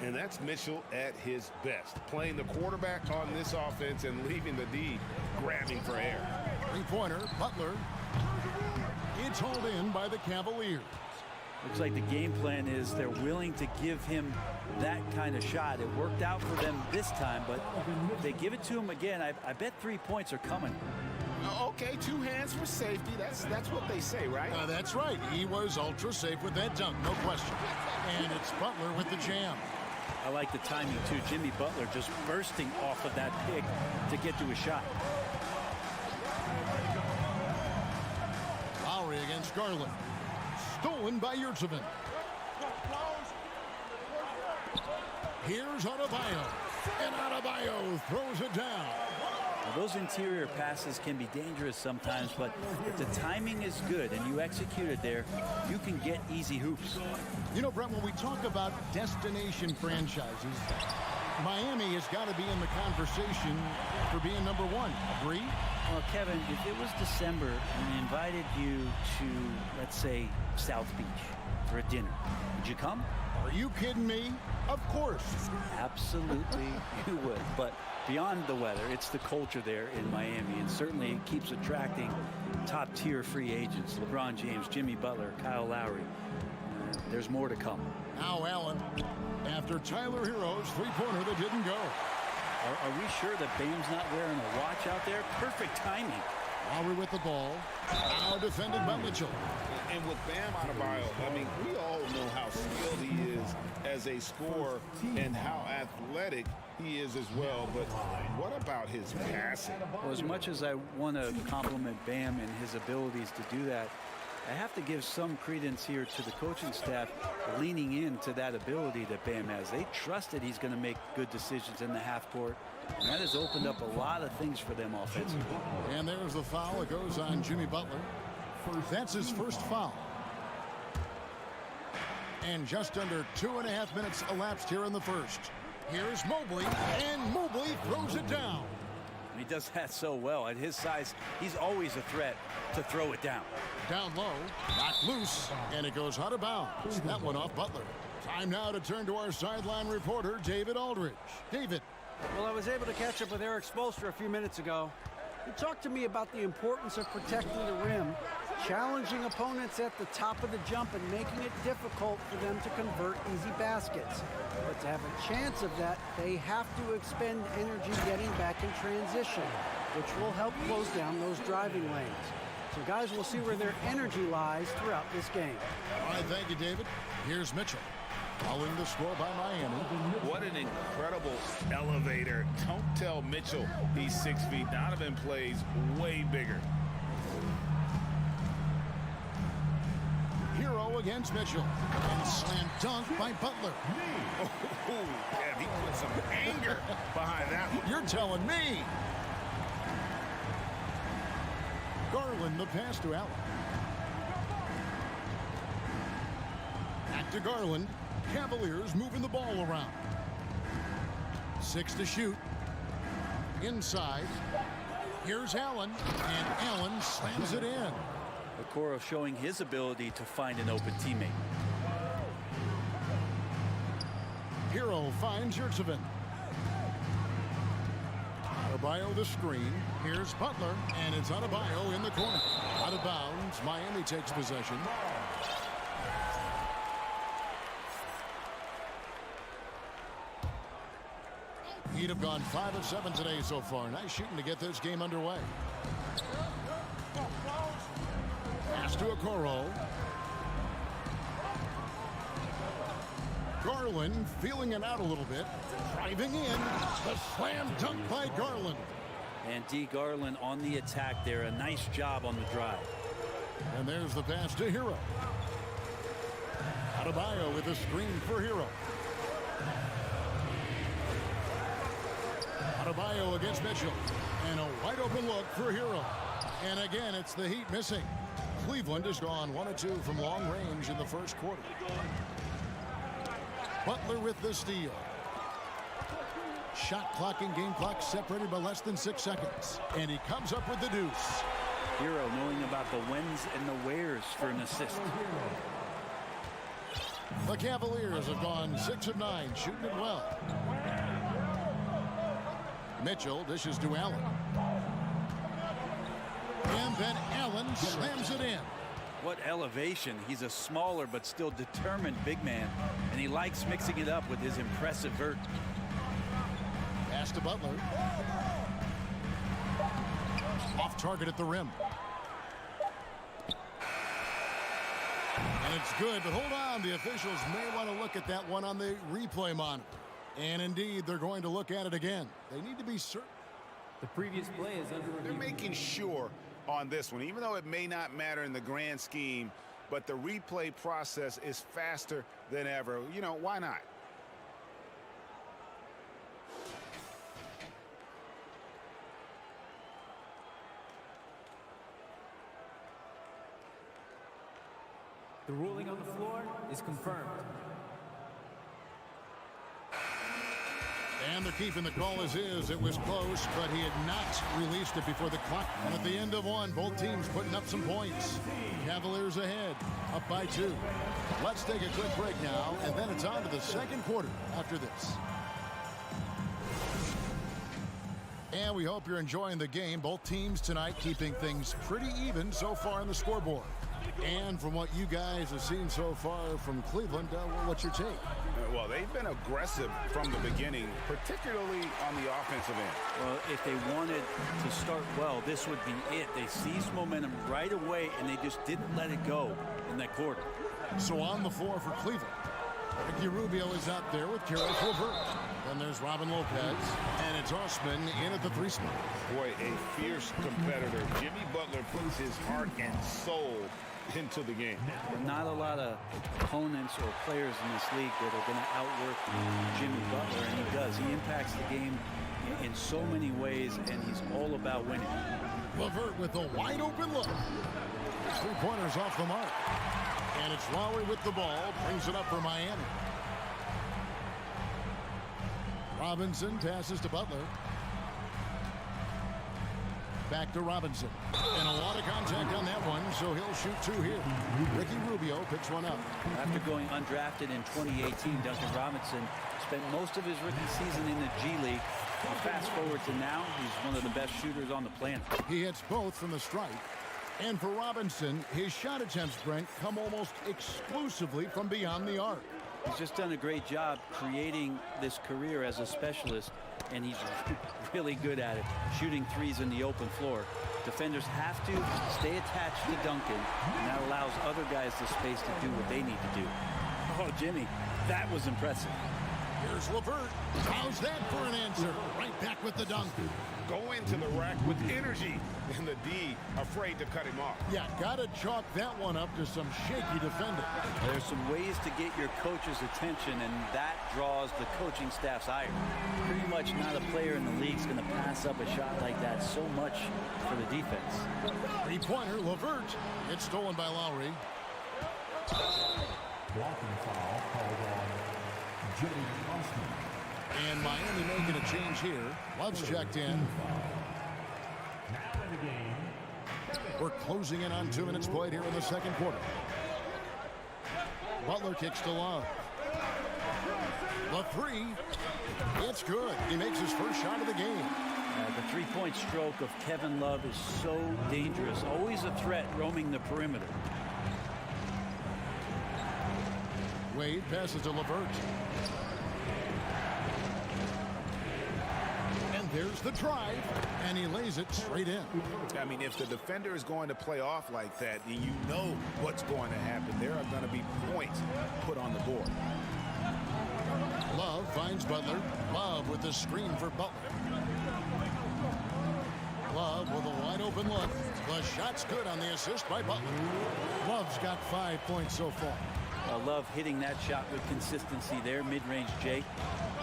And that's Mitchell at his best. Playing the quarterback on this offense and leaving the D grabbing for air. Three-pointer, Butler. It's hauled in by the Cavaliers. Looks like the game plan is they're willing to give him that kind of shot. It worked out for them this time, but if they give it to him again, I bet 3 points are coming. Okay, 2 hands for safety. That's what they say, right? That's right. He was ultra safe with that dunk, no question. And it's Butler with the jam. I like the timing, too. Jimmy Butler just bursting off of that pick to get to a shot. Lowry against Garland. Stolen by Yurtseven. Here's Adebayo. And Adebayo throws it down. Now, those interior passes can be dangerous sometimes, but if the timing is good and you execute it there, you can get easy hoops. You know, Brett, when we talk about destination franchises, Miami has got to be in the conversation for being number one. Agree? Well, Kevin, if it was December and they invited you to, let's say, South Beach for a dinner, would you come? Are you kidding me? Of course. Absolutely you would. But beyond the weather, it's the culture there in Miami, and certainly it keeps attracting top-tier free agents. LeBron James, Jimmy Butler, Kyle Lowry. There's more to come. Now Allen, after Tyler Hero's three-pointer that didn't go. Are we sure that Bam's not wearing a watch out there? Perfect timing. Lowry with the ball. Now defended by Mitchell. And with Bam Adebayo, I mean, we all know how skilled he is as a scorer and how athletic he is as well. But what about his passing? Well, as much as I want to compliment Bam and his abilities to do that, I have to give some credence here to the coaching staff leaning into that ability that Bam has. They trust that he's going to make good decisions in the half court. And that has opened up a lot of things for them offensively. And there's the foul. It goes on Jimmy Butler. That's his first foul. And just under 2.5 minutes elapsed here in the first. Here's Mobley, and Mobley throws it down. He does that so well. At his size, he's always a threat to throw it down. Down low, knocked loose, and it goes out of bounds. That one off Butler. Time now to turn to our sideline reporter, David Aldridge. David. Well, I was able to catch up with Eric Spoelstra a few minutes ago. He talked to me about the importance of protecting the rim, challenging opponents at the top of the jump, and making it difficult for them to convert easy baskets. But to have a chance of that, they have to expend energy getting back in transition, which will help close down those driving lanes. So, guys, we'll see where their energy lies throughout this game. All right, thank you, David. Here's Mitchell. Following the score by Miami. What an incredible elevator. Don't tell Mitchell he's 6 feet. Donovan plays way bigger. Hero against Mitchell. And slam dunk by Butler. Oh, yeah, he put some anger behind that one. You're telling me. Garland, the pass to Allen. Back to Garland. Cavaliers moving the ball around. 6 to shoot. Inside. Here's Allen. And Allen slams it in. Okoro showing his ability to find an open teammate. Hero finds Yurtseven. Adebayo the screen. Here's Butler. And it's Adebayo in the corner. Out of bounds. Miami takes possession. Heat have gone 5 of 7 today so far. Nice shooting to get this game underway. Pass to Okoro. Garland feeling it out a little bit. Driving in. The slam dunk by Garland. And D. Garland on the attack there. A nice job on the drive. And there's the pass to Hero. Adebayo with a screen for Hero. Adebayo against Mitchell. And a wide open look for Hero. And again, it's the Heat missing. Cleveland has gone 1 of 2 from long range in the first quarter. Butler with the steal. Shot clock and game clock separated by less than 6 seconds. And he comes up with the deuce. Hero knowing about the whens and the wheres for an assist. The Cavaliers have gone 6 of 9, shooting it well. Mitchell dishes to Allen. And then Allen slams it in. What elevation. He's a smaller but still determined big man. And he likes mixing it up with his impressive vert. Pass to Butler. Off target at the rim. And it's good, but hold on. The officials may want to look at that one on the replay monitor. And indeed, they're going to look at it again. They need to be certain. The previous play is under review. They're making sure on this one, even though it may not matter in the grand scheme, but the replay process is faster than ever. You know, why not? The ruling on the floor is confirmed. And they're keeping the call as is. It was close, but he had not released it before the clock. And at the end of one, both teams putting up some points. Cavaliers ahead, up by 2. Let's take a quick break now, and then it's on to the second quarter after this. And we hope you're enjoying the game. Both teams tonight keeping things pretty even so far on the scoreboard. And from what you guys have seen so far from Cleveland, what's your take? Well, they've been aggressive from the beginning, particularly on the offensive end. Well, if they wanted to start well, this would be it. They seized momentum right away, and they just didn't let it go in that quarter. So on the floor for Cleveland, Ricky Rubio is out there with Karis LeVert. Then there's Robin Lopez, and it's Osman in at the 3 spot. Boy, a fierce competitor. Jimmy Butler puts his heart and soul into the game. Not a lot of opponents or players in this league that are going to outwork Jimmy Butler, and he does. He impacts the game in so many ways, and he's all about winning. LeVert with a wide open look. 3-pointers off the mark. And it's Lowry with the ball, brings it up for Miami. Robinson passes to Butler. Back to Robinson. And a lot of contact on that one, so he'll shoot 2 here. Ricky Rubio picks one up. After going undrafted in 2018, Duncan Robinson spent most of his rookie season in the G League. And fast forward to now, he's one of the best shooters on the planet. He hits both from the stripe. And for Robinson, his shot attempts, Brent, come almost exclusively from beyond the arc. He's just done a great job creating this career as a specialist, and he's really good at it, shooting threes in the open floor. Defenders have to stay attached to Duncan, and that allows other guys the space to do what they need to do. Oh, Jimmy, that was impressive. Here's LeVert. How's that for an answer? Right back with the dunk. Go into the rack with energy, and the D afraid to cut him off. Yeah, gotta chalk that one up to some shaky defending. There's some ways to get your coach's attention, and that draws the coaching staff's ire. Pretty much not a player in the league is going to pass up a shot like that so much for the defense. 3-pointer, LeVert. It's stolen by Lowry. Blocking foul called on Jimmy Osman. And Miami making a change here. Love's checked in. Now in the game. We're closing in on 2 minutes played here in the second quarter. Butler kicks to Love. The 3. It's good. He makes his first shot of the game. The three-point stroke of Kevin Love is so dangerous. Always a threat roaming the perimeter. Wade passes to LeVert. And there's the drive, and he lays it straight in. I mean, if the defender is going to play off like that, then you know what's going to happen. There are going to be points put on the board. Love finds Butler. Love with the screen for Butler. Love with a wide open look. The shot's good on the assist by Butler. Love's got 5 points so far. Love hitting that shot with consistency there, mid-range Jake.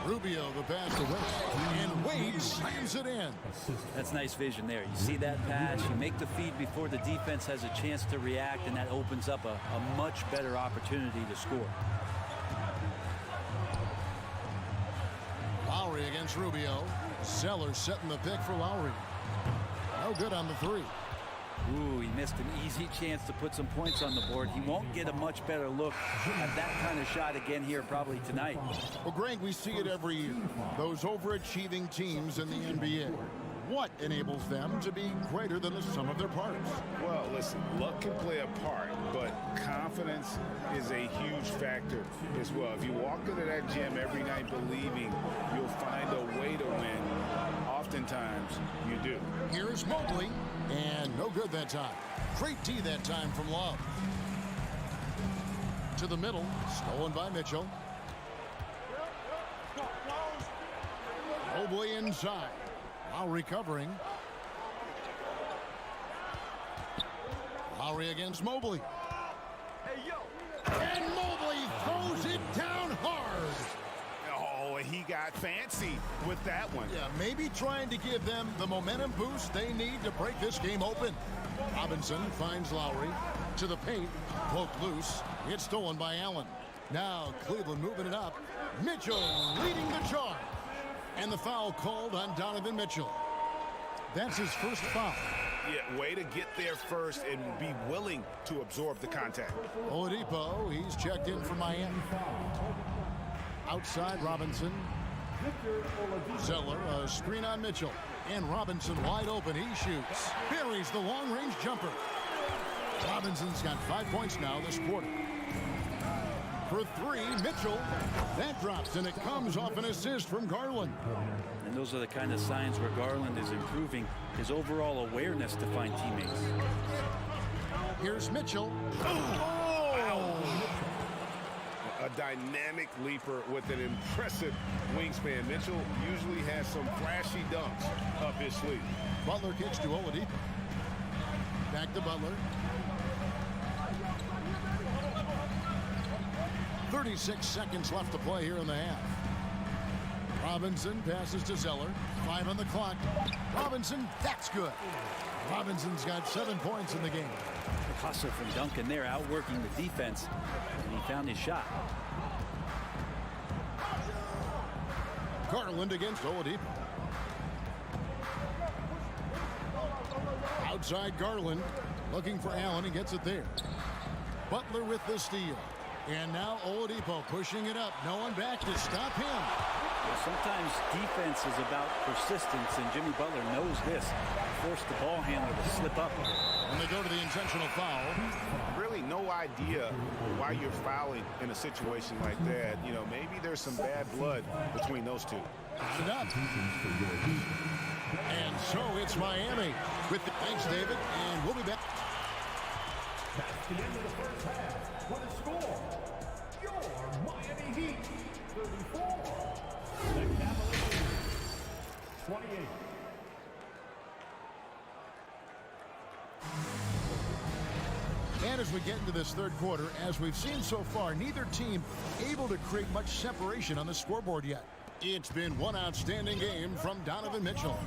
Rubio the pass to Wade. And Wade slams it in. That's nice vision there. You see that pass, you make the feed before the defense has a chance to react, and that opens up a much better opportunity to score. Lowry against Rubio. Zeller setting the pick for Lowry. No good on the three. Ooh, he missed an easy chance to put some points on the board. He won't get a much better look at that kind of shot again here probably tonight. Well, Greg, we see it every year. Those overachieving teams in the NBA. What enables them to be greater than the sum of their parts? Well, listen, luck can play a part, but confidence is a huge factor as well. If you walk into that gym every night believing you'll find a way to win, oftentimes you do. Here's Mobley, and no good that time. Great D that time from Love. To the middle, stolen by Mitchell. Mobley inside. Lowry covering. Lowry against Mobley. And Mobley throws it down hard. Oh, he got fancy with that one. Yeah, maybe trying to give them the momentum boost they need to break this game open. Robinson finds Lowry to the paint. Poked loose. It's stolen by Allen. Now Cleveland moving it up. Mitchell leading the charge. And the foul called on Donovan Mitchell. That's his first foul. Yeah, way to get there first and be willing to absorb the contact. Oladipo, he's checked in for Miami. Outside Robinson. Zeller, a screen on Mitchell. And Robinson wide open, he shoots. Buries the long-range jumper. Robinson's got 5 points now this quarter. For three, Mitchell. That drops, and it comes off an assist from Garland. And those are the kind of signs where Garland is improving his overall awareness to find teammates. Here's Mitchell. Oh! A dynamic leaper with an impressive wingspan. Mitchell usually has some flashy dunks up his sleeve. Butler kicks to Oladipo. Back to Butler. 36 seconds left to play here in the half. Robinson passes to Zeller. 5 on the clock. Robinson, that's good. Robinson's got 7 points in the game. The hustle from Duncan there, outworking the defense, and he found his shot. Garland against Oladipo. Outside Garland, looking for Allen. He gets it there. Butler with the steal. And now Oladipo pushing it up. No one back to stop him. Well, sometimes defense is about persistence, and Jimmy Butler knows this. Forced the ball handler to slip up. And they go to the intentional foul. Really no idea why you're fouling in a situation like that. You know, maybe there's some bad blood between those two. It up. And so it's Miami. Thanks, David. And we'll be back. That's the end of the first half. What a score! Your Miami Heat 34. The Cavaliers 28. And as we get into this third quarter, as we've seen so far, neither team able to create much separation on the scoreboard yet. It's been one outstanding game from Donovan Mitchell.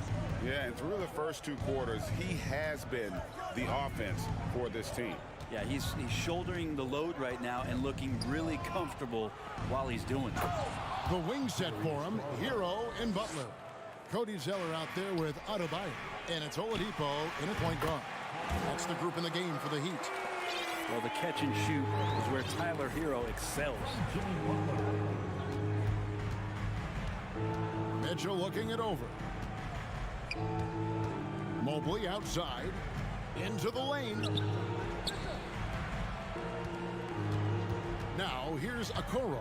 Yeah, and through the first 2 quarters, he has been the offense for this team. Yeah, he's shouldering the load right now and looking really comfortable while he's doing it. The wing set for him, Hero and Butler. Cody Zeller out there with Adebayo. And it's Oladipo in a point guard. That's the group in the game for the Heat. Well, the catch and shoot is where Tyler Hero excels. Mitchell looking it over. Mobley outside. Into the lane. Now, here's Okoro.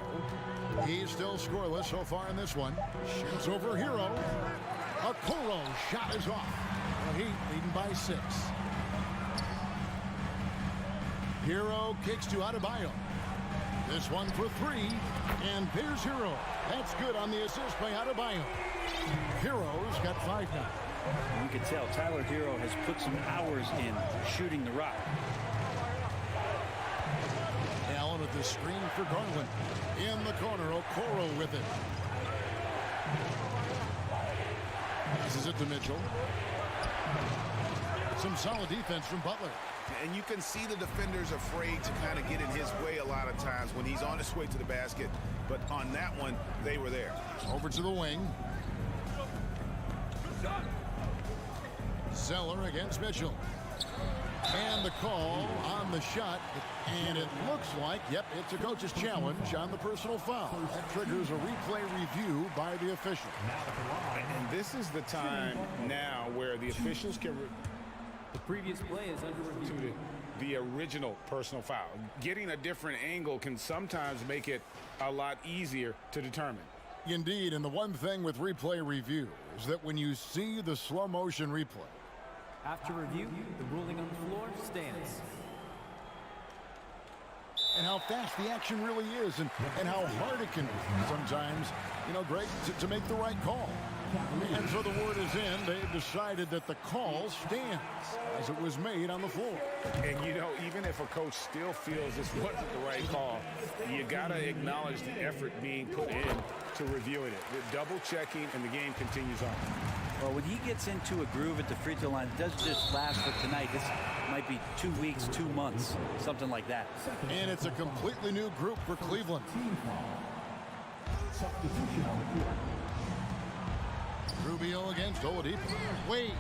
He's still scoreless so far in this one. Shoots over Hero. Okoro shot is off. The Heat leading by 6. Hero kicks to Adebayo. This one for three, and there's Hero. That's good on the assist by Adebayo. Hero's got 5 now. You can tell Tyler Hero has put some hours in shooting the rock. Allen with the screen for Garland. In the corner, Okoro with it. Passes it to Mitchell. Some solid defense from Butler. And you can see the defenders afraid to kind of get in his way a lot of times when he's on his way to the basket. But on that one, they were there. Over to the wing. Zeller against Mitchell. And the call on the shot. And it looks like, yep, it's a coach's challenge on the personal foul. That triggers a replay review by the official. And this is the time now where the officials can... The previous play is under review. The original personal foul. Getting a different angle can sometimes make it a lot easier to determine. Indeed, and the one thing with replay review is that when you see the slow motion replay, After review, the ruling on the floor stands. and how fast the action really is, and how hard it can be sometimes, you know, Greg, to make the right call. And so the word is in. They've decided that the call stands as it was made on the floor. And, you know, even if a coach still feels this wasn't the right call, you got to acknowledge the effort being put in to reviewing it. The double checking, and the game continues on. Well, when he gets into a groove at the free throw line, it doesn't just last for tonight. This might be 2 weeks, 2 months, something like that. And it's a completely new group for Cleveland. Rubio against Oladipo. Wade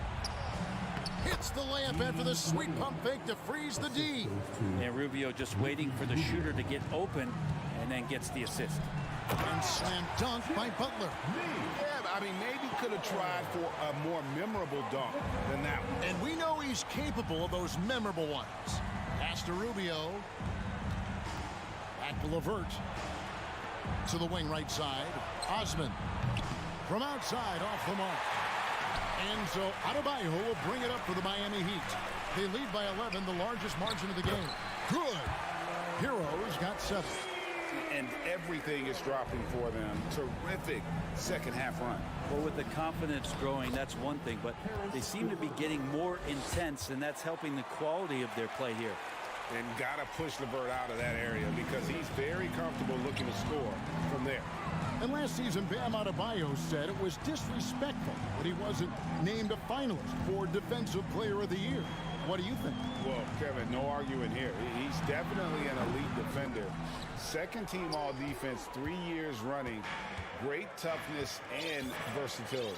hits the layup after the sweet pump fake to freeze the D. And Rubio just waiting for the shooter to get open and then gets the assist. And slam dunk by Butler. Yeah, I mean, maybe could have tried for a more memorable dunk than that one. And we know he's capable of those memorable ones. Pass to Rubio. Back to LeVert. To the wing right side. Osman. From outside, off the mark. And so Adebayo will bring it up for the Miami Heat. They lead by 11, the largest margin of the game. Good. Heroes got 7. And everything is dropping for them. Terrific second half run. Well, with the confidence growing, that's one thing, but they seem to be getting more intense, and that's helping the quality of their play here. And got to push LeVert out of that area because he's very comfortable looking to score from there. And last season, Bam Adebayo said it was disrespectful that he wasn't named a finalist for Defensive Player of the Year. What do you think? Well, Kevin, no arguing here. He's definitely an elite defender. Second team all defense, 3 years running. Great toughness and versatility.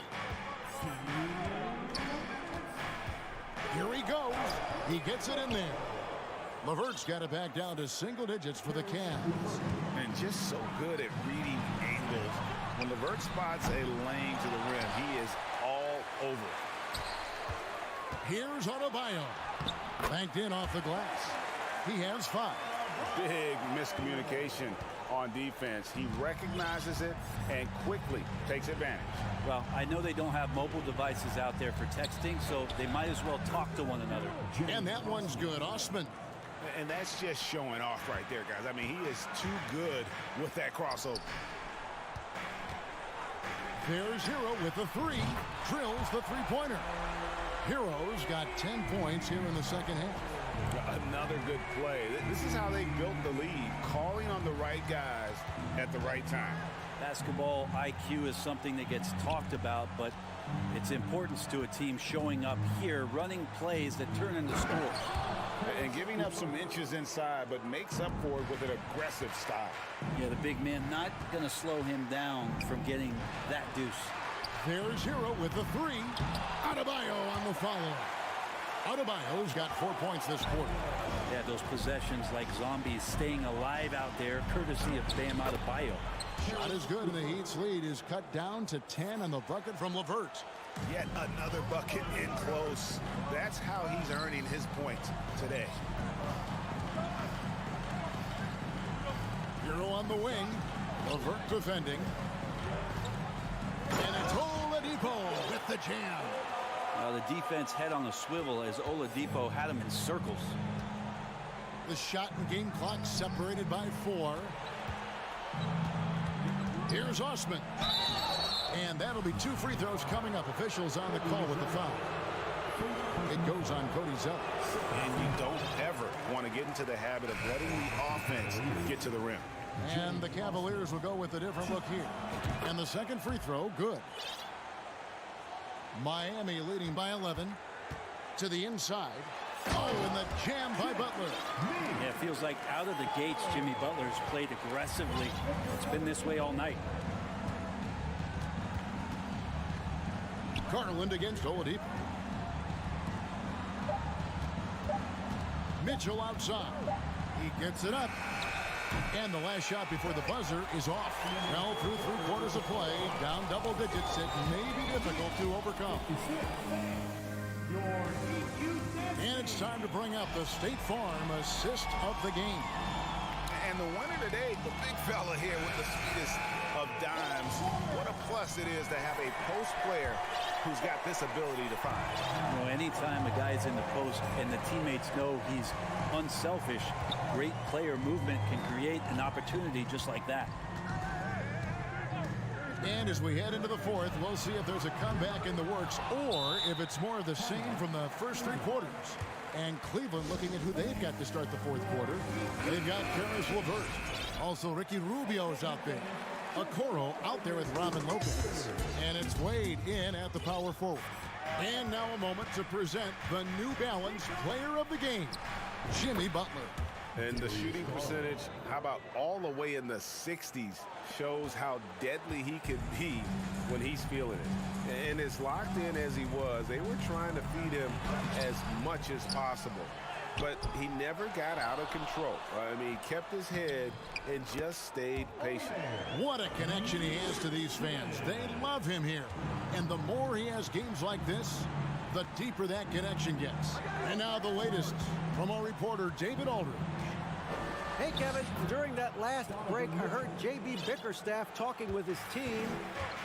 Here he goes. He gets it in there. LeVert's got it back down to single digits for the Cavs. And just so good at reading angles. When LeVert spots a lane to the rim, he is all over it. Here's Adebayo. Banked in off the glass. He has 5. Big miscommunication on defense. He recognizes it and quickly takes advantage. Well, I know they don't have mobile devices out there for texting, so they might as well talk to one another. And that one's good. Osman. And that's just showing off right there, guys. I mean, he is too good with that crossover. There's Hero with the 3. Drills the three-pointer. Hero's got 10 points here in the second half. Another good play. This is how they built the lead, calling on the right guys at the right time. Basketball IQ is something that gets talked about, but its importance to a team showing up here, running plays that turn into scores. And giving up some inches inside, but makes up for it with an aggressive style. Yeah, the big man not going to slow him down from getting that deuce. There's Hero with the 3. Adebayo on the follow. Adebayo's got 4 points this quarter. Yeah, those possessions like zombies staying alive out there, courtesy of Bam Adebayo. Shot is good, and the Heat's lead is cut down to 10 on the bucket from LeVert. Yet another bucket in close. That's how he's earning his points today. Hero on the wing. LeVert defending. And it's Oladipo with the jam. The defense head on a swivel as Oladipo had him in circles. The shot and game clock separated by 4. Here's Osman. And that'll be 2 free throws coming up. Officials on the call with the foul. It goes on Cody Zeller. And you don't ever want to get into the habit of letting the offense get to the rim. And the Cavaliers will go with a different look here. And the second free throw, good. Miami leading by 11. To the inside. Oh, and the jam by Butler. Yeah, it feels like out of the gates, Jimmy Butler's played aggressively. It's been this way all night. Garland against Oladipo. Mitchell outside. He gets it up. And the last shot before the buzzer is off. Well, through 3 quarters of play, down double digits, it may be difficult to overcome. And it's time to bring up the State Farm assist of the game. And the winner today, the big fella here with the sweetest of dimes. What a plus it is to have a post player who's got this ability to find. You know, anytime a guy's in the post and the teammates know he's unselfish, great player movement can create an opportunity just like that. And as we head into the 4th, we'll see if there's a comeback in the works or if it's more of the same from the first 3 quarters. And Cleveland looking at who they've got to start the 4th quarter. They've got Karis LeVert. Also, Ricky Rubio's out there. Okoro out there with Robin Lopez. And it's Wade in at the power forward. And now a moment to present the New Balance player of the game, Jimmy Butler. And the shooting percentage, how about all the way in the 60s, shows how deadly he can be when he's feeling it. And as locked in as he was, they were trying to feed him as much as possible. But he never got out of control. I mean, he kept his head and just stayed patient. What a connection he has to these fans. They love him here. And the more he has games like this, the deeper that connection gets. And now the latest from our reporter, David Aldridge. Hey, Kevin, during that last break, I heard J.B. Bickerstaff talking with his team.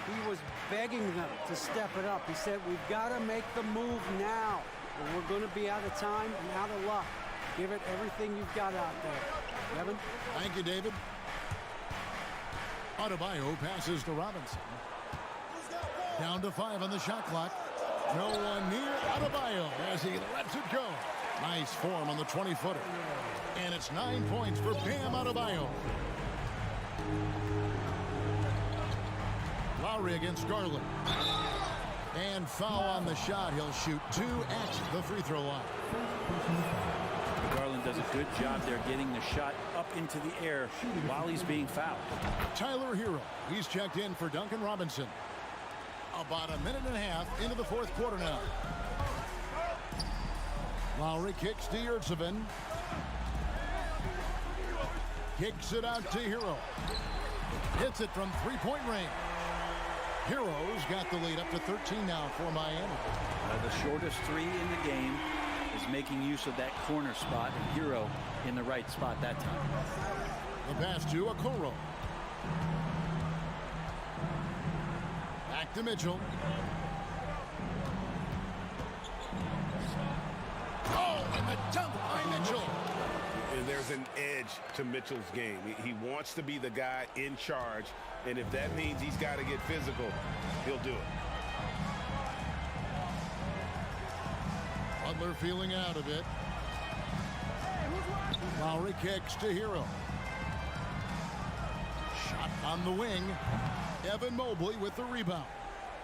He was begging them to step it up. He said, we've got to make the move now. Or we're going to be out of time and out of luck. Give it everything you've got out there. Kevin? Thank you, David. Adebayo passes to Robinson. Down to 5 on the shot clock. No one near Adebayo as he lets it go. Nice form on the 20-footer. And it's 9 points for Bam Adebayo. Lowry against Garland. And foul on the shot. He'll shoot 2 at the free throw line. Garland does a good job there getting the shot up into the air while he's being fouled. Tyler Hero. He's checked in for Duncan Robinson. About a minute and a half into the 4th quarter now. Lowry kicks to Yurtseven. Kicks it out to Hero. Hits it from 3-point range. Hero's got the lead up to 13 now for Miami. The shortest 3 in the game is making use of that corner spot, and Hero in the right spot that time. The pass to Okoro. Back to Mitchell. Oh, and the dunk by Mitchell. And there's an edge to Mitchell's game. He wants to be the guy in charge, and if that means he's got to get physical, he'll do it. Butler feeling out a bit. Lowry kicks to Hero. Shot on the wing. Evan Mobley with the rebound.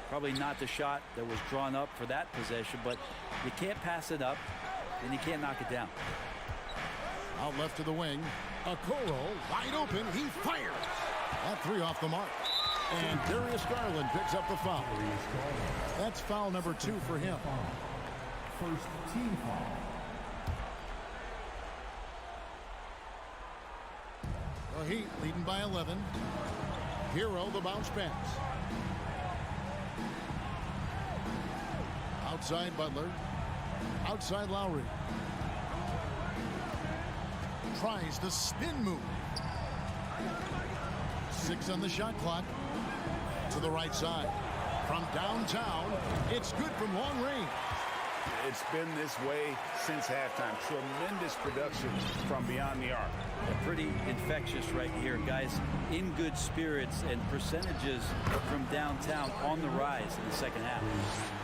Probably not the shot that was drawn up for that possession, but you can't pass it up, and you can't knock it down. Out left to the wing. Okoro wide open. He fires. That 3 off the mark. And Darius Garland picks up the foul. That's foul number 2 for him. First team foul. The Heat leading by 11. Hero the bounce pass. Outside Butler. Outside Lowry. Tries the spin move. 6 on the shot clock. To the right side. From downtown, it's good from long range. It's been this way since halftime. Tremendous production from beyond the arc. Pretty infectious right here, guys. In good spirits and percentages from downtown on the rise in the second half.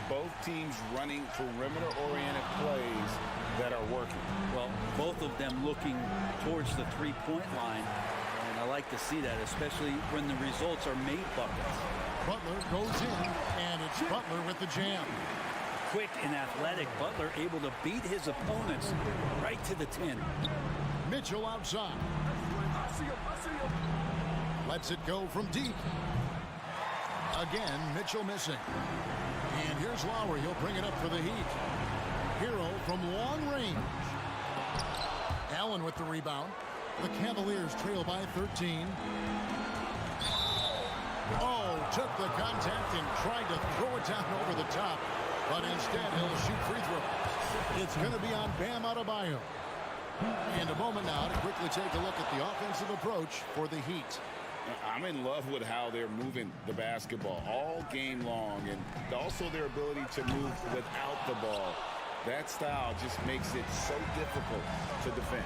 Both teams running perimeter-oriented plays that are working. Well, both of them looking towards the three-point line. And I like to see that, especially when the results are made buckets. Butler goes in, and it's Butler with the jam. Quick and athletic, Butler able to beat his opponents right to the 10. Mitchell outside. Lets it go from deep. Again, Mitchell missing. And here's Lowry. He'll bring it up for the Heat. Hero from long range. Allen with the rebound. The Cavaliers trail by 13. Oh, took the contact and tried to throw it down over the top. But instead, he'll shoot free throws. It's going to be on Bam Adebayo. And a moment now to quickly take a look at the offensive approach for the Heat. I'm in love with how they're moving the basketball all game long, and also their ability to move without the ball. That style just makes it so difficult to defend.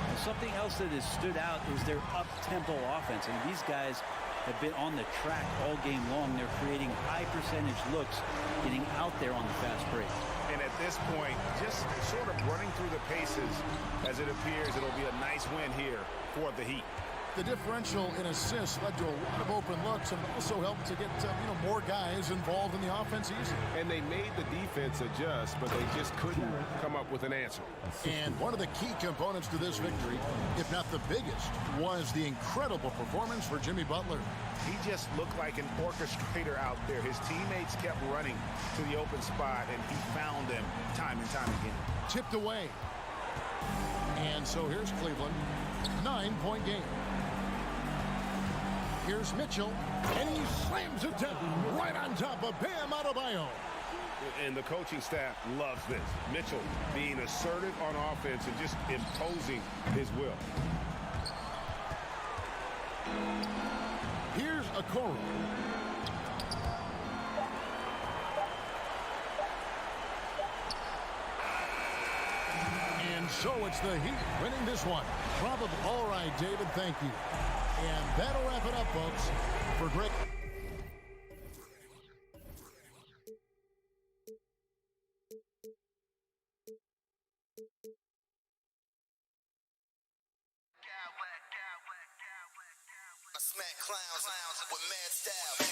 And something else that has stood out is their up-tempo offense. And these guys have been on the track all game long. They're creating high percentage looks, getting out there on the fast break. And at this point, just sort of running through the paces, as it appears it'll be a nice win here for the Heat. The differential in assists led to a lot of open looks and also helped to get more guys involved in the offense easy. And they made the defense adjust, but they just couldn't come up with an answer. And one of the key components to this victory, if not the biggest, was the incredible performance for Jimmy Butler. He just looked like an orchestrator out there. His teammates kept running to the open spot, and he found them time and time again. Tipped away. And so here's Cleveland, 9-point game. Here's Mitchell, and he slams it down right on top of Bam Adebayo. And the coaching staff loves this. Mitchell being assertive on offense and just imposing his will. Here's Okoro. And so it's the Heat winning this one. Probably. All right, David, thank you. And that'll wrap it up, folks, for Greg. I smack clowns with mad style.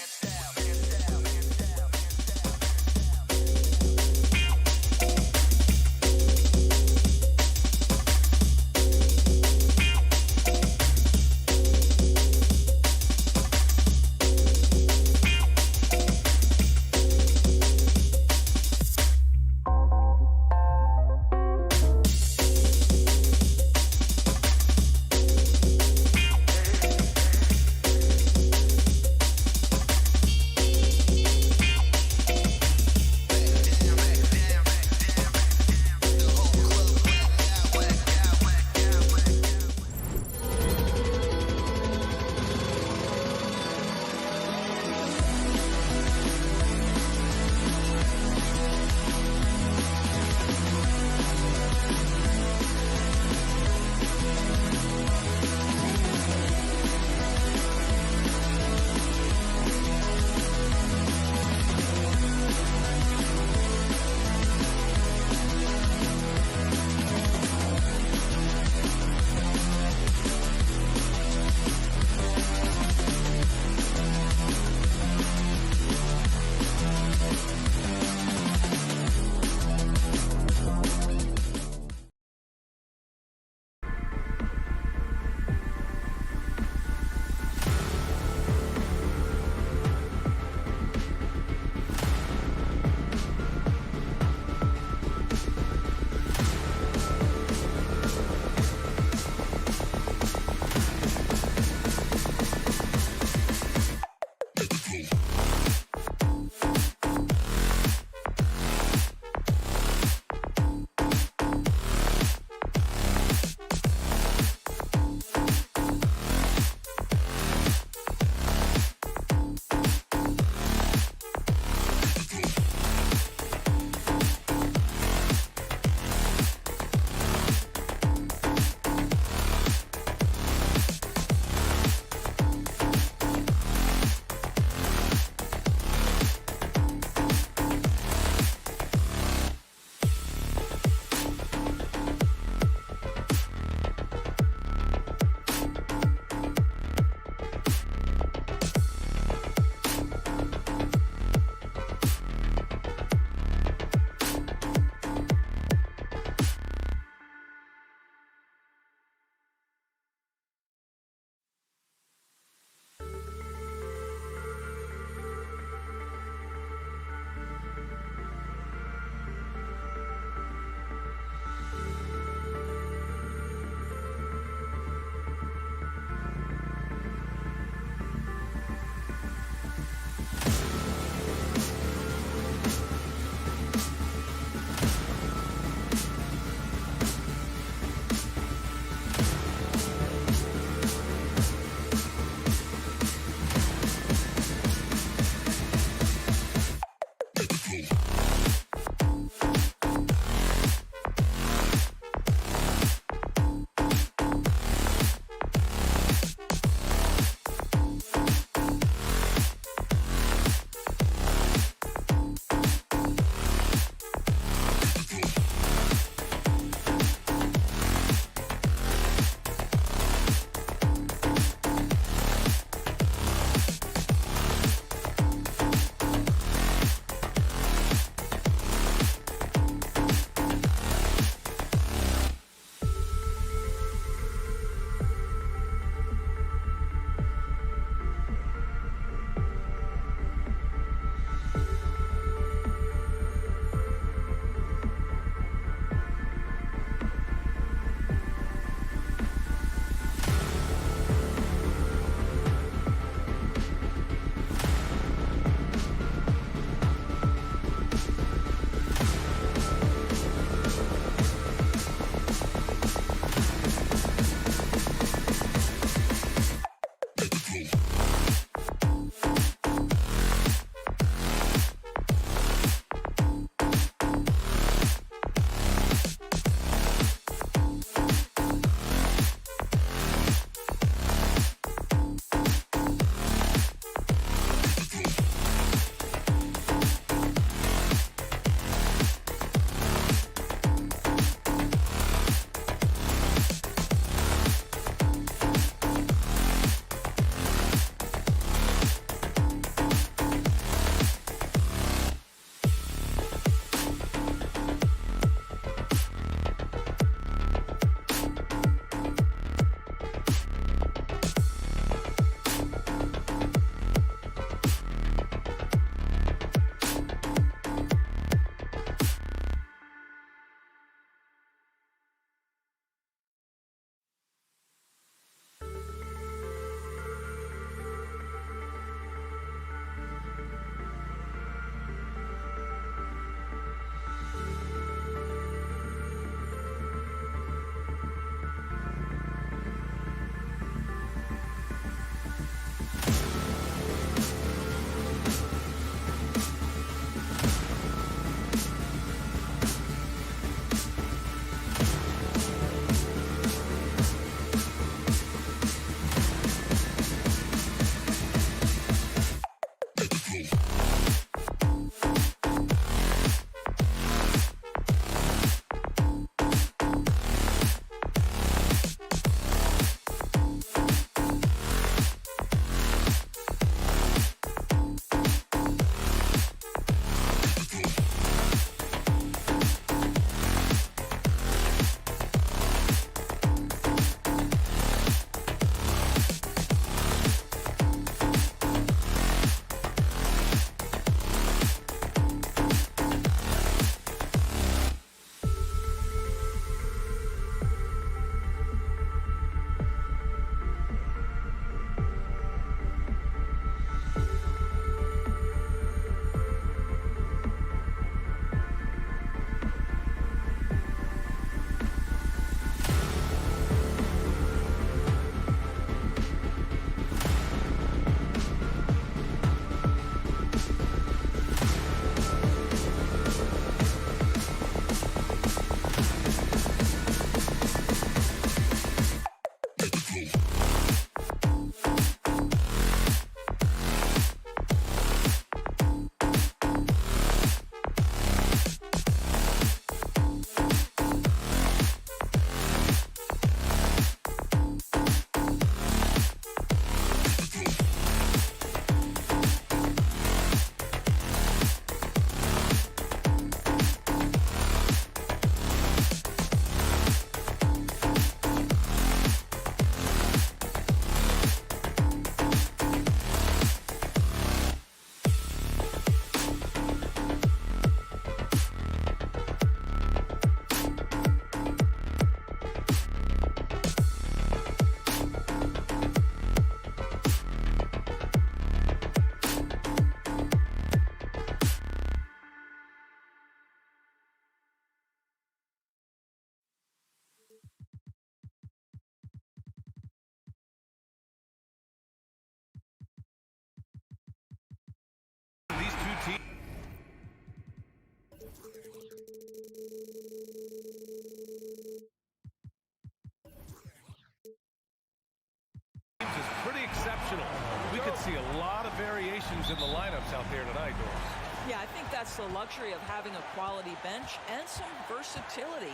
see a lot of variations in the lineups out there tonight, Doris. Yeah, I think that's the luxury of having a quality bench and some versatility.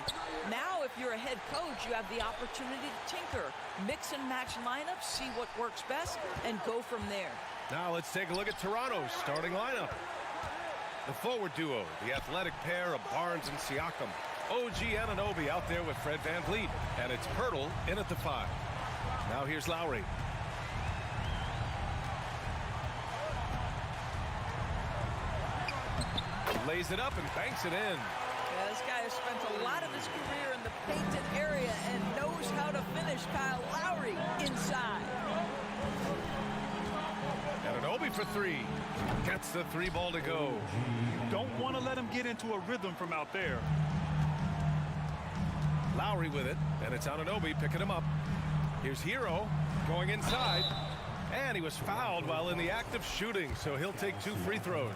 Now, if you're a head coach, you have the opportunity to tinker, mix and match lineups, see what works best, and go from there. Now let's take a look at Toronto's starting lineup. The forward duo, the athletic pair of Barnes and Siakam. OG Anunoby out there with Fred VanVleet. And it's Pirtle in at the 5. Now here's Lowry. Lays it up and banks it in. Yeah, this guy has spent a lot of his career in the painted area and knows how to finish. Kyle Lowry inside. Anunoby for 3. Gets the 3 ball to go. Don't want to let him get into a rhythm from out there. Lowry with it, and it's Anunoby picking him up. Here's Hero going inside, and he was fouled while in the act of shooting, so he'll take 2 free throws.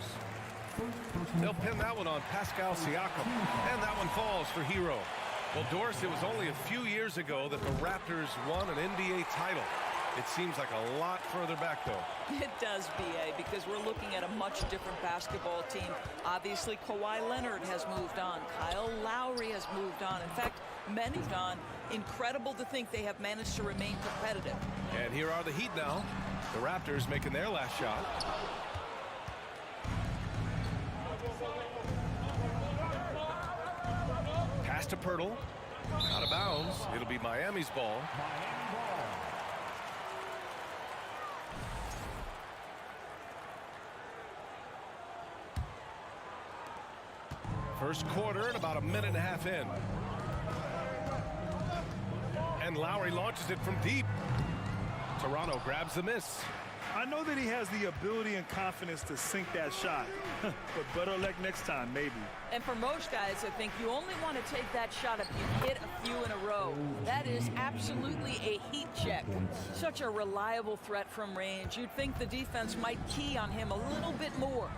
They'll pin that one on Pascal Siakam, and that one falls for Hero. Well, Doris, it was only a few years ago that the Raptors won an NBA title. It seems like a lot further back, though. It does, B.A., because we're looking at a much different basketball team. Obviously, Kawhi Leonard has moved on. Kyle Lowry has moved on. In fact, many have gone. Incredible to think they have managed to remain competitive. And here are the Heat now. The Raptors making their last shot. Pass to Pirtle. Out of bounds. It'll be Miami's ball. First quarter and about a minute and a half in. And Lowry launches it from deep. Toronto grabs the miss. I know that he has the ability and confidence to sink that shot, but better luck next time, maybe. And for most guys, I think you only want to take that shot if you hit a few in a row. That is absolutely a heat check. Such a reliable threat from range. You'd think the defense might key on him a little bit more.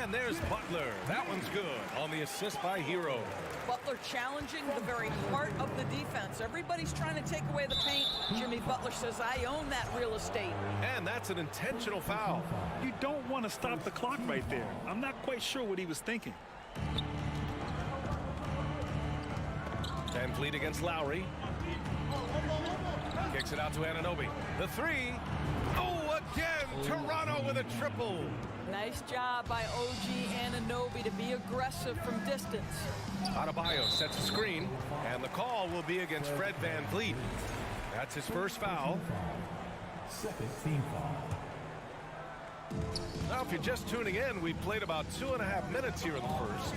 And there's Butler. That one's good on the assist by Hero. Butler challenging the very heart of the defense. Everybody's trying to take away the paint. Jimmy Butler says, I own that real estate. And that's an intentional foul. You don't want to stop the clock right there. I'm not quite sure what he was thinking. VanVleet against Lowry. Kicks it out to Anunoby. The 3. Oh, again! Toronto with a triple. Nice job by OG Anunoby to be aggressive from distance. Adebayo sets a screen, and the call will be against Fred VanVleet. That's his first foul. Second team foul. Now, if you're just tuning in, we've played about 2.5 minutes here in the first.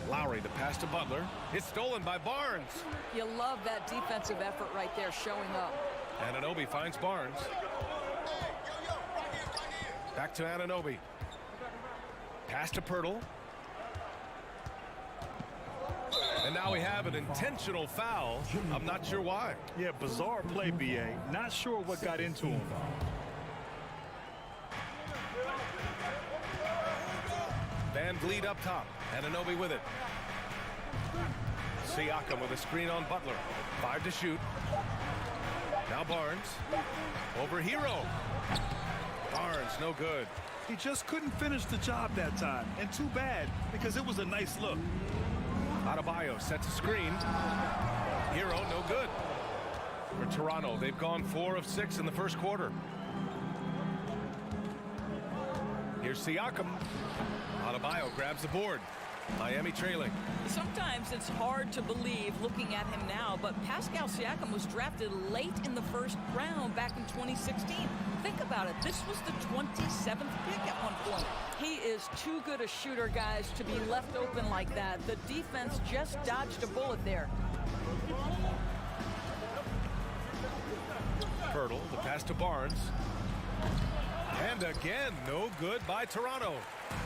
Lowry, the pass to Butler. It's stolen by Barnes. You love that defensive effort right there showing up. Anunoby finds Barnes. Back to Anunoby. Pass to Pirtle. And now we have an intentional foul. I'm not sure why. Yeah, bizarre play, B.A. Not sure what got into him. VanVleet up top. Anunoby with it. Siakam with a screen on Butler. 5 to shoot. Now Barnes. Over Hero. Barnes, no good. He just couldn't finish the job that time. And too bad, because it was a nice look. Adebayo sets a screen. Hero, no good. For Toronto, they've gone 4 of 6 in the first quarter. Here's Siakam. Adebayo grabs the board. Miami trailing. Sometimes it's hard to believe looking at him now, but Pascal Siakam was drafted late in the first round back in 2016. Think about it. This was the 27th pick at one point. He is too good a shooter, guys, to be left open like that. The defense just dodged a bullet there. Pirtle, the pass to Barnes. And again, no good by Toronto.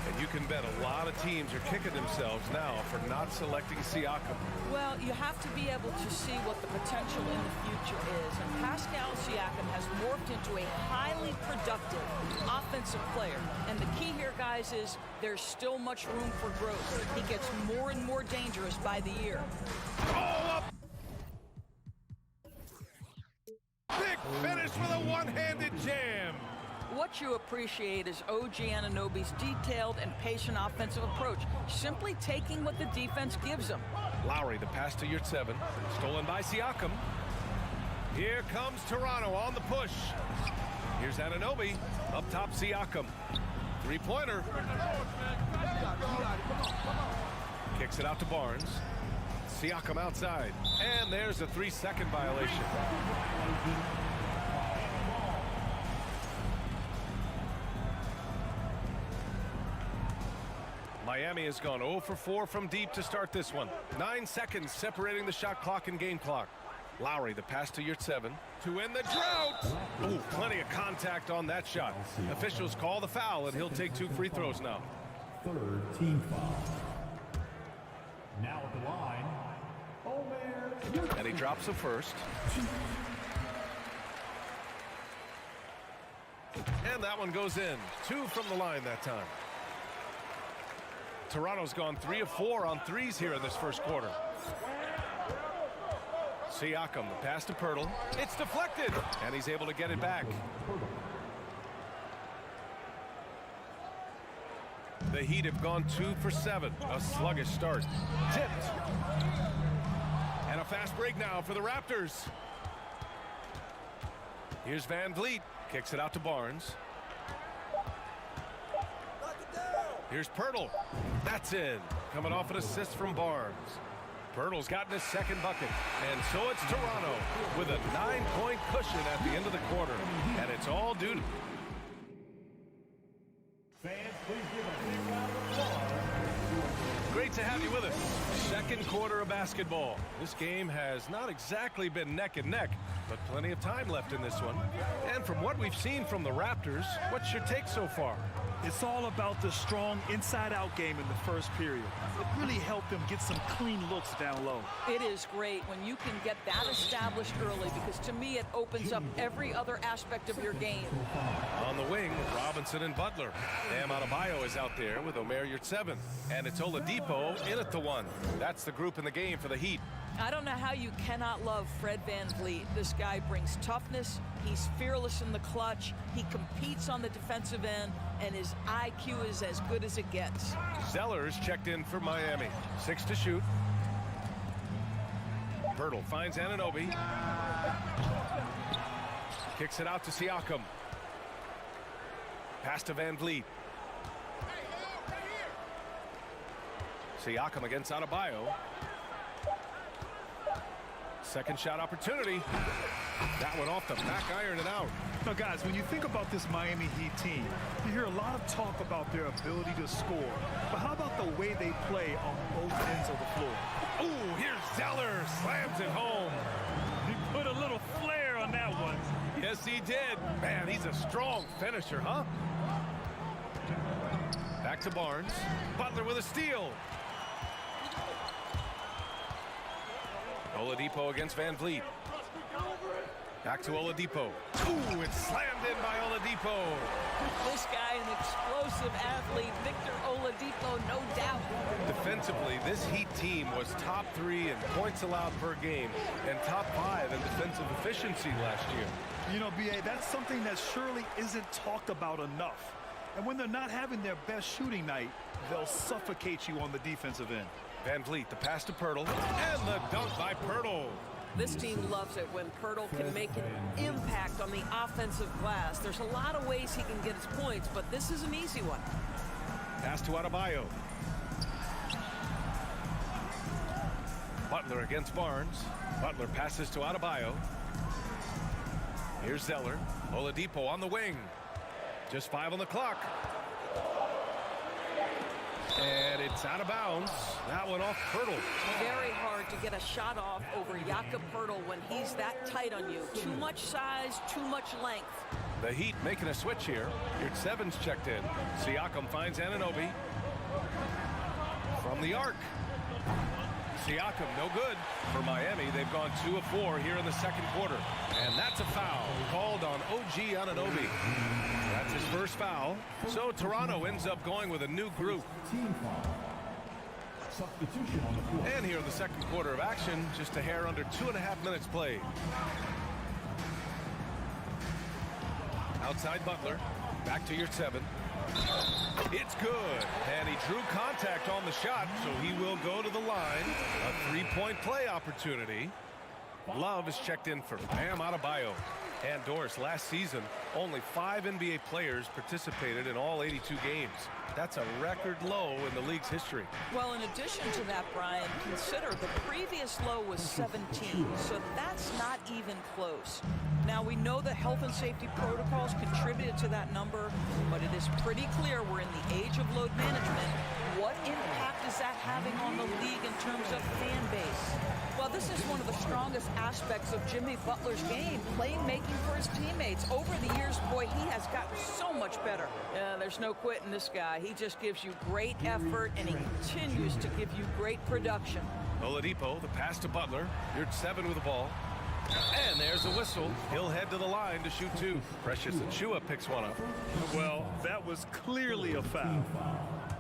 And you can bet a lot of teams are kicking themselves now for not selecting Siakam. Well, you have to be able to see what the potential in the future is. And Pascal Siakam has morphed into a highly productive offensive player. And the key here, guys, is there's still much room for growth. He gets more and more dangerous by the year. Oh, up! finish with a one-handed jam. What you appreciate is OG Anunoby's detailed and patient offensive approach, simply taking what the defense gives him. Lowry, the pass to Yurtseven, stolen by Siakam. Here comes Toronto on the push. Here's Anunoby, up top Siakam. Three-pointer. Kicks it out to Barnes. Siakam outside. And there's a 3-second violation. Miami has gone 0 for 4 from deep to start this one. 9 seconds separating the shot clock and game clock. Lowry, the pass to Yurtseven to end the drought. Ooh, plenty of contact on that shot. Officials call the foul, and he'll take 2 free throws now. Third team foul. Now at the line, Omer. And he drops the first. And that one goes in. 2 from the line that time. Toronto's gone 3 of 4 on threes here in this first quarter. Siakam, the pass to Pirtle. It's deflected, and he's able to get it back. The Heat have gone 2 for 7. A sluggish start. Tipped. And a fast break now for the Raptors. Here's Van Vliet. Kicks it out to Barnes. Here's Pirtle. That's in. Coming off an assist from Barnes. Pirtle's gotten his second bucket. And so it's Toronto with a 9-point cushion at the end of the quarter. And it's all due to... Fans, please give a big round of applause. Great to have you with us. Second quarter of basketball. This game has not exactly been neck and neck, but plenty of time left in this one. And from what we've seen from the Raptors, what's your take so far? It's all about the strong inside-out game in the first period. It really helped them get some clean looks down low. It is great when you can get that established early, because to me it opens up every other aspect of your game. On the wing, Robinson and Butler. Bam Adebayo is out there with Omer Yurtseven. And it's Oladipo in at the one. That's the group in the game for the Heat. I don't know how you cannot love Fred VanVleet. This guy brings toughness. He's fearless in the clutch. He competes on the defensive end, and his IQ is as good as it gets. Zeller's checked in for Miami. 6 to shoot. Pirtle finds Anunoby. Kicks it out to Siakam. Pass to Van Vliet. Siakam against Adebayo. Second shot opportunity. That one off the back iron and out. Now, guys, when you think about this Miami Heat team, you hear a lot of talk about their ability to score. But how about the way they play on both ends of the floor? Ooh, here's Zeller. Slams it home. He put a little flair on that one. Yes, he did. Man, he's a strong finisher, huh? Back to Barnes. Butler with a steal. Oladipo against Van Vliet. Back to Oladipo. Ooh, it's slammed in by Oladipo. This guy, an explosive athlete, Victor Oladipo, no doubt. Defensively, this Heat team was top 3 in points allowed per game and top 5 in defensive efficiency last year. You know, B.A., that's something that surely isn't talked about enough. And when they're not having their best shooting night, they'll suffocate you on the defensive end. Van Vliet, the pass to Pirtle, and the dunk by Pirtle. This team loves it when Pirtle can make an impact on the offensive glass. There's a lot of ways he can get his points, but this is an easy one. Pass to Adebayo. Butler against Barnes. Butler passes to Adebayo. Here's Zeller. Oladipo on the wing. Just 5 on the clock. And it's out of bounds. That one off Pirtle. Very hard to get a shot off over Jakob Pirtle when he's that tight on you. Too much size, too much length. The Heat making a switch here. Yurtseven's checked in. Siakam finds Anunoby. From the arc. Siakam, no good. For Miami, they've gone 2 of 4 here in the second quarter. And that's a foul called on OG Anunoby. That's his first foul. So Toronto ends up going with a new group. Substitution on the floor. And here in the second quarter of action, just a hair under 2.5 minutes played. Outside Butler. Back to your 7. It's good. And he drew contact on the shot, so he will go to the line. A 3-point play opportunity. Love is checked in for Bam Adebayo. And Doris, last season, only 5 NBA players participated in all 82 games. That's a record low in the league's history. Well, in addition to that, Brian, consider the previous low was 17, so that's not even close. Now, we know that health and safety protocols contributed to that number, but it is pretty clear we're in the age of load management. What impact is that having on the league in terms of fan base? Well, this is one of the strongest aspects of Jimmy Butler's game, playmaking for his teammates. Over the years, boy, he has gotten so much better. There's no quitting this guy. He just gives you great effort, and he continues to give you great production. Oladipo, the pass to Butler. You're at 7 with the ball. And there's a whistle. He'll head to the line to shoot 2. Precious Achiuwa picks one up. Well, that was clearly a foul.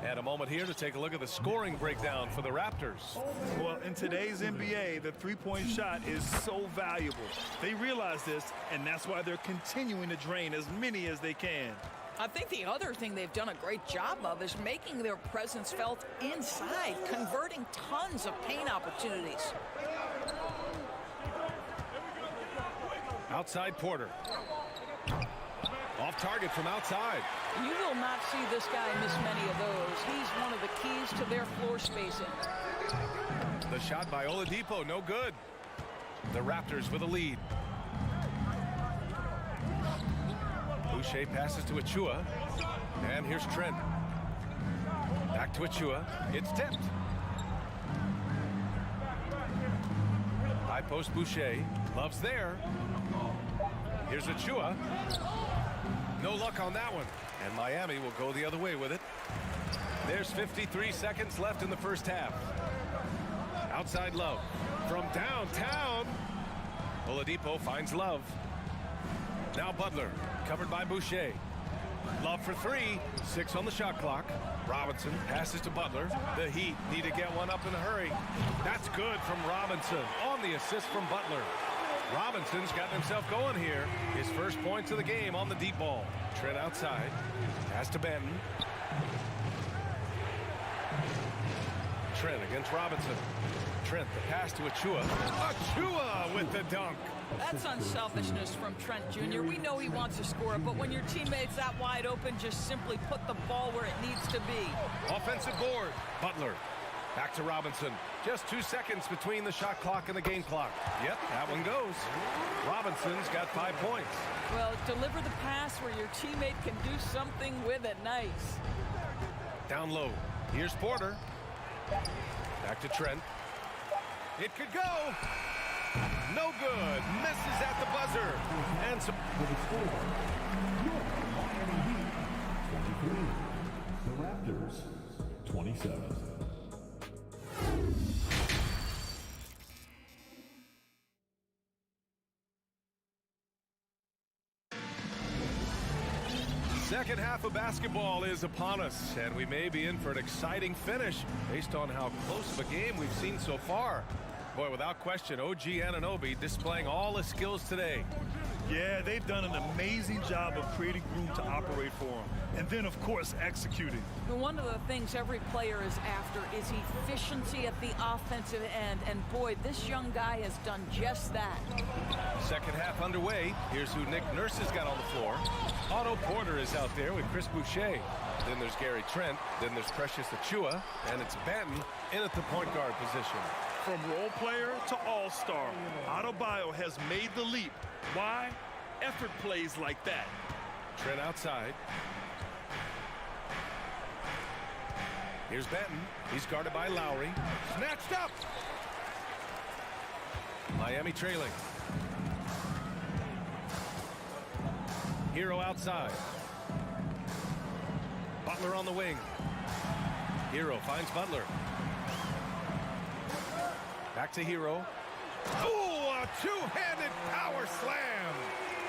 And a moment here to take a look at the scoring breakdown for the Raptors. Well, in today's NBA, the three-point shot is so valuable. They realize this, and that's why they're continuing to drain as many as they can. I think the other thing they've done a great job of is making their presence felt inside, converting tons of paint opportunities. Outside Porter. Off target from outside. You will not see this guy miss many of those. He's one of the keys to their floor spacing. The shot by Oladipo, no good. The Raptors with a lead. Boucher passes to Achiuwa. And here's Trent. Back to Achiuwa. It's tipped. High post Boucher. Love's there. Here's Achiuwa. No luck on that one. And Miami will go the other way with it. There's 53 seconds left in the first half. Outside Love. From downtown. Oladipo finds Love. Now Butler. Covered by Boucher. Love for 3. 6 on the shot clock. Robinson passes to Butler. The Heat need to get one up in a hurry. That's good from Robinson on the assist from Butler. Robinson's got himself going here. His first points of the game on the deep ball. Trent outside. Pass to Benton. Trent against Robinson. Trent, the pass to Achiuwa. Achiuwa with the dunk. That's unselfishness from Trent Jr. We know he wants to score, but when your teammate's that wide open, just simply put the ball where it needs to be. Offensive board. Butler. Back to Robinson. Just 2 seconds between the shot clock and the game clock. Yep, that one goes. Robinson's got 5 points. Well, deliver the pass where your teammate can do something with it. Nice. Down low. Here's Porter. Back to Trent. It could go. No good. Misses at the buzzer. And some. For the score, your Miami Heat, 23. The Raptors, 27. Second half of basketball is upon us, and we may be in for an exciting finish based on how close of a game we've seen so far. Boy, without question, OG Anunoby displaying all his skills today. Yeah, they've done an amazing job of creating room to operate for him. And then, of course, executing. One of the things every player is after is efficiency at the offensive end. And boy, this young guy has done just that. Second half underway. Here's who Nick Nurse has got on the floor. Otto Porter is out there with Chris Boucher. Then there's Gary Trent. Then there's Precious Achiuwa. And it's Benton in at the point guard position. From role player to all-star, Adebayo has made the leap. Why? Effort plays like that. Trent outside. Here's Benton. He's guarded by Lowry. Snatched up. Miami trailing. Hero outside. Butler on the wing. Hero finds Butler. Back to Hero. Ooh, a two-handed power slam.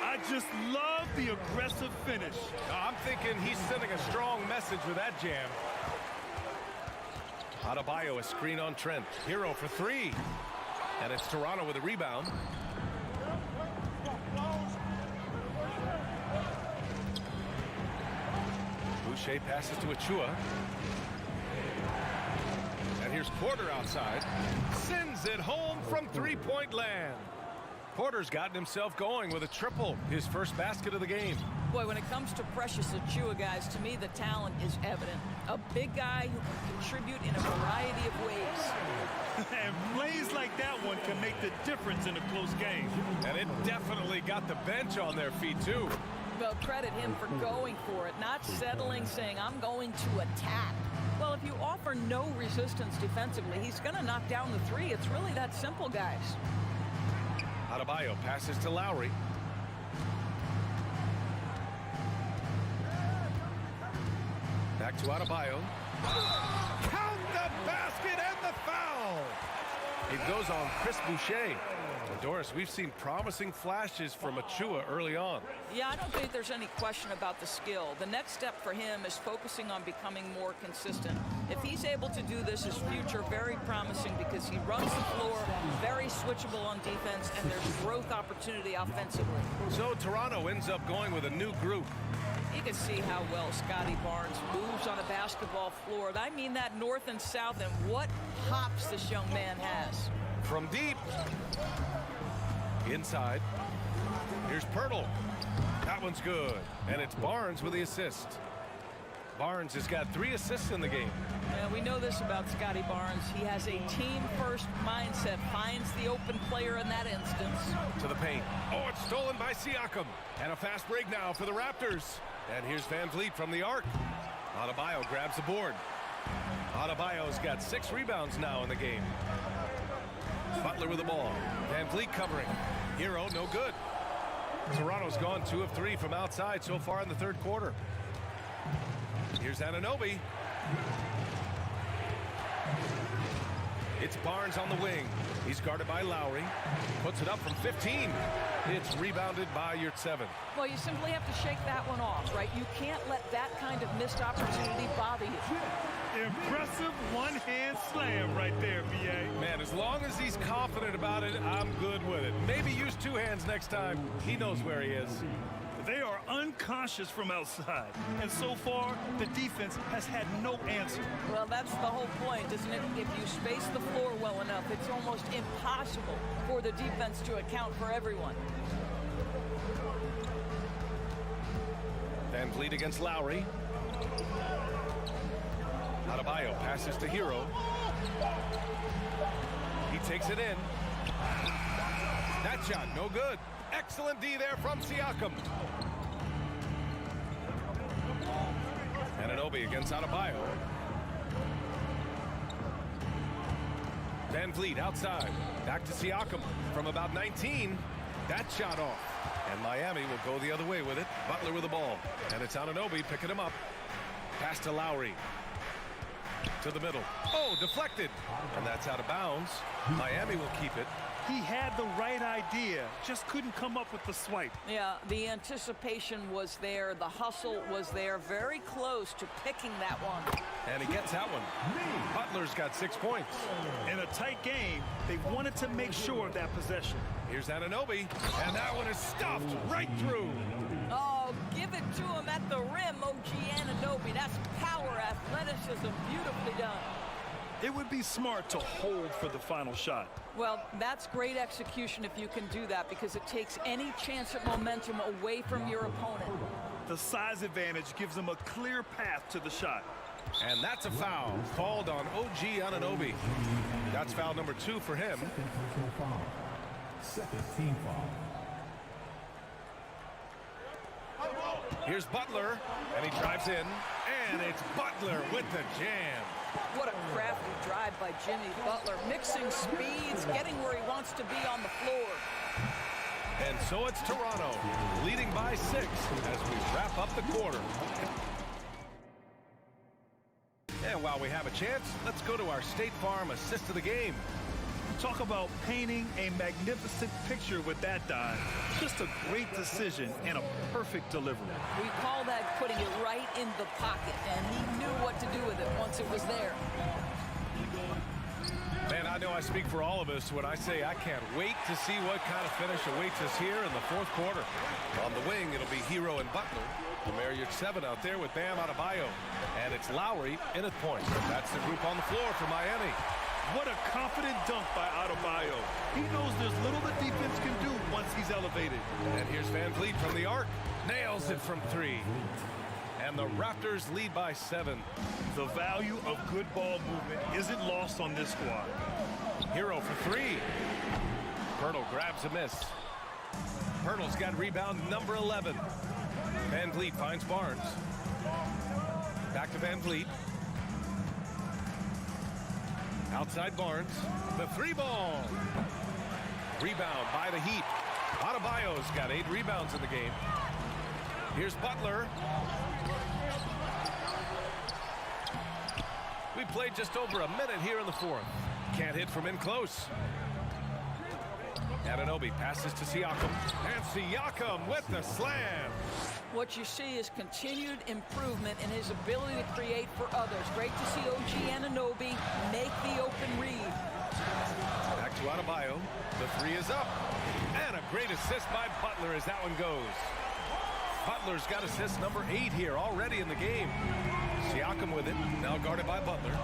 I just love the aggressive finish. I'm thinking he's sending a strong message with that jam. Adebayo, a screen on Trent. Hero for 3. And it's Toronto with a rebound. Boucher passes to Achua. And here's Porter outside. Sends it home from three-point land. Porter's gotten himself going with a triple, his first basket of the game. Boy, when it comes to Precious Achua, guys, to me the talent is evident. A big guy who can contribute in a variety of ways. And plays like that one can make the difference in a close game. And it definitely got the bench on their feet, too. Well, credit him for going for it, not settling, saying, I'm going to attack. Well, if you offer no resistance defensively, he's going to knock down the three. It's really that simple, guys. Adebayo passes to Lowry. Back to Adebayo. Count the basket and the foul! It goes on Chris Boucher. And Doris, we've seen promising flashes from Achua early on. Yeah, I don't think there's any question about the skill. The next step for him is focusing on becoming more consistent. If he's able to do this, his future very promising because he runs the floor, very switchable on defense, and there's growth opportunity offensively. So Toronto ends up going with a new group. You can see how well Scotty Barnes moves on a basketball floor. I mean that north and south, and what hops this young man has. From deep. Inside. Here's Pirtle. That one's good. And it's Barnes with the assist. Barnes has got 3 assists in the game. Yeah, we know this about Scotty Barnes. He has a team-first mindset. Finds the open player in that instance. To the paint. Oh, it's stolen by Siakam. And a fast break now for the Raptors. And here's Van Vliet from the arc. Adebayo grabs the board. Adebayo's got 6 rebounds now in the game. Butler with the ball. Van Vliet covering. Hero, no good. Toronto's gone 2 of 3 from outside so far in the third quarter. Here's Anunoby. It's Barnes on the wing. He's guarded by Lowry. Puts it up from 15. It's rebounded by Yurtseven. Well, you simply have to shake that one off, right? You can't let that kind of missed opportunity bother you. Impressive one-hand slam right there, B.A. Man, as long as he's confident about it, I'm good with it. Maybe use 2 hands next time. He knows where he is. They are unconscious from outside, and so far, the defense has had no answer. Well, that's the whole point, isn't it? If you space the floor well enough, it's almost impossible for the defense to account for everyone. Van Vliet against Lowry. Adebayo passes to Hero. He takes it in. That shot, no good. Excellent D there from Siakam. Anunoby against Adebayo. Van Vliet outside. Back to Siakam from about 19. That shot off. And Miami will go the other way with it. Butler with the ball. And it's Anunoby picking him up. Pass to Lowry. To the middle. Oh, deflected. And that's out of bounds. Miami will keep it. He had the right idea, just couldn't come up with the swipe. Yeah, the anticipation was there. The hustle was there. Very close to picking that one. And he gets that one. Butler's got 6 points. In a tight game, they wanted to make sure of that possession. Here's Anunoby, and that one is stuffed right through. Oh, give it to him at the rim, OG Anunoby. That's power, athleticism, beautifully done. It would be smart to hold for the final shot. Well, that's great execution if you can do that, because it takes any chance at momentum away from your opponent. The size advantage gives them a clear path to the shot. And that's a foul called on OG Anunoby. That's foul number 2 for him. Second team foul. Here's Butler, and he drives in, and it's Butler with the jam. What a crafty drive by Jimmy Butler, mixing speeds, getting where he wants to be on the floor. And so it's Toronto, leading by 6 as we wrap up the quarter. And while we have a chance, let's go to our State Farm assist of the game. Talk about painting a magnificent picture with that dive. Just a great decision and a perfect delivery. We call that putting it right in the pocket, and he knew what to do with it once it was there. Man, I know I speak for all of us when I say I can't wait to see what kind of finish awaits us here in the fourth quarter. On the wing, it'll be Hero and Butler. Myst 7 out there with Bam Adebayo. And it's Lowry in at point. That's the group on the floor for Miami. What a confident dunk by Adebayo. He knows there's little the defense can do once he's elevated. And here's Van Vliet from the arc. Nails it from 3. And the Raptors lead by 7. The value of good ball movement isn't lost on this squad. Hero for 3. Pirtle grabs a miss. Pirtle's got rebound number 11. Van Vliet finds Barnes. Back to Van Vliet. Outside Barnes. The 3-ball. Rebound by the Heat. Adebayo's got 8 rebounds in the game. Here's Butler. We played just over a minute here in the 4th. Can't hit from in close. Anunoby passes to Siakam. And Siakam with the slam. What you see is continued improvement in his ability to create for others. Great to see OG Anunoby make the open read. Back to Adebayo. The 3 is up. And a great assist by Butler as that one goes. Butler's got assist number 8 here already in the game. Siakam with it. Now guarded by Butler.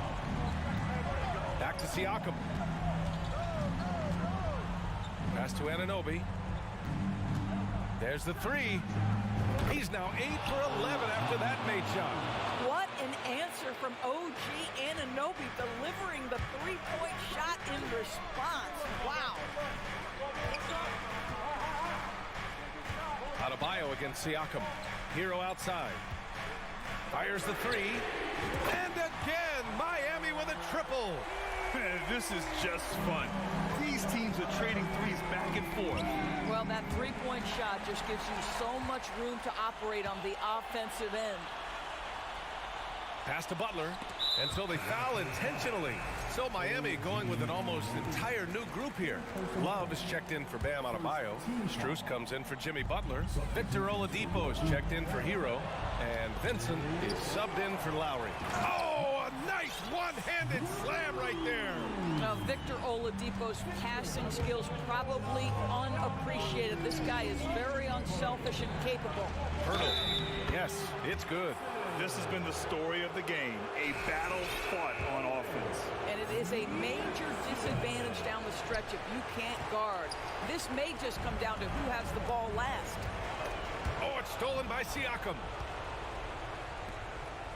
Back to Siakam. Pass to Anunoby. There's the 3. He's now 8 for 11 after that made shot. What an answer from OG Anunoby, delivering the 3-point shot in response. Wow. Adebayo against Siakam. Hero outside. Fires the 3. And again, Miami with a triple. This is just fun. These teams are trading threes back and forth. Well, that 3-point shot just gives you so much room to operate on the offensive end. Pass to Butler until they foul intentionally. So Miami going with an almost entire new group here. Love is checked in for Bam Adebayo. Strus comes in for Jimmy Butler. Victor Oladipo is checked in for Hero. And Vincent is subbed in for Lowry. Oh, a nice one-handed slam right there. Now, Victor Oladipo's passing skills probably unappreciated. This guy is very unselfish and capable. Pirtle. Yes, it's good. This has been the story of the game, a battle fought on offense. And it is a major disadvantage down the stretch if you can't guard. This may just come down to who has the ball last. Oh, it's stolen by Siakam.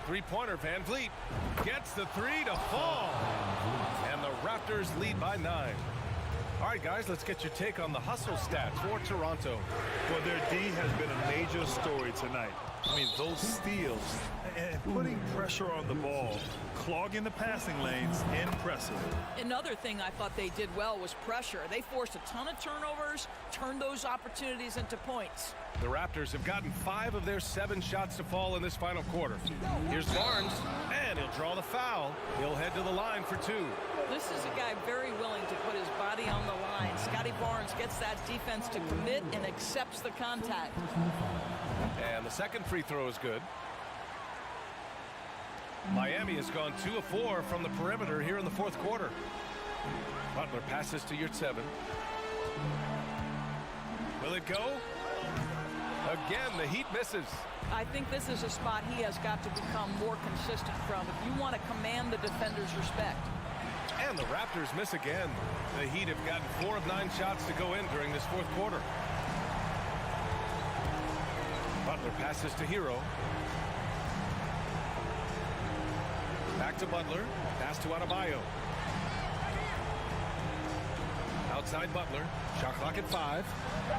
3-pointer, Van Vliet gets the 3 to fall. And the Raptors lead by 9. All right, guys, let's get your take on the hustle stats for Toronto. Well, their D has been a major story tonight. I mean, those steals and putting pressure on the ball, clogging the passing lanes, impressive. Another thing I thought they did well was pressure. They forced a ton of turnovers, turned those opportunities into points. The Raptors have gotten 5 of their 7 shots to fall in this final quarter. Here's Barnes, and he'll draw the foul. He'll head to the line for 2. This is a guy very willing to put his body on the line. Scotty Barnes gets that defense to commit and accepts the contact. And the second free throw is good. Miami has gone 2 of 4 from the perimeter here in the 4th quarter. Butler passes to Myst 7. Will it go? Again, the Heat misses. I think this is a spot he has got to become more consistent from if you want to command the defender's respect. And the Raptors miss again. The Heat have gotten 4 of 9 shots to go in during this 4th quarter. Butler passes to Hero. Back to Butler. Pass to Adebayo. Outside Butler. Shot clock at 5.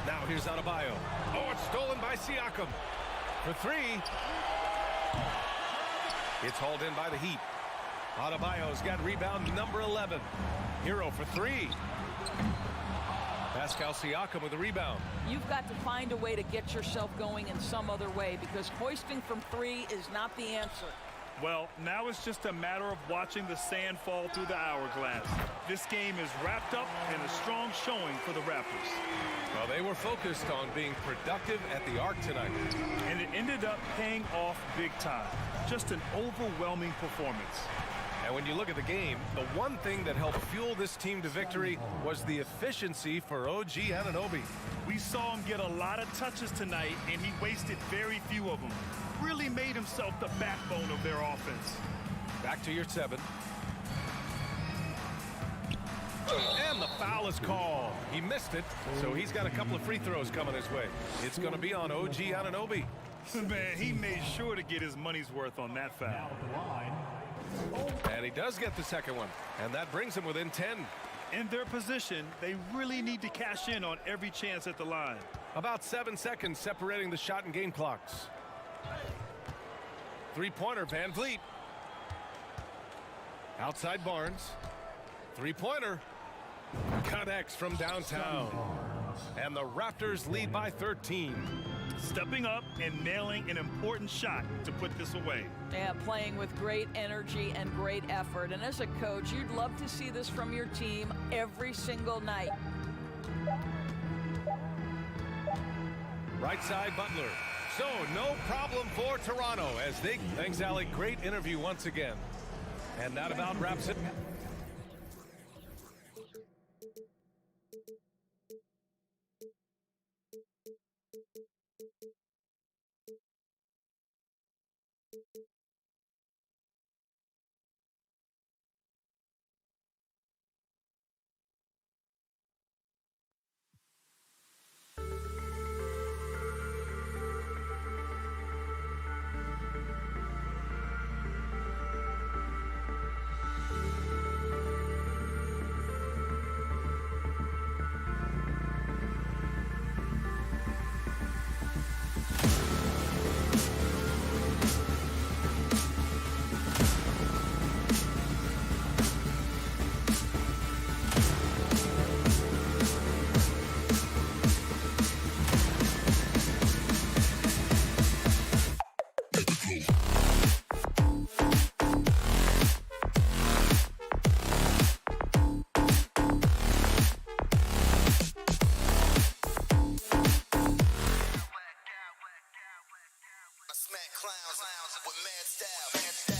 Now here's Adebayo. Oh, it's stolen by Siakam. For 3. It's hauled in by the Heat. Adebayo's got rebound number 11. Hero for 3. Pascal Siakam with the rebound. You've got to find a way to get yourself going in some other way because hoisting from 3 is not the answer. Well, now it's just a matter of watching the sand fall through the hourglass. This game is wrapped up in a strong showing for the Raptors. Well, they were focused on being productive at the arc tonight. And it ended up paying off big time. Just an overwhelming performance. And And when you look at the game, the one thing that helped fuel this team to victory was the efficiency for OG Anunoby. We saw him get a lot of touches tonight, and he wasted very few of them. Really made himself the backbone of their offense. Back to your 7. And the foul is called. He missed it, so he's got a couple of free throws coming his way. It's going to be on OG Anunoby. Man, he made sure to get his money's worth on that foul. And he does get the second one, and that brings him within 10. In their position, they really need to cash in on every chance at the line. About 7 seconds separating the shot and game clocks. Three-pointer, Van Vliet. Outside Barnes. Three-pointer. Connects from downtown. And the Raptors lead by 13. Stepping up and nailing an important shot to put this away. Yeah, playing with great energy and great effort. And as a coach, you'd love to see this from your team every single night. Right side, Butler. So, no problem for Toronto as they... Thanks, Alec. Great interview once again. And that about wraps it. Clowns with mad style.